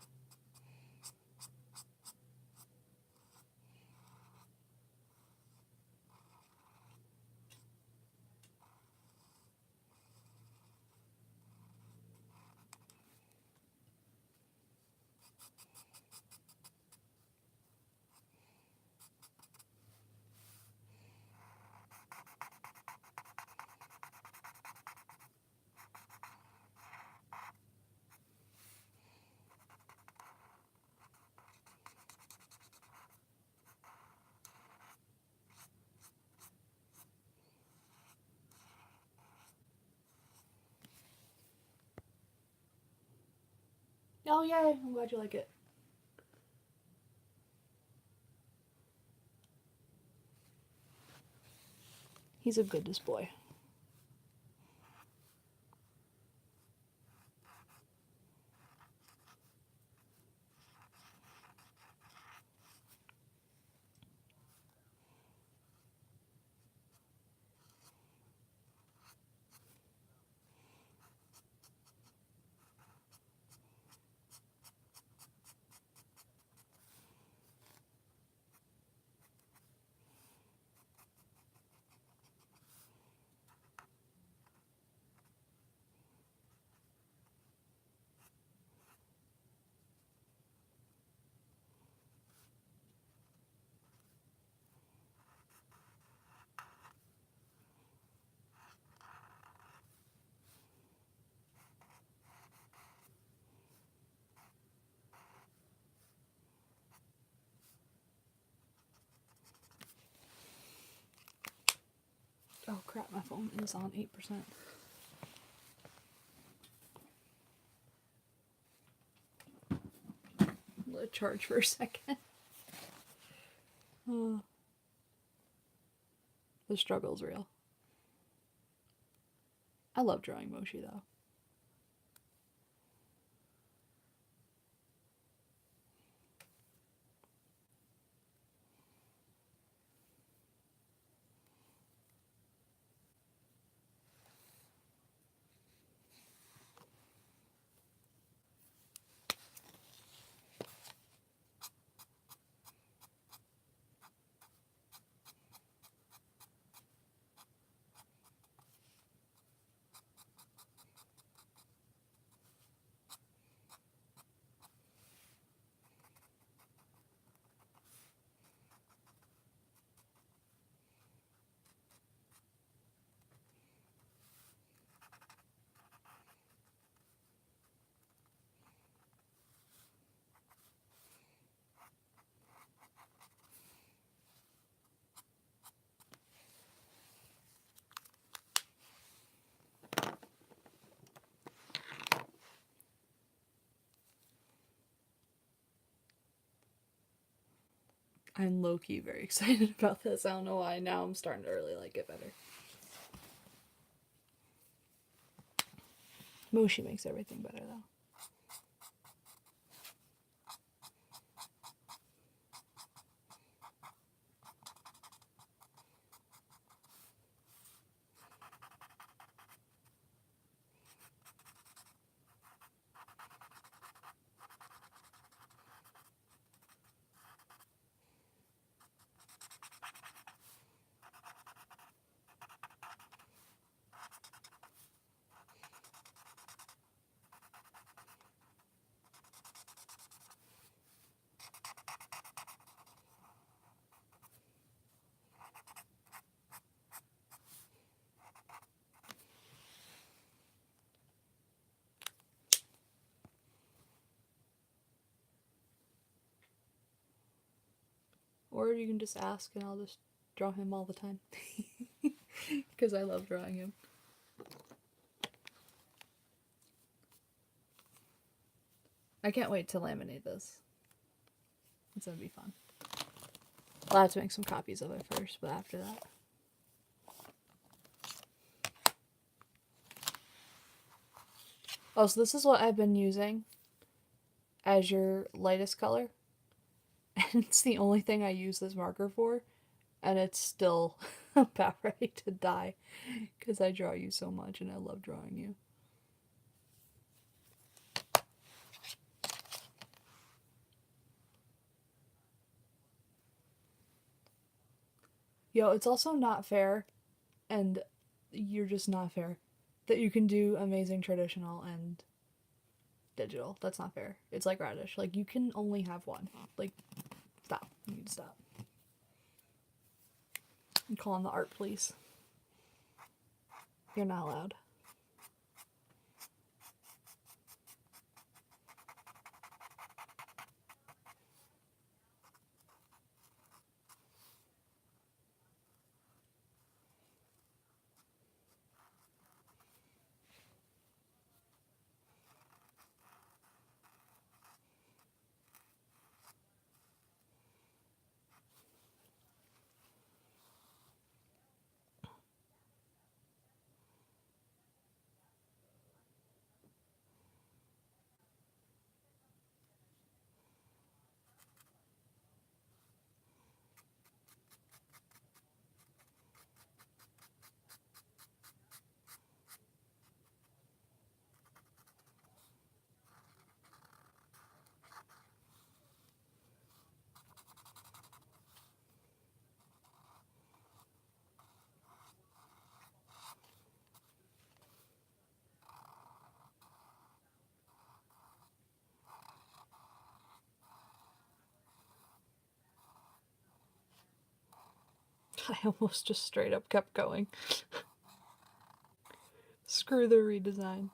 Oh, yay. I'm glad you like it. He's a goodest boy. crap, my phone is on 8%. Let it charge for a second. The struggle's real. I love drawing mochi though. I'm low-key very excited about this. I don't know why. Now I'm starting to really like it better. Mochi makes everything better though. Or you can just ask and I'll just draw him all the time. Because I love drawing him. I can't wait to laminate this. It's gonna be fun. I'll have to make some copies of it first, but after that. Oh, so this is what I've been using as your lightest color. And it's the only thing I use this marker for. And it's still about ready to die. Because I draw you so much and I love drawing you. Yo, it's also not fair, and you're just not fair, that you can do amazing traditional and digital. That's not fair. It's like Radish. Like, you can only have one. Like, stop. You need to stop. I'm calling the art police. You're not allowed. I almost just straight up kept going. Screw the redesign.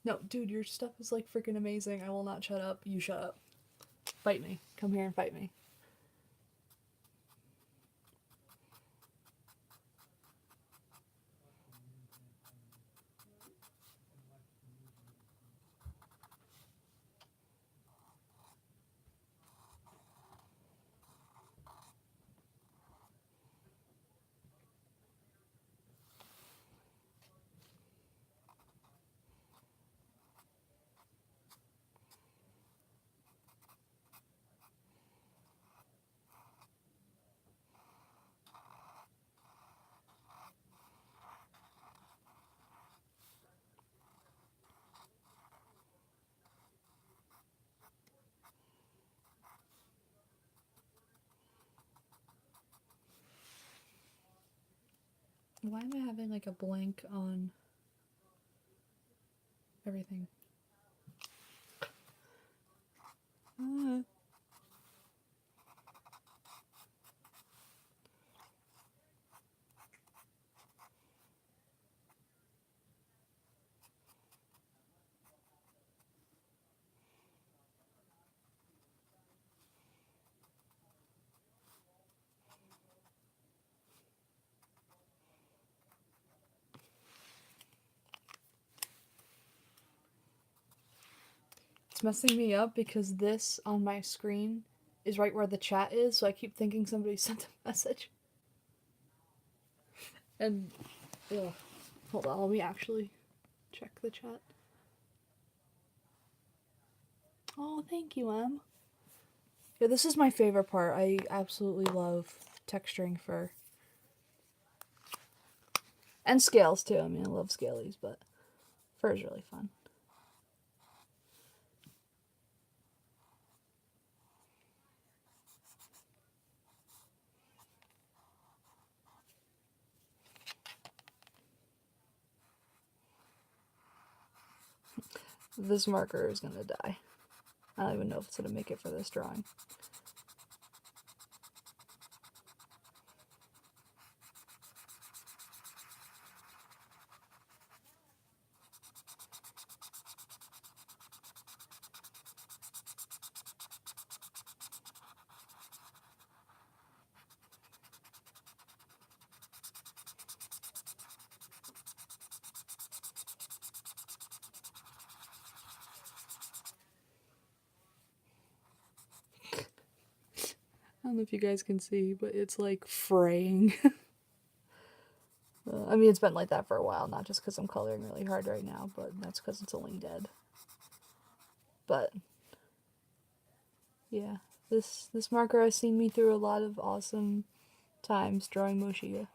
No, dude, your stuff is like freaking amazing. I will not shut up. You shut up. Fight me. Come here and fight me. Why am I having like a blank on everything? It's messing me up because this on my screen is right where the chat is, so I keep thinking somebody sent a message. And, ugh. Hold on, let me actually check the chat. Oh, thank you, Em. Yeah, this is my favorite part. I absolutely love texturing fur. And scales, too. I mean, I love scalies, but fur is really fun. This marker is gonna die. I don't even know if it's gonna make it for this drawing. I don't know if you guys can see, but it's like fraying. I mean, it's been like that for a while, not just because I'm coloring really hard right now, but that's because it's only dead. But yeah, this marker has seen me through a lot of awesome times drawing Moshiga.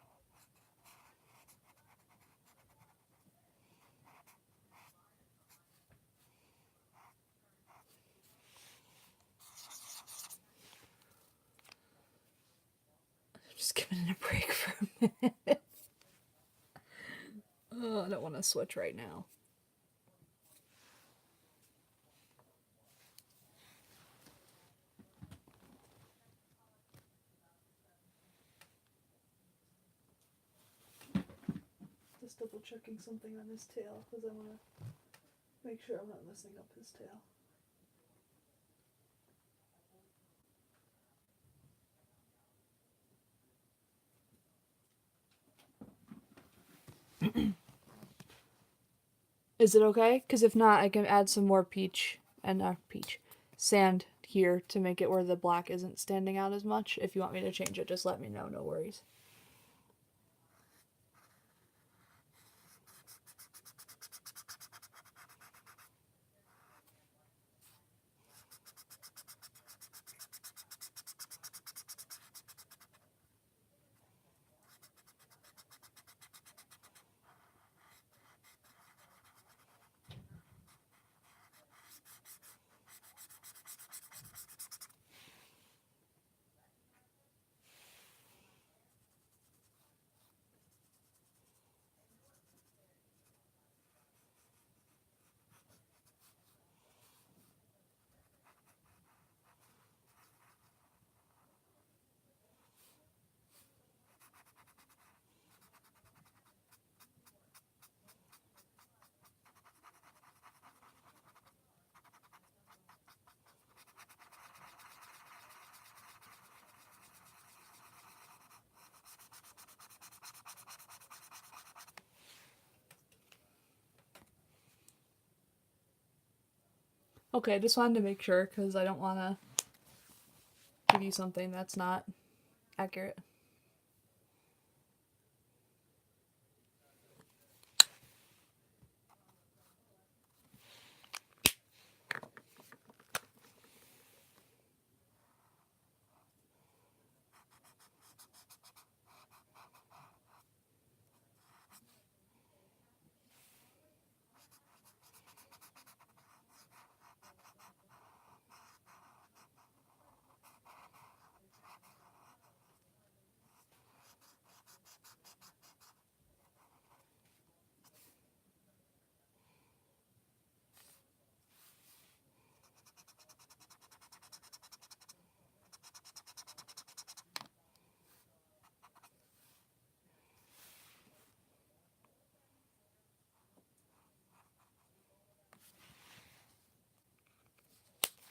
I'm just giving it a break for a minute. Oh, I don't want to switch right now. Just double checking something on his tail because I want to make sure I'm not messing up his tail. Is it okay? Because if not, I can add some more sand here to make it where the black isn't standing out as much. If you want me to change it, just let me know, no worries. Okay, just wanted to make sure because I don't want to give you something that's not accurate.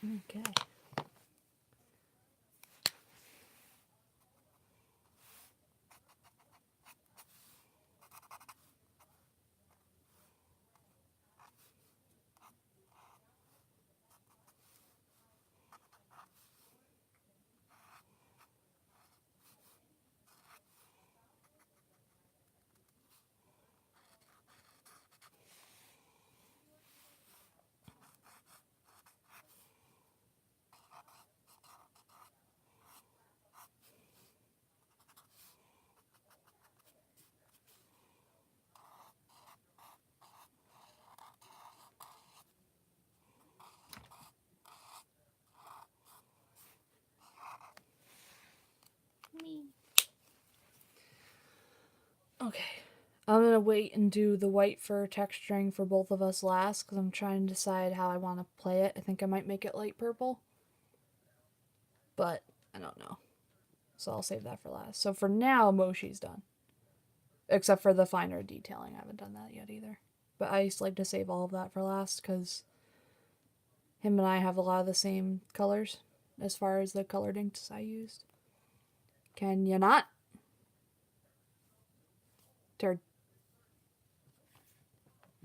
Okay. Okay. I'm gonna wait and do the white for texturing for both of us last because I'm trying to decide how I want to play it. I think I might make it light purple, but I don't know. So I'll save that for last. So for now, Moshi's done. Except for the finer detailing. I haven't done that yet either. But I used to like to save all of that for last because him and I have a lot of the same colors as far as the colored inks I used. Can you not? Turd.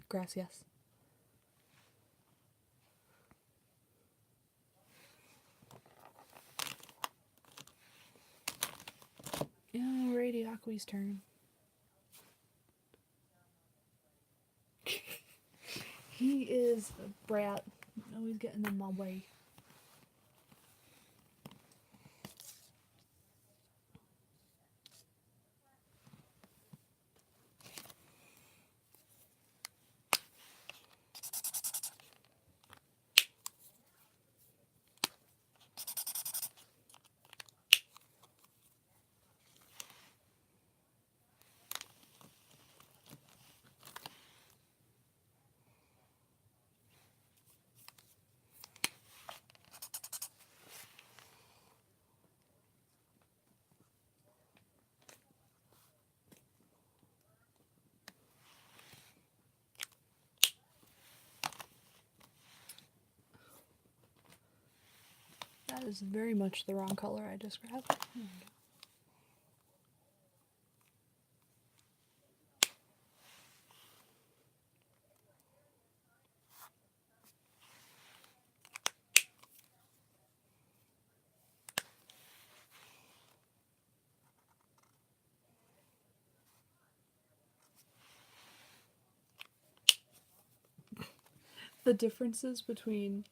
Gracias. Yeah, alrighty, Aqua's turn. He is a brat. Always getting in my way. That is very much the wrong color I just grabbed. The differences between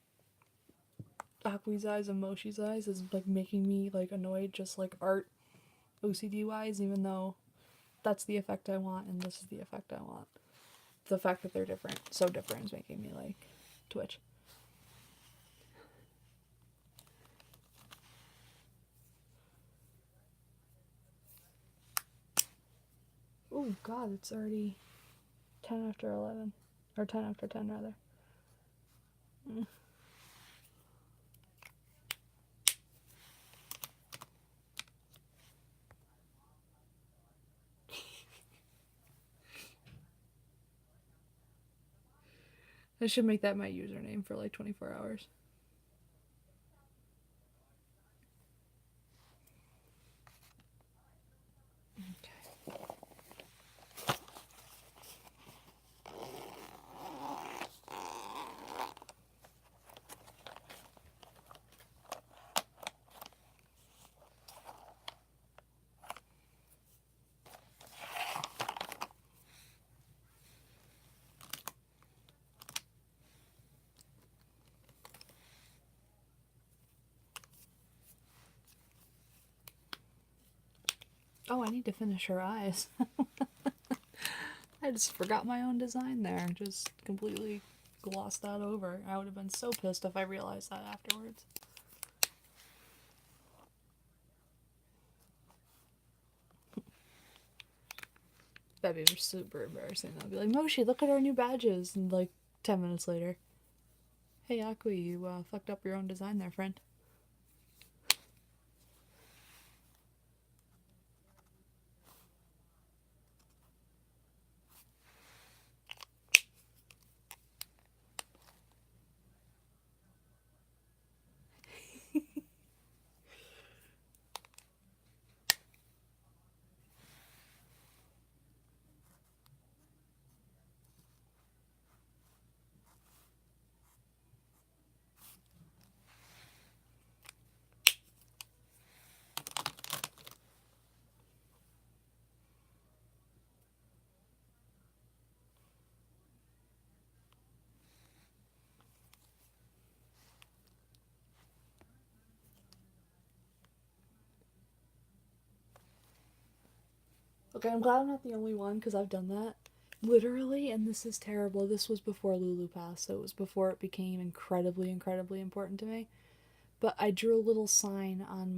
Aqua's eyes and Moshi's eyes is like making me like annoyed just like art OCD wise, even though that's the effect I want and this is the effect I want. The fact that they're different, so different, is making me like twitch. Oh god, it's already 10 after 11. Or 10 after 10 rather. I should make that my username for like 24 hours. Oh, I need to finish her eyes. I just forgot my own design there. Just completely glossed that over. I would have been so pissed if I realized that afterwards. That'd be super embarrassing. I'd be like, Moshi, look at our new badges. And like 10 minutes later, hey, Akui, you fucked up your own design there, friend. Okay, I'm glad I'm not the only one because I've done that. Literally, and this is terrible, this was before Lulu passed, so it was before it became incredibly, incredibly important to me. But I drew a little sign on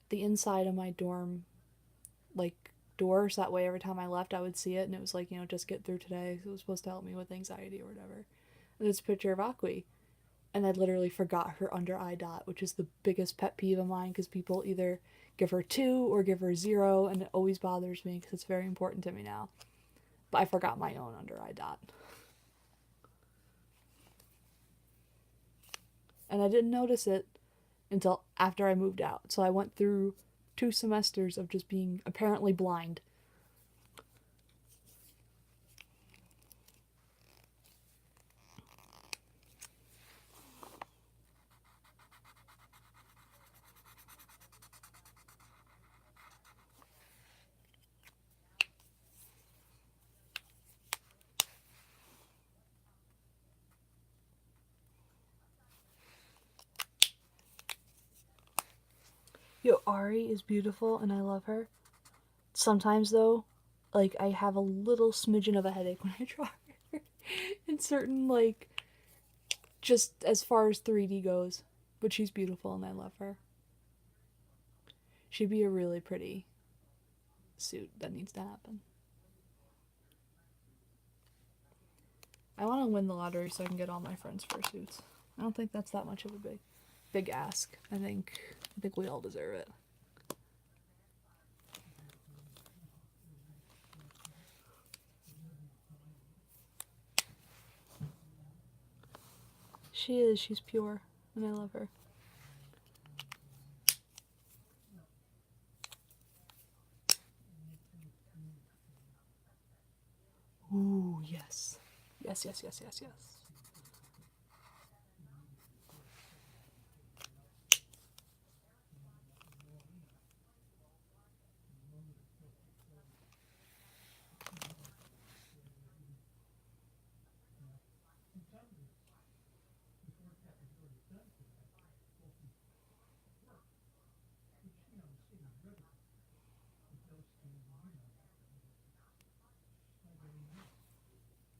the inside of my dorm, like, door, so that way every time I left I would see it, and it was like, just get through today. It was supposed to help me with anxiety or whatever. And it's a picture of Akui. And I literally forgot her under eye dot, which is the biggest pet peeve of mine because people either give her 2 or give her 0, and it always bothers me because it's very important to me now. But I forgot my own under eye dot. And I didn't notice it until after I moved out. So I went through 2 semesters of just being apparently blind. Yo, Ari is beautiful and I love her. Sometimes though, like I have a little smidgen of a headache when I draw her. In certain just as far as 3D goes. But she's beautiful and I love her. She'd be a really pretty suit that needs to happen. I want to win the lottery so I can get all my friends fursuits. I don't think that's that much of a big ask. I think we all deserve it. She is. She's pure, and I love her. Ooh, yes. Yes, yes, yes, yes, yes.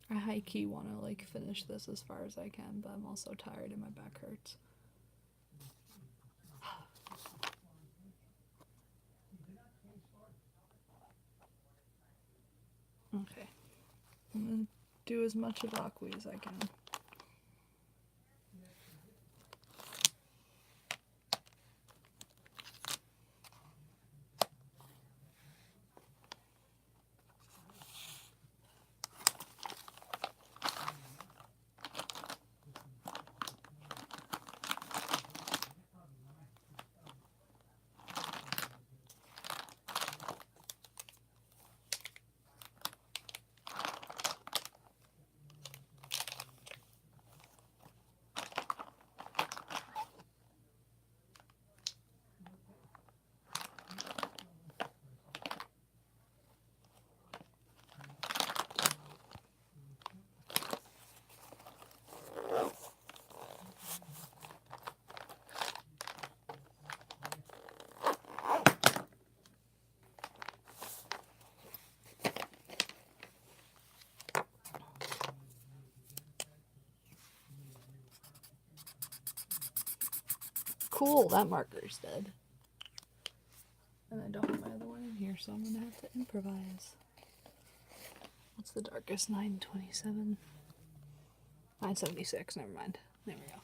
I high key want to finish this as far as I can, but I'm also tired and my back hurts. Okay. I'm gonna do as much of Akui as I can. Cool, that marker's dead. And I don't have my other one in here, so I'm gonna have to improvise. What's the darkest? 927. 976, never mind. There we go.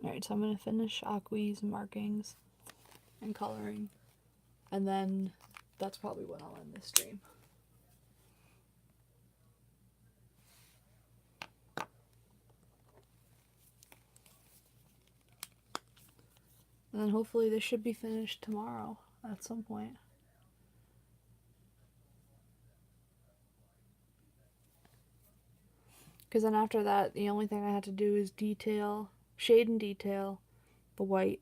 Alright, so I'm going to finish Aqui's markings and coloring, and then that's probably when I'll end this stream. And then hopefully this should be finished tomorrow at some point. Because then after that, the only thing I had to do is detail, shade and detail the white.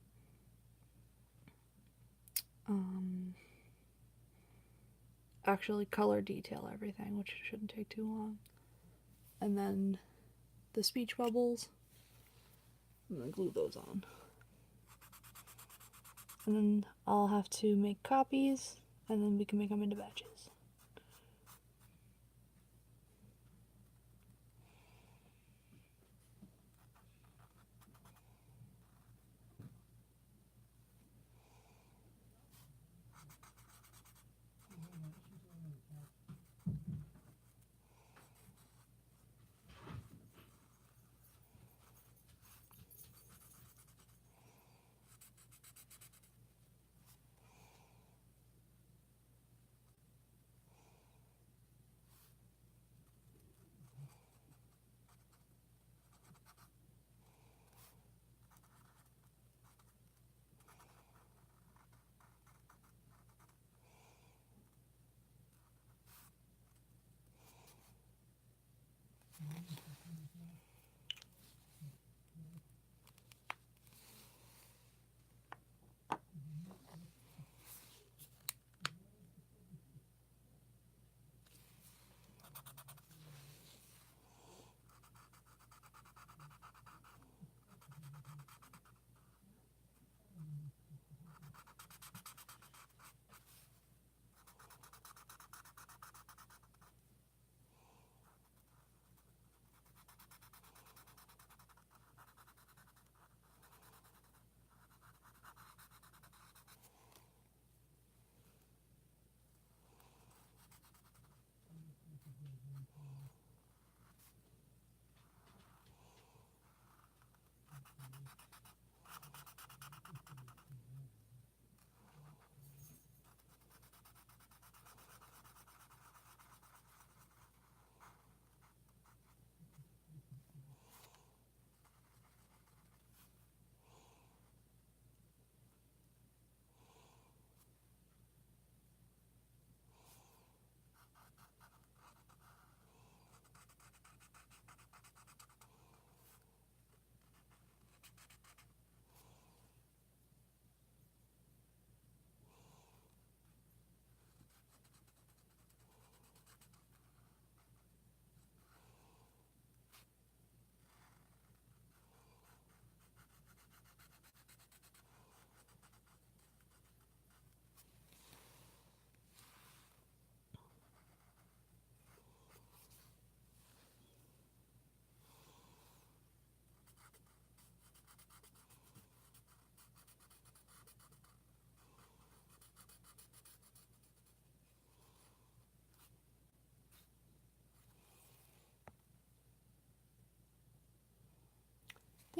Actually color detail everything, which shouldn't take too long. And then the speech bubbles, I'm gonna glue those on. And then I'll have to make copies, and then we can make them into batches.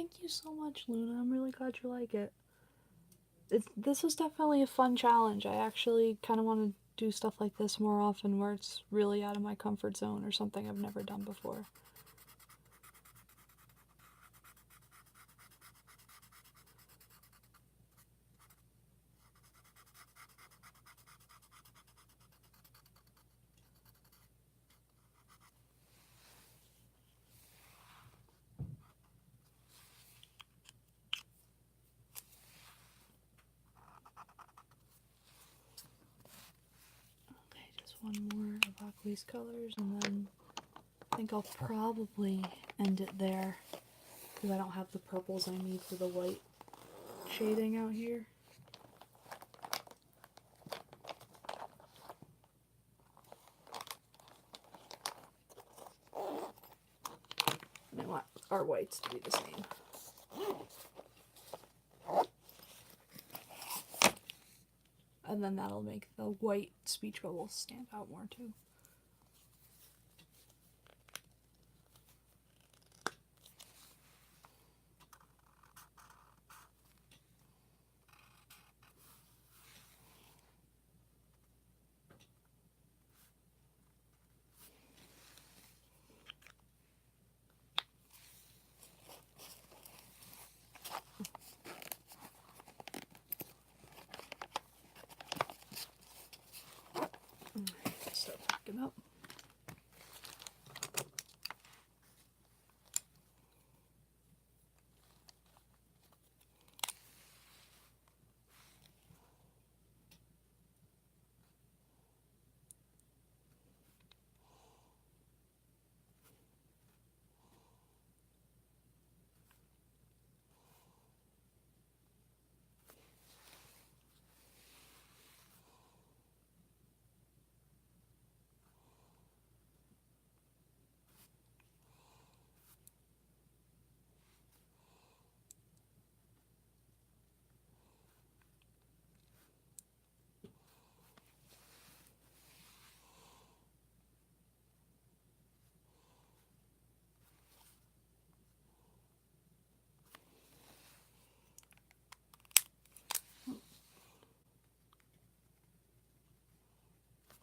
thank you so much, Luna. I'm really glad you like it. This was definitely a fun challenge. I actually kind of want to do stuff like this more often where it's really out of my comfort zone or something I've never done before. Okay, just one more of Aqua's colors and then I think I'll probably end it there because I don't have the purples I need for the white shading out here. And I want our whites to be the same. And then that'll make the white speech bubbles stand out more too. Alright, start packing up.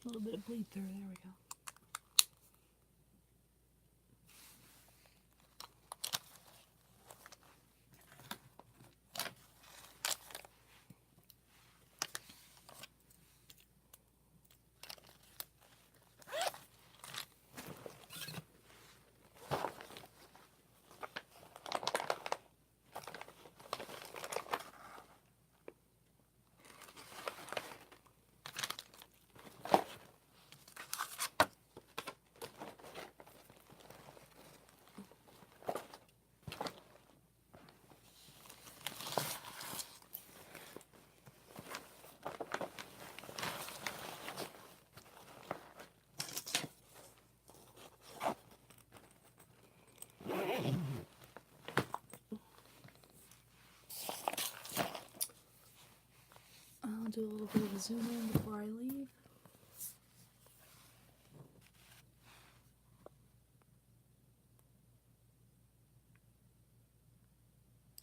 A little bit of bleed through, there we go. I'll do a little bit of a zoom in before I leave.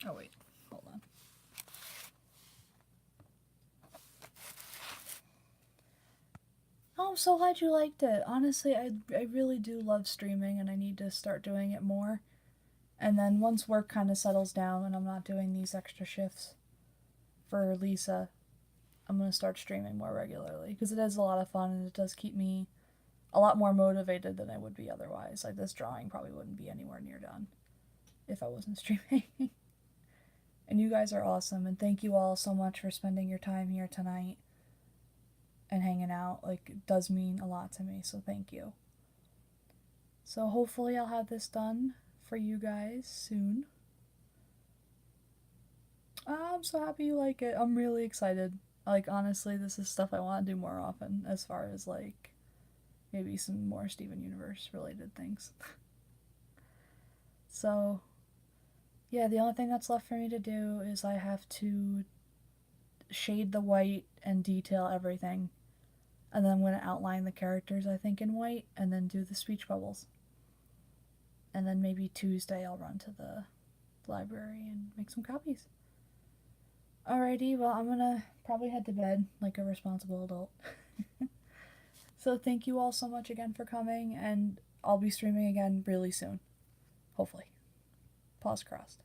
Oh wait, hold on. Oh, I'm so glad you liked it. Honestly, I really do love streaming and I need to start doing it more. And then once work kind of settles down and I'm not doing these extra shifts for Lisa, I'm going to start streaming more regularly because it is a lot of fun and it does keep me a lot more motivated than I would be otherwise. Like this drawing probably wouldn't be anywhere near done if I wasn't streaming. And you guys are awesome and thank you all so much for spending your time here tonight and hanging out. Like it does mean a lot to me, so thank you. So hopefully I'll have this done for you guys soon. I'm so happy you like it. I'm really excited. Like honestly, this is stuff I want to do more often as far as like maybe some more Steven Universe related things. So yeah, the only thing that's left for me to do is I have to shade the white and detail everything. And then I'm going to outline the characters, I think, in white, and then do the speech bubbles. And then maybe Tuesday I'll run to the the library and make some copies. Alrighty, well, I'm gonna probably head to bed like a responsible adult. So thank you all so much again for coming, and I'll be streaming again really soon. Hopefully. Paws crossed.